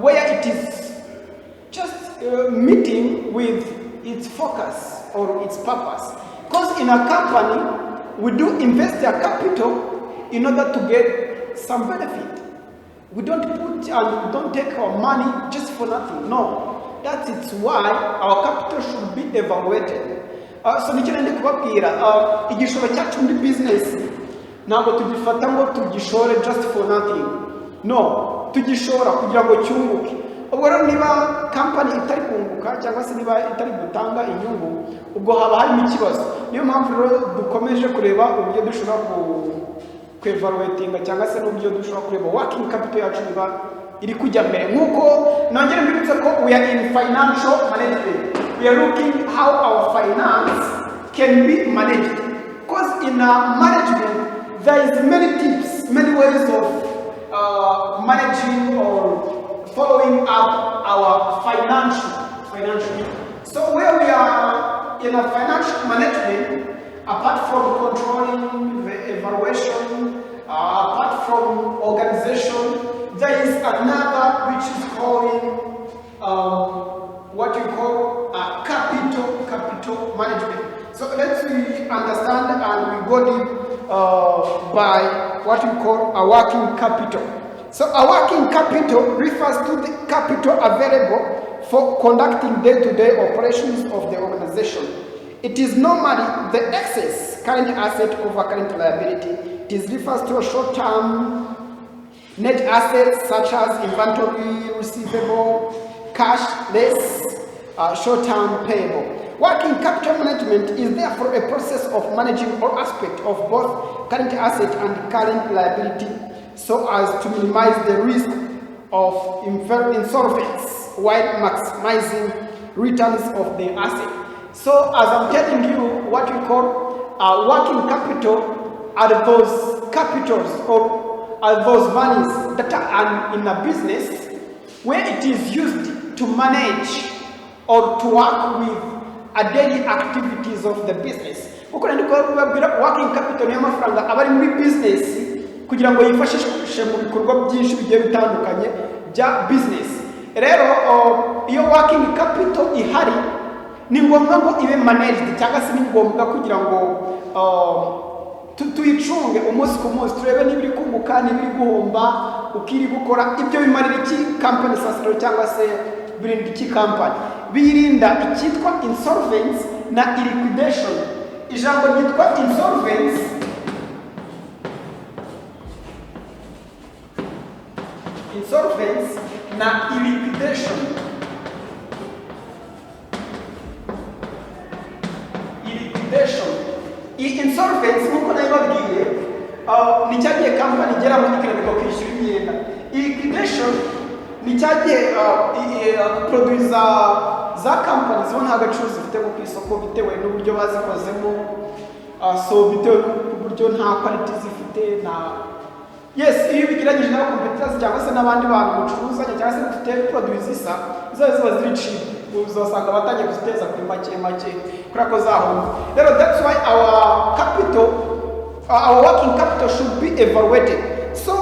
where it is just meeting with its focus or its purpose. Because in a company, we do invest our capital in order to get some benefit. We don't put and we don't take our money just for nothing. No, that is why our capital should be evaluated. So nicyo ndi kubabwira igishoro cyacu muri business ntabwo tugifata ngo tugishore just for nothing. No, tugishora kugira ngo cyunguke. Ubwo rero niba company itari kunguka cyangwa se niba itari gutanga inyungu, ubwo haba harimo ikibazo. Niyo mpamvu rero dukomeje kureba uburyo dushobora kwevaluatinga cyangwa se n'uburyo dushobora kureba working capital yacu niba iri kujya mbere. Nkuko nongere mbibutse ko we are in financial management. We are looking how our finance can be managed. Because in management, there is many tips, many ways of managing or following up our financial. So where we are in a financial management, apart from controlling the evaluation, apart from organization, there is another which is calling what you call capital management. So let's understand and we go deep by what we call a working capital. So a working capital refers to the capital available for conducting day-to-day operations of the organization. It is normally the excess current asset over current liability. It refers to a short-term net assets such as inventory, receivable, cash, less short-term payable. Working capital management is therefore a process of managing all aspects of both current asset and current liability so as to minimize the risk of insolvency while maximizing returns of the asset. So as I'm telling you, what we call working capital are those capitals or are those monies that are in a business where it is used to manage or to work with a daily activities of the business. Working capital ni amafaranga abari muri business kugira ngo yifashishwe mu bikorwa byinshi bigiye bitandukanye bya business. Rero iyo working capital ihari ni ngombwa ngo ibe managed cyangwa se ni ngombwa kugira ngo tuyicunge umunsi ku munsi turebe niba iri kunguka niba iri guhomba ukiri gukora ibyo bimarira iki company sasaro cyangwa se birinda iki company birinda icyitwa insolvency na liquidation. Ijambo ryitwa insolvency na liquidation. Insolvency nkuko nabibabwiye ni cyagiye company igera mu ikirango kwishyura imyenda. Liquidation ni cyagiye produce za company zibona agacuruzi zifite ku isoko bitewe n'uburyo bazikozemo, so bitewe n'uburyo nta quality zifite na yes iyo bigiranyije na competitors cyangwa se n'abandi bantu mucuruzanya cyangwa se dufite produce zisa ziba ziri cheap, uzasanga batangiye kuziteza kuri make kuri ako zahomba. Rero that's why our working capital should be evaluated. So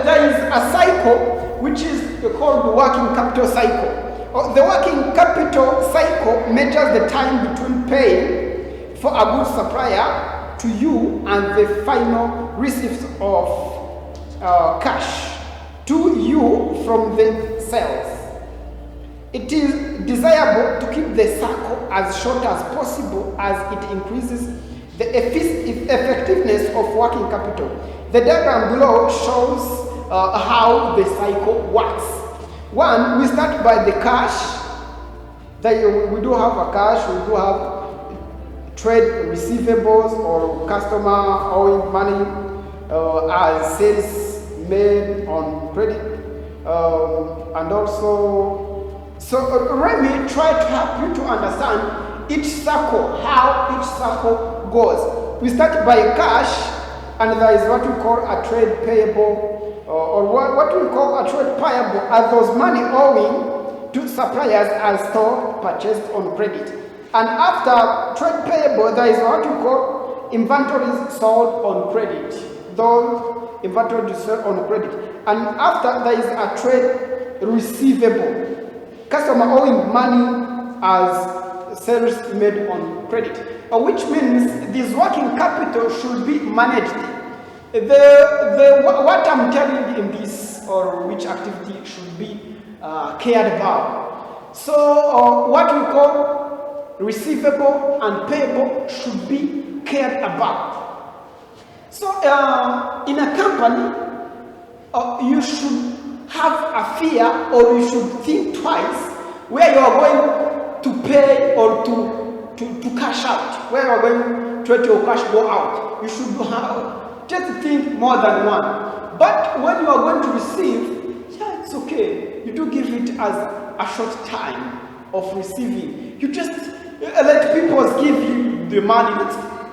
there is a cycle which is called the working capital cycle. The working capital cycle measures the time between paying for a good supplier to you and the final receipt of cash to you from the sales. It is desirable to keep the cycle as short as possible as it increases the effectiveness of working capital. The diagram below shows how the cycle works. One, we start by the cash. We do have a cash, we do have trade receivables or customer owing money as sales made on credit. And also, so let me try to help you to understand each circle, how each circle goes. We start by cash, and there is what we call a trade payable, or what we call a trade payable are those money owing to suppliers as stored, purchased on credit. And after trade payable, there is what we call inventories sold on credit. Those inventories sold on credit. And after, there is a trade receivable, customer owing money as sales made on credit, which means this working capital should be managed. What I'm telling you in this, or which activity should be cared about. So what we call receivable and payable should be cared about. So in a company, you should have a fear, or you should think twice where you are going to pay or to cash out, where you are going to let your cash go out. You should just think more than one. But when you are going to receive, yeah, it's okay. You do give it as a short time of receiving. You just let people give you the money.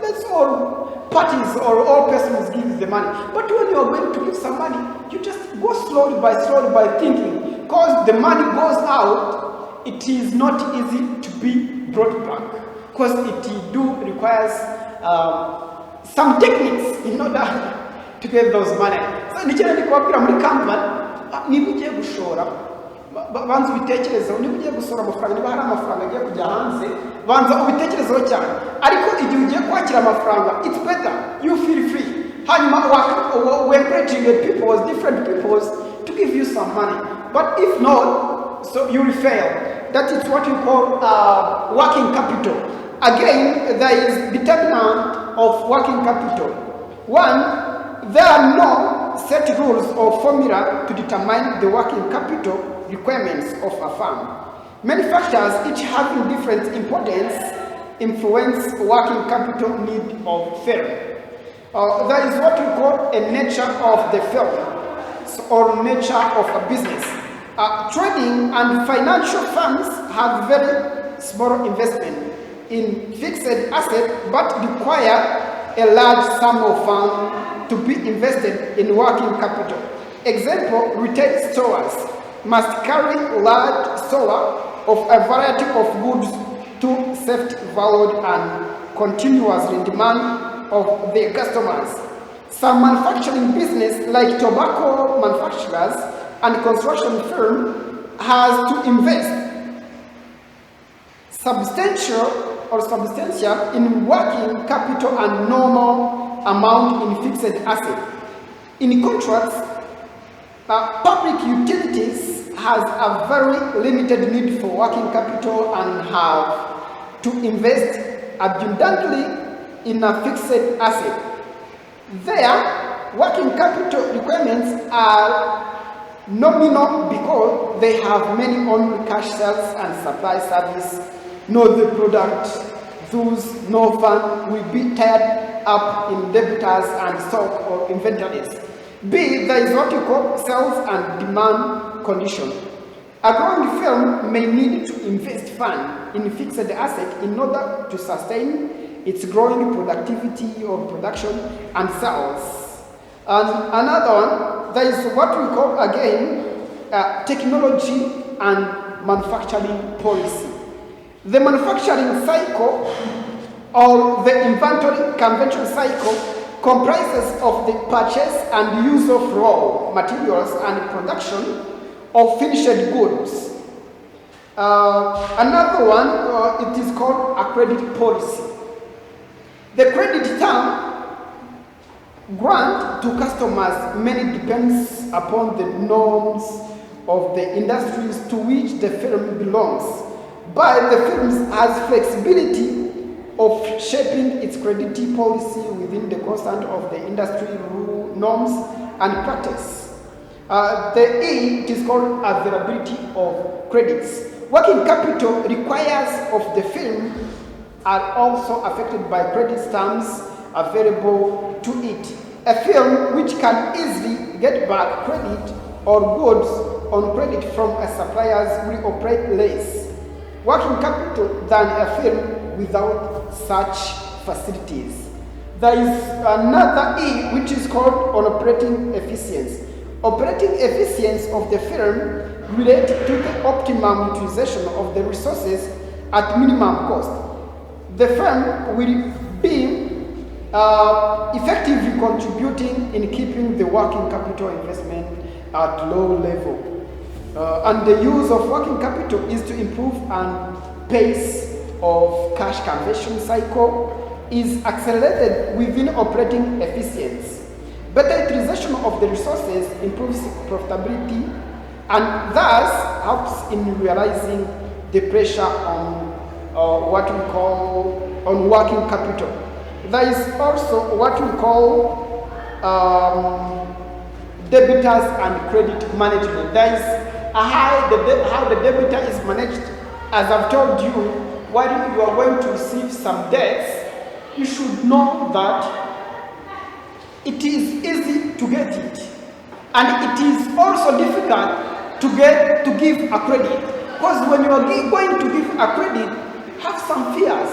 Let's all parties or all persons give the money. But when you are going to give some money, you just go slowly by thinking. Because the money goes out, it is not easy to be brought back. Because it requires some techniques in order to get those money. So nichera ndikwabwira muri company niba ugiye gushora banza ubitekerezeho, niba ugiye gusora amafaranga, niba hari amafaranga agiye kujya hanze banza ubitekerezeho cyane, ariko igihe ugiye kwakira amafaranga, it's better you feel free. Hanyuma we encouraging people, different people to give you some money. But if not, so you will fail. That is what we call working capital. Again, there is determinant of working capital. One, there are no set rules or formula to determine the working capital requirements of a firm. Many factors, each having different importance, influence working capital need of firm. There is what we call a nature of the firm, or nature of a business. Trading and financial firms have very small investment in fixed assets, but require a large sum of funds to be invested in working capital. Example, retail stores must carry large store of a variety of goods to safety valued and continuously demand of their customers. Some manufacturing business like tobacco manufacturers and construction firm has to invest substantial in working capital and normal amount in fixed asset. In contrast, public utilities has a very limited need for working capital and have to invest abundantly in a fixed asset. Their working capital requirements are nominal because they have many only cash sales and supply service. No the product, thus no fund will be tied up in debtors and stock or inventories. B, there is what you call sales and demand condition. A growing firm may need to invest fund in fixed asset in order to sustain its growing productivity or production and sales. And another one, there is what we call again technology and manufacturing policy. The manufacturing cycle or the inventory convention cycle comprises of the purchase and use of raw materials and production of finished goods. Another one, it is called a credit policy. The credit term grant to customers mainly depends upon the norms of the industries to which the firm belongs, but the firm has flexibility of shaping its credit policy within the constant of the industry rule, norms and practice. The E, it is called availability of credits. Working capital requires of the firm are also affected by credit terms available to it. A firm which can easily get back credit or goods on credit from a supplier will operate less working capital than a firm without such facilities. There is another E which is called on operating efficiency. Operating efficiency of the firm relates to the optimum utilization of the resources at minimum cost. The firm will be effectively contributing in keeping the working capital investment at low level. And the use of working capital is to improve and pace of cash conversion cycle is accelerated within operating efficiency. Better utilization of the resources improves profitability and thus helps in realizing the pressure on what we call on working capital. There is also what we call debitors and credit management. There is how the debitor is managed. As I've told you, while you are going to receive some debts, you should know that it is easy to get it, and it is also difficult to give a credit. Because when you are going to give a credit, have some fears.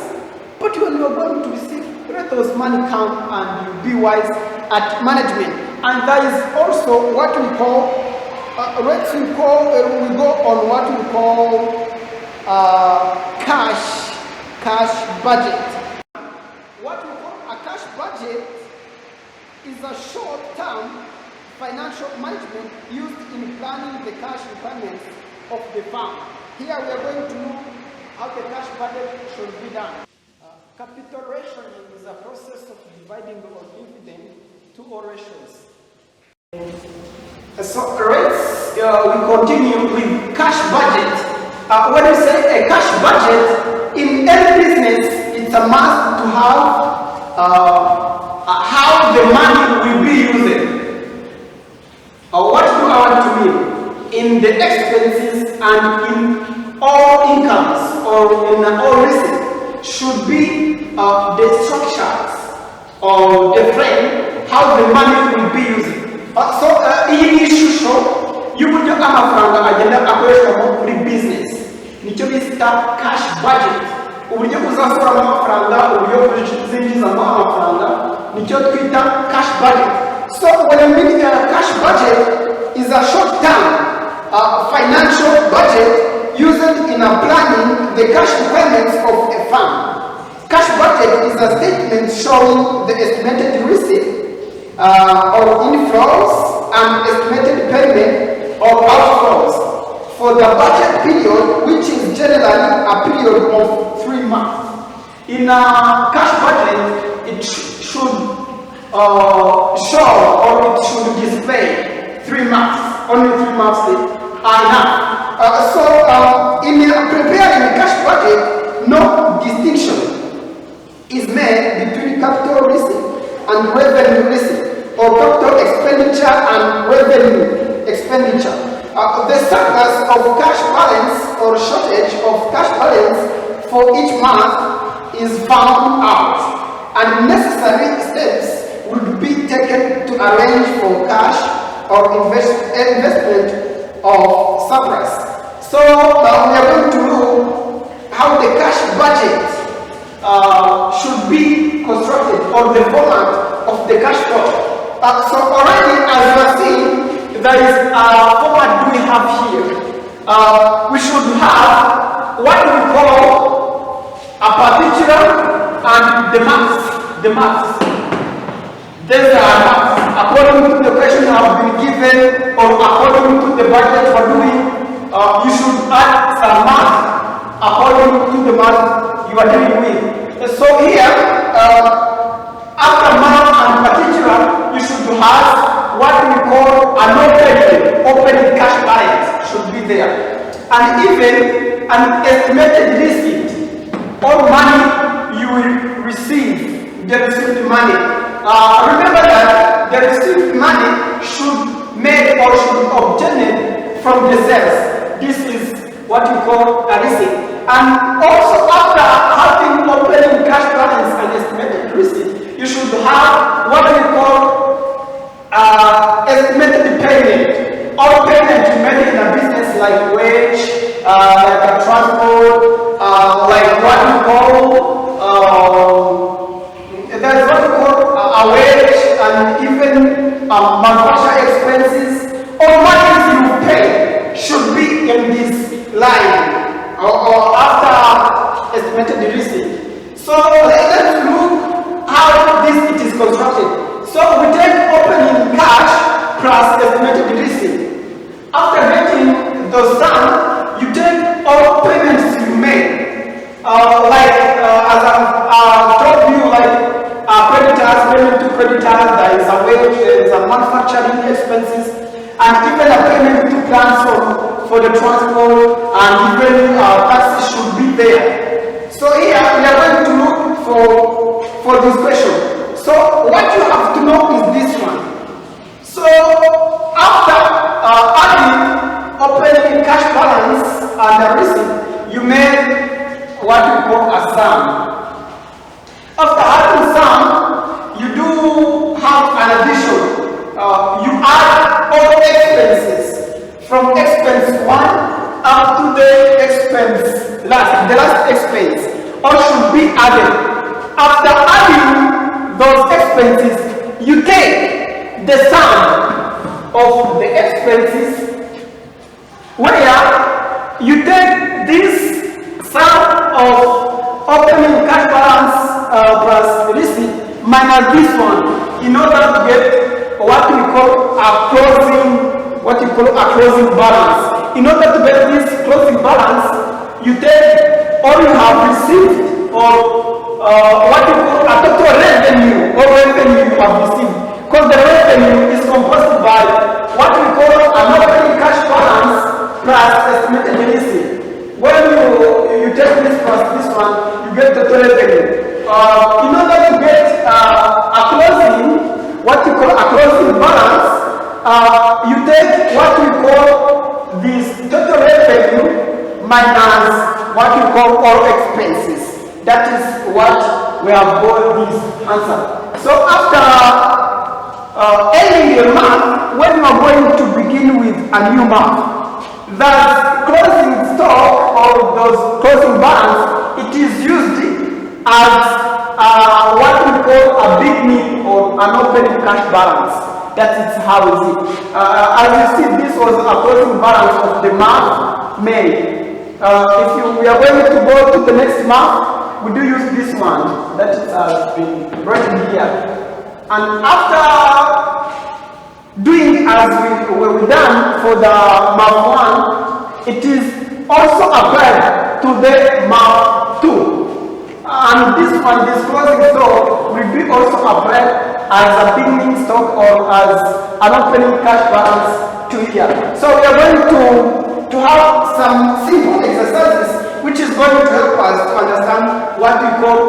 But when you are going to receive, let those money come and you be wise at management. And there is also what we call we go on what we call cash budget. What we call a cash budget is a short-term financial management used in planning the cash requirements of the firm. Here we are going to know how the cash budget should be done. Capital rationing is a process of dividing or dividend to all ratios. So we continue with cash budget. When we say a cash budget, in any business, it's a must to have how the money will be used. What do I want to mean? In the expenses and in all incomes or in all receipts should be the structures or the frame, how the money will be used. Iyi shusho y'uburyo amafaranga agenda akoreshwa muri business nicyo bita cash budget. Uburyo uzasoramo amafaranga, uburyo uzinjizamo amafaranga nicyo twita cash budget. So when I mean cash budget is a short-term financial budget used in planning the cash requirements of a firm. Cash budget is a statement showing the estimated receipt or inflows and estimated payment or outflows for the budget period, which is generally a period of 3 months. In a cash budget, it should show or it should display 3 months. Only 3 months are enough. In preparing a cash budget, no distinction is made between capital receipt and revenue receipt, or capital expenditure and revenue expenditure. The surplus of cash balance or shortage of cash balance for each month is found out, and necessary steps would be taken to arrange for cash or investment of surplus. So we are going to look how the cash budget should be constructed, or the format of the cash flow. So already, as you are seeing, there is a format we have here. We should have what we call a particular and the max. The max. These are max. According to the question you have been given, or according to the budget for doing, you should add some max according to the max you are dealing with. So here, after max and particular, you should have what we call an open cash balance should be there, and even an estimated receipt or money you will receive, the received money. Remember that the received money should made or should be obtained from the sales. This is what you call a receipt. And also after having opening cash balance and estimated receipt, you should have what we call estimated payment, or payment you made in a business like wage, like a transport, like what you call there's what you call a wage, and even manufacturer expenses, or monies you pay should be in this line or after estimated receipt. So let's look how this it is constructed. So we take opening cash plus estimated receipt. After getting the sum, you take all payments you made. As I've told you, like creditors, payment to creditors, there is a wage, there is a manufacturing expenses, and even a payment to plans for the transport, and even taxes should be there. So here we are going to look for this question. So what you have to know is this one. So after adding opening cash balance and the receipt, you made what we call a sum. After adding sum, you do have an addition. You add all expenses from expense 1 up to the expense the last expense. All should be added. After adding those expenses, you take the sum of the expenses, where you take this sum of opening cash balance plus receipt minus this one in order to get what we call a closing balance. In order to get this closing balance, you take all you have received or what you call a total revenue or revenue you have received. Because the revenue is composed by what we call an opening cash balance plus estimated receipt. When you take this plus this one, you get the total revenue. In order to get a closing, what you call a closing balance, you take what we call this total revenue minus what you call all expenses. That is what we have got this answer. So after ending a month, when you are going to begin with a new month, that closing stock or those closing balance, it is used as what we call a beginning or an opening cash balance. That is how it is. As you see, this was a closing balance of the month May. If we are going to go to the next month, we do use this one that has been written here. And after doing as we done for the month 1, it is also applied to the month 2. And this one, this closing stock, will be also applied as a beginning stock or as an opening cash balance to here. So we are going to have some simple exercises which is going to help us to understand what we call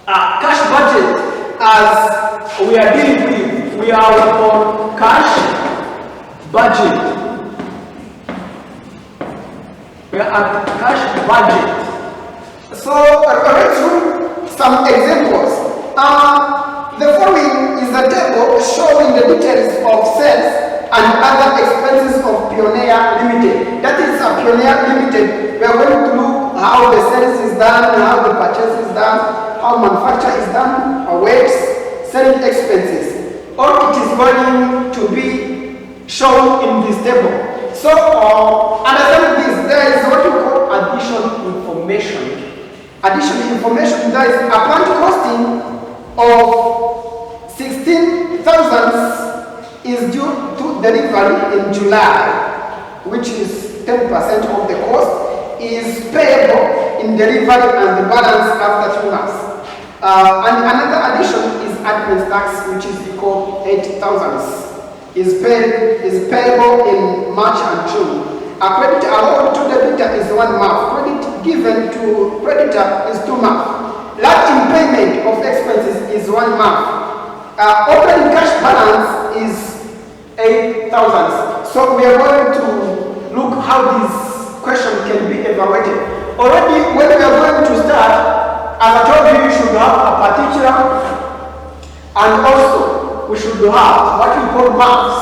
cash budget. As we are dealing with, we are on cash budget. We are at cash budget. So let's look some examples. The following is a table showing the details of sales and other expenses of Pioneer Limited. That is a Pioneer Limited. We are going to look how the sales is done, how the purchase is done, how manufacture is done, weights, selling expenses. All it is going to be shown in this table. So understand this, there is what we call additional information. Additional information, there is a plant costing of 16,000 is due to delivery in July, which is 10% of the cost is payable in delivery and the balance after 2 months. And another addition is admin tax, which is equal 80,000 is payable in March and June. A credit allowed to debtor is 1 month. Credit given to creditor is 2 months. Lasting payment of expenses is 1 month. Opening cash balance is 8,000. So we are going to look how this question can be evaluated. Already when we are going to start, as I told you, you should have a particular, and also we should have what we call maps.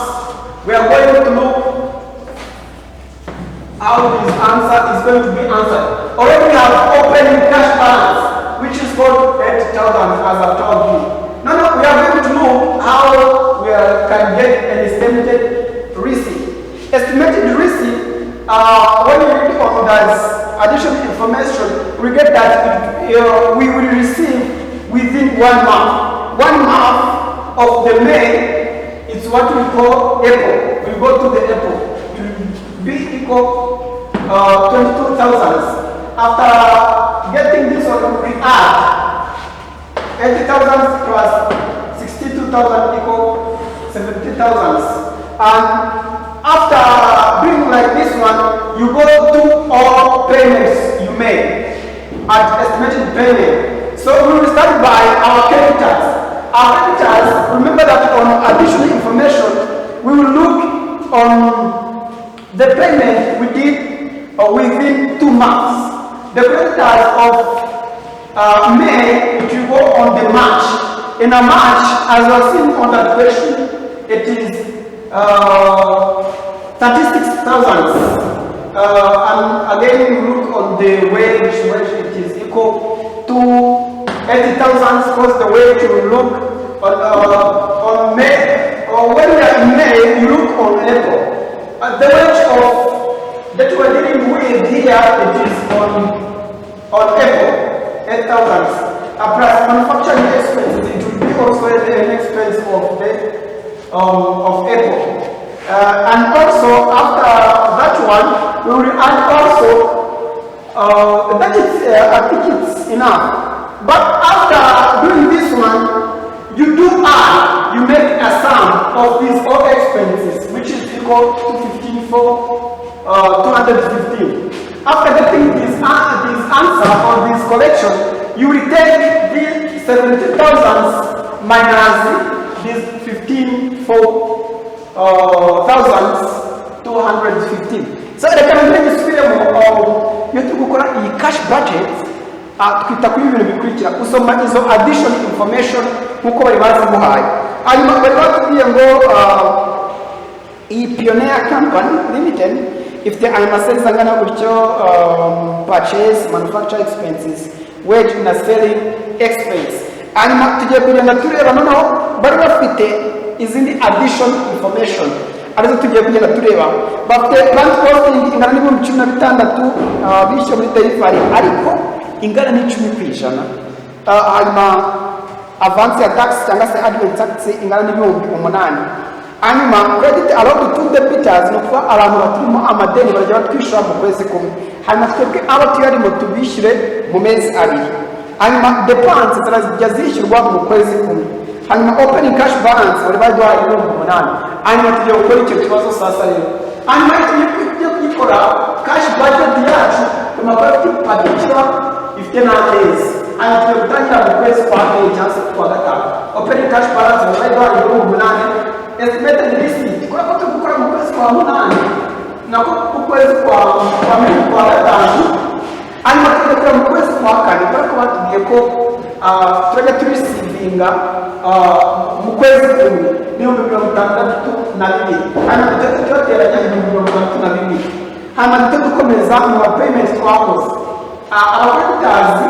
We are going to look how this answer is going to be answered. Already we have opening cash balance, which is called 8,000 as I told you. Now we are going to look how we can get an estimated receipt. Estimated receipt, when you read on that additional information, we get that we will receive within 1 month. 1 month of the May is what we call April. We go to the April. It will be equal 22,000. After getting this one, we add 80,000 plus 62,000 equal 70,000. And after doing like this one, you go to all payments you made at estimated payment. So we will start by our creditors. Our creditors, remember that on additional information, we will look on the payment we did within 2 months. The creditors of May, it will go on the March. In a March, as you have seen on that question, it is 36,000. And again, we look on the wage it is equal to 80,000 because the wage will look on May. Or when we are in May, you look on April. The wage of that we are dealing with here, it is on April, 8,000. Plus manufacturing expenses, it will be also an expense of April. And also after that one, we will add also that is, I think it's enough. But after doing this one, you do add, you make a sum of these all expenses, which is equal to 215. After getting this answer or this collection, you will take the 70,000 minus this 215. So the calculation of you to gukora cash budget twita kuri ibintu bikurikira usoma izo additional information nkuko bari bazi guhaye hanyuma bari batubwiye ngo iyi Pioneer Company Limited if the sales angana gutyo purchase manufacture expenses wage na selling expense hanyuma tugiye kugenda tureba noneho bari bafite izindi additional information arizo tugiye kugenda tureba bafite transporting ingana n'ibihumbi 16 bishyuye muri delivery ariko ingana n'10%. Hanyuma avance ya tax cyangwa se admin tax ingana n'ibihumbi 8. Hanyuma credit allowed to debtors no kuba abantu baturimo amadeni barajya batwishyura mu kwezi kumwe. Hanyuma twebwe abo tuyarimo tubishyure mu mezi abiri. Hanyuma depenses zirajya zishyurwa mu kwezi kumwe. Hanyuma opening cash balance bari baduhaye ibihumbi 8. Hanyuma tugiye gukora icyo kibazo sasa rero. Hanyuma tugiye gukora cash budget yacu tumabafite particular ifite n'amezi. Hanyuma tugiye gutangira mu kwezi kwa mbere cyangwa se kwa gatanu. Opening cash balance bari baduhaye ibihumbi 8. Estimated receipt kwa turi gukora mu kwezi kwa 8 nako mu kwezi kwa mbere kwa gatanu. Hanyuma tugiye gukora mu kwezi kwa kane kuko batubwiye ko turajya turisivinga mu kwezi kumwe n'ibihumbi 62. Hanyuma tugateranya ibihumbi 62. Hanyuma tugakomeza mu payment twakoze abakreditazi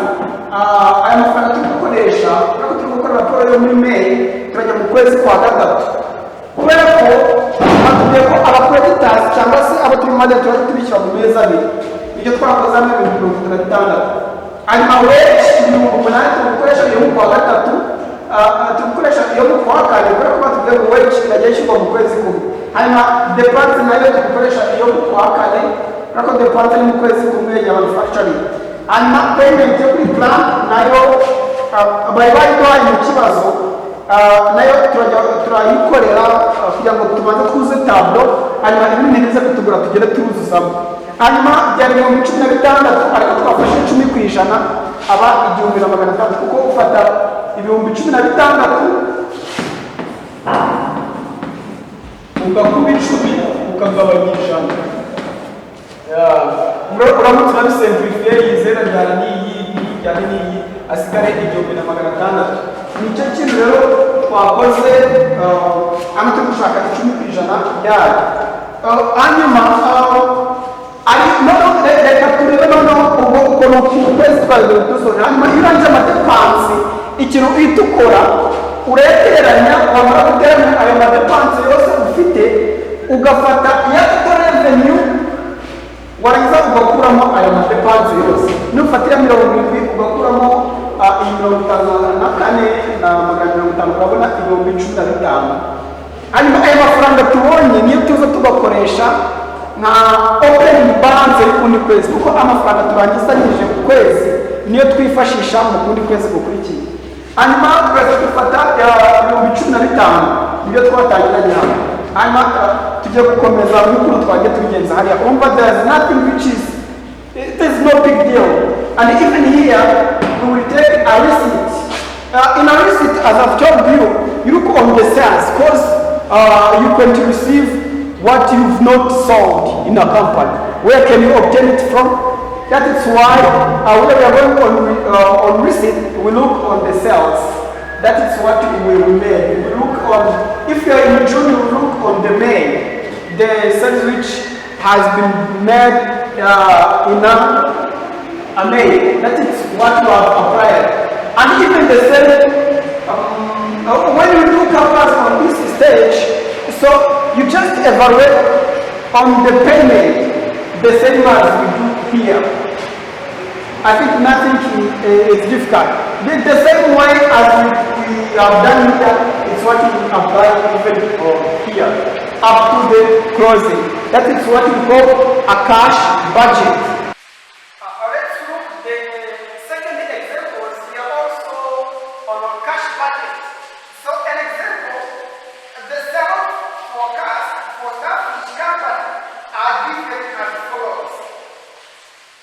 aya mafaranga turi gukoresha kuko turi gukora raporo yo muri May turajya mu kwezi kwa gatatu kubera ko batubwiye ko abakreditazi cyangwa se abo turi maze turajya tubishyura mu mezi abiri ibyo twakoze mu 66. hanyuma wage ibihumbi 8 tugukoresha iyo mu kwa gatatu tugukoresha iyo mu kwa kane kubera ko batubwiye ngo wage irajya ishyurwa mu kwezi kumwe. hanyuma depense nayo tugukoresha iyo mu kwa kane kubera ko depense ni mu kwezi kumwe ya manufacturing. hanyuma payment yo kuri plan nayo bari bayiduhaye mu kibazo nayo turayikorera kugira ngo tubanze twuze tablo hanyuma ibindi bize kutugura tugere tuzuzamo. hanyuma byari 16 ariko twafashe 10% aba 1,300 kuko ufata 16,000 ugakuba 10 ukagabanya ijana. Uramutse urabisemplifiye yizera ryana n'iyi ryana n'iyi asigare 1,600. Nicyo kintu rero twakoze amute gushaka 10% yayo. Hanyuma ari no reka turebe noneho ubwo ukuntu ukwezi twabiri dusora. Hanyuma iyo urangije amadepansi ikintu uhita ukora ureteranya, wamara guteranya ayo madepansi yose ufite ugafata iya revenue warangiza ugakuramo ayo madepansi yose. Nufatira 70 ugakuramo 54 na 550 urabona 15,000. Hanyuma ayo mafaranga tubonye niyo tuza tugakoresha nka opening balance y'ukundi kwezi, kuko amafaranga turangizanyije ku kwezi niyo twifashisha mu kundi kwezi gukurikiye. Hanyuma tugaza dufata 15,000 niyo twatangiranye hano. Hanyuma tujye gukomeza n'ukuntu twagiye tubigenza hariya. Umva, there's nothing which is, it is no big deal. And even here we will take a receipt. In a receipt, as I've told you, you look on the sales because you can receive what you've not sold in a company. Where can you obtain it from? That is why when we are going on receipt, we look on the sales. That is what we made. We look on, if you are in June, you look on the May, the sales which has been made in a May. That is what you have applied. And even the same, when you do covers on this stage, so you just evaluate on the payment the same as we do here. I think nothing is difficult. The same way as we have done here is what we apply even here, up to the closing. That is what we call a cash budget. Let's look at the second example. We are also on a cash budget. So an example, the sales forecast for staff each company are given as follows.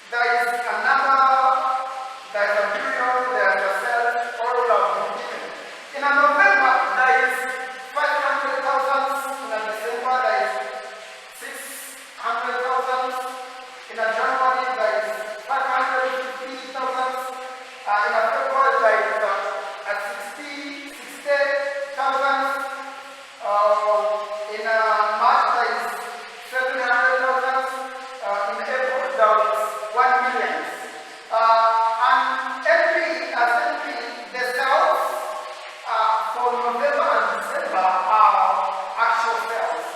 There is a number, there is a period, there is a sales, all of them given. In a November, there is 500,000. In a December, there is 600,000. In a January, there is 550,000. In a February, there is 60,000. In a March, there is 700,000. In April, there is 1 million. And the sales for November and December are actual sales.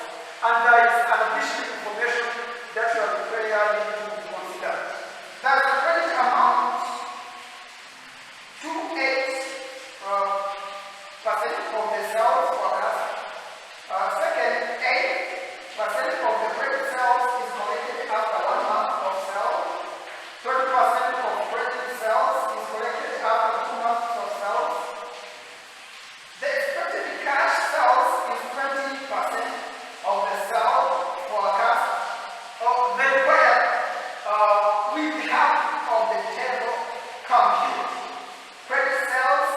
And there is an additional information that you are required to consider. There is a credit amount 28% of the sales forecast. Second, 8% of the credit sales is collected after 1 month of sale. 30% of credit sales is collected after 2 months of sales. The expected cash sales is 20% of the sale forecast. The required with half of the table compute credit sales,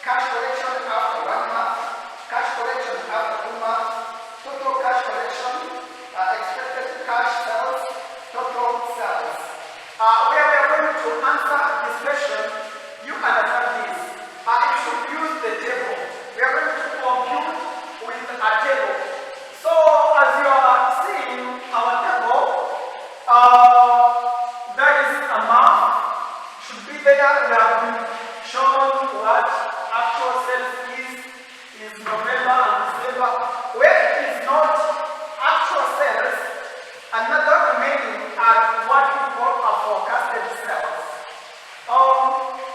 cash collection after 1 month, cash collection after 2 months, total cash collection, expected cash sales, total sales. Where we are going to answer this question, you understand this. It should use the table. We are going to compute with a table. So as you are seeing our table, there is a map, should be there. We have been shown what actual sales is November and December. Where it is not actual sales, another remaining are what we call a forecasted sales.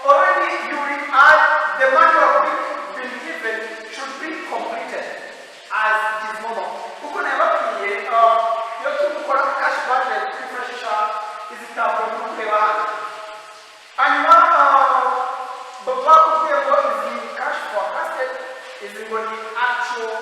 Already you will add the money of been given should be completed as it is normal. You can never be you have to call cash budget refresher is it a problem? And the work of the is the cash forecasted is the actual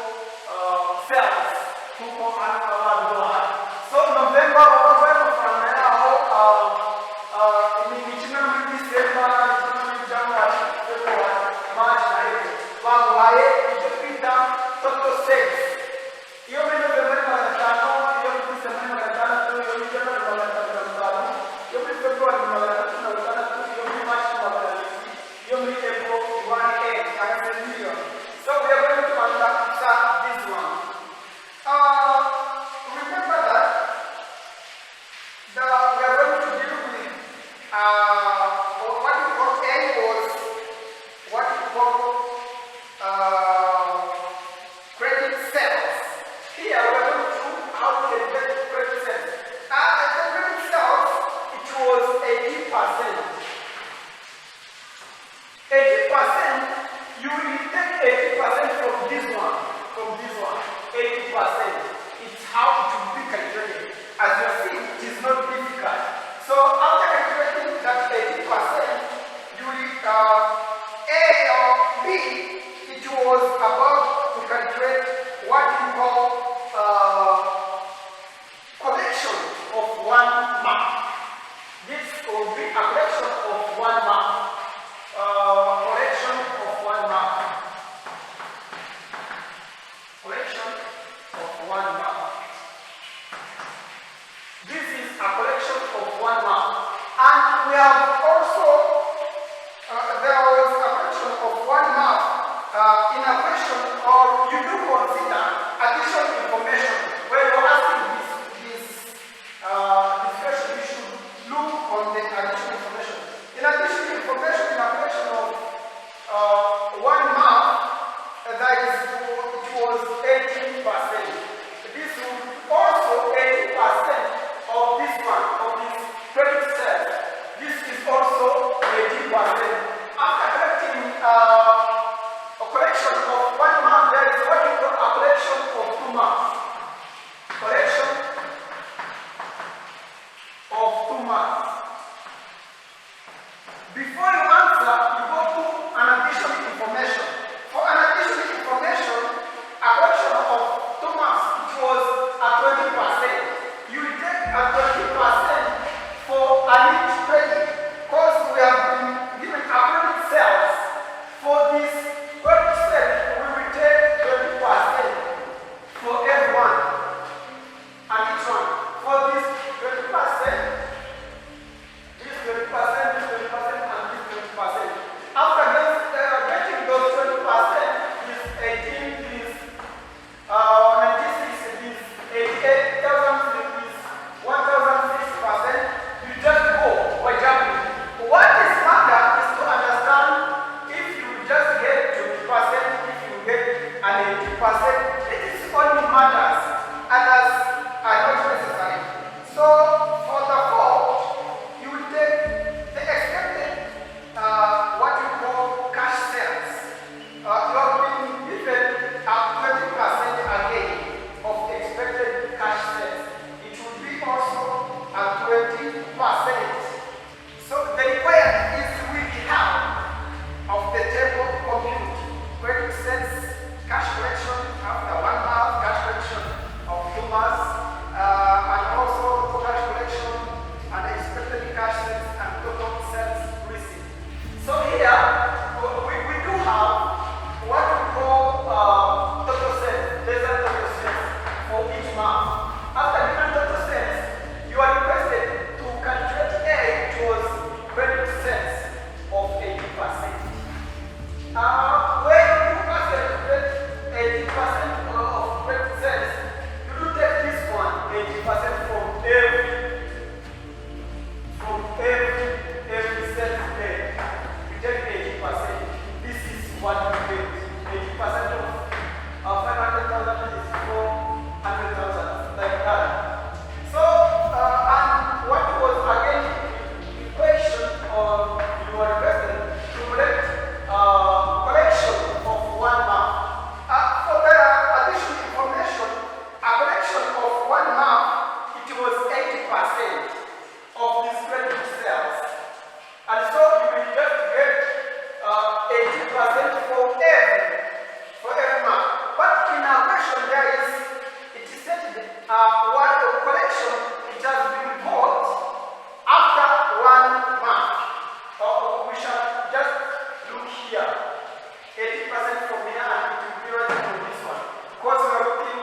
80% from here and it will be right from this one. Because we are looking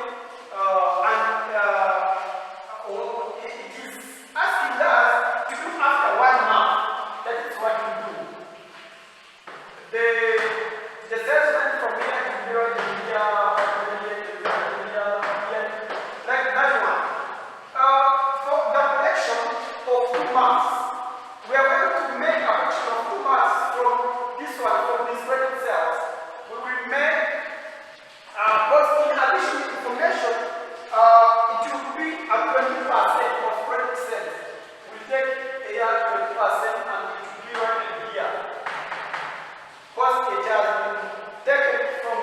it is asking us to do after 1 month. That is what we do. The salesman from here to here, like that one. For the collection of 2 months, we are going to make a collection of 2 months from this one, from these credit cells. We will make, because in addition to information, it will be a 20% of credit cells. We take here 20% and it will be right here. Because it has been taken from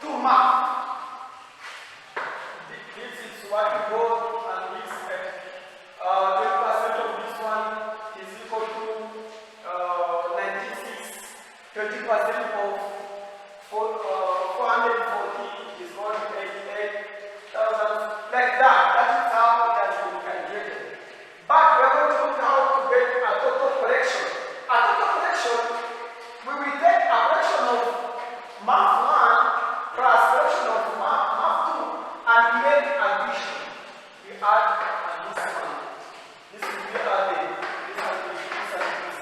2 months. This is what we go and this 20% of this one is equal to 96. 20% of 440 is going to 88,000. Like that. That is how it has been calculated. But we are going to look how to get a total collection. A total collection, we will take a collection of month 1 plus collection of month 2 and make addition. We add and this one. This will be added. This and this.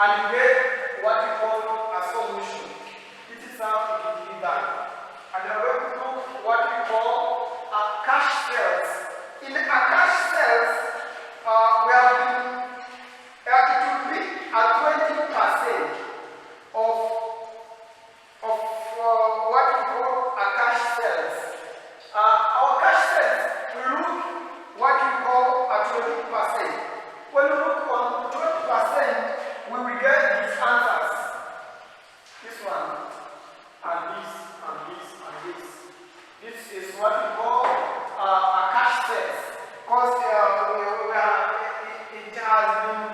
And we get what we call a solution. This is how it will be done. And we are going to do what we call a cash sales. In a cash sales, we have been, it will be a 20% of what we call a cash sales. Our cash sales will look what we call a 20%. When we look on 20%, we will get these answers. This one, and this, and this, and this. This is what we call a cash sales. Because it has been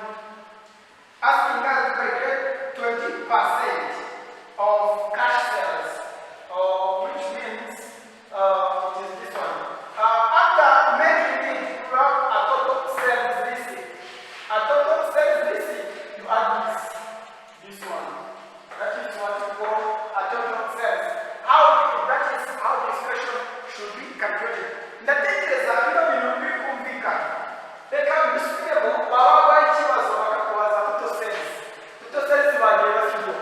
asking us to get 20% of cash sales, which means it is this one. After making it, you have a total sales receipt. A total sales receipt, you add this one. That is what we call a total sales. That is how the expression should be calculated. The thing is that you know we kumvika. They can be suitable, baba ikibazo bakakubaza total sales. Total sales bagiye basigo.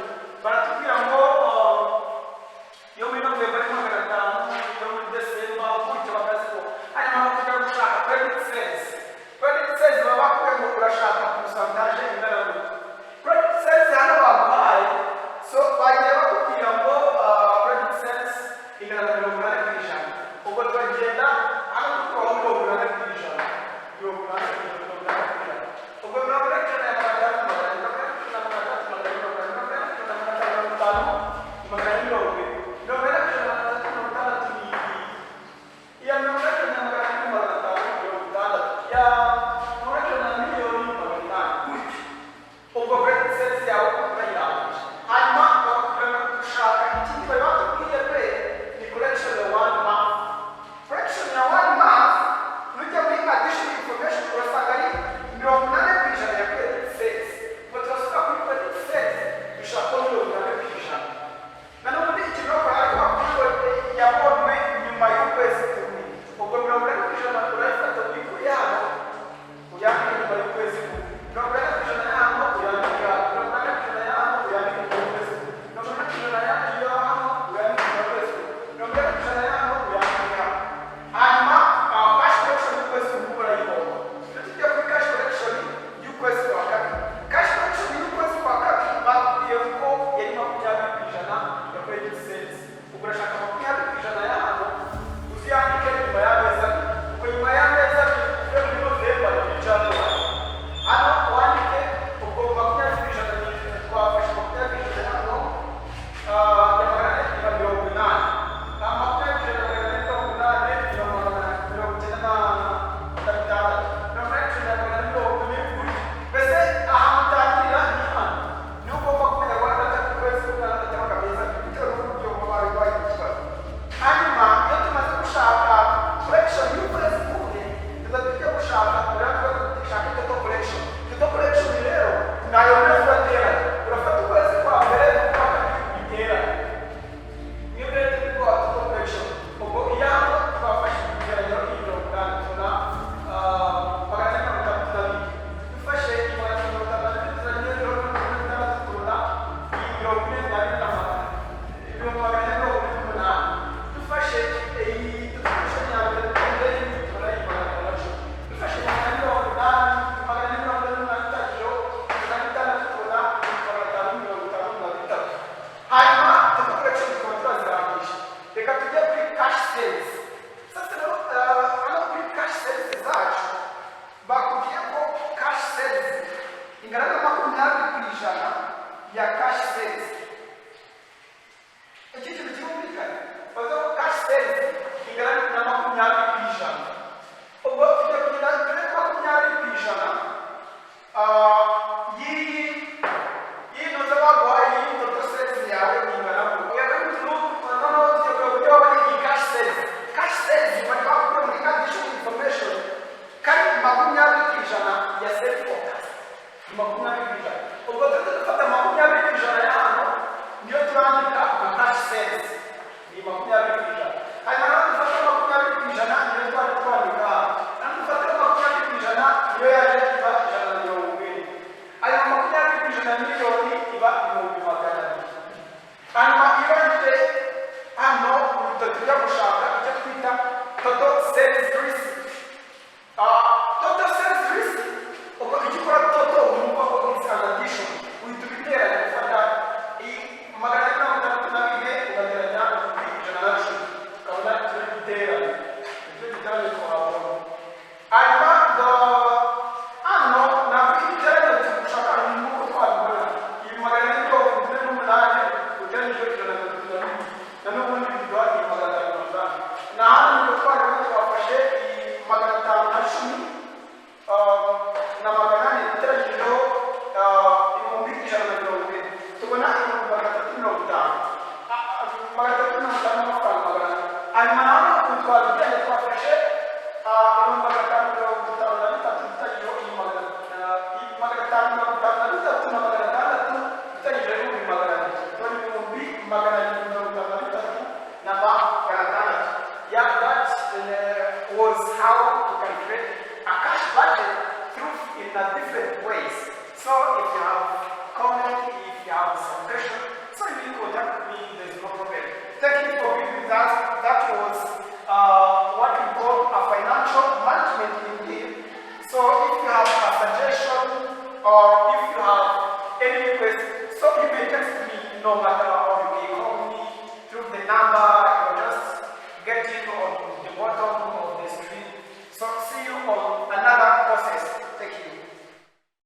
no matter or you may call me through the number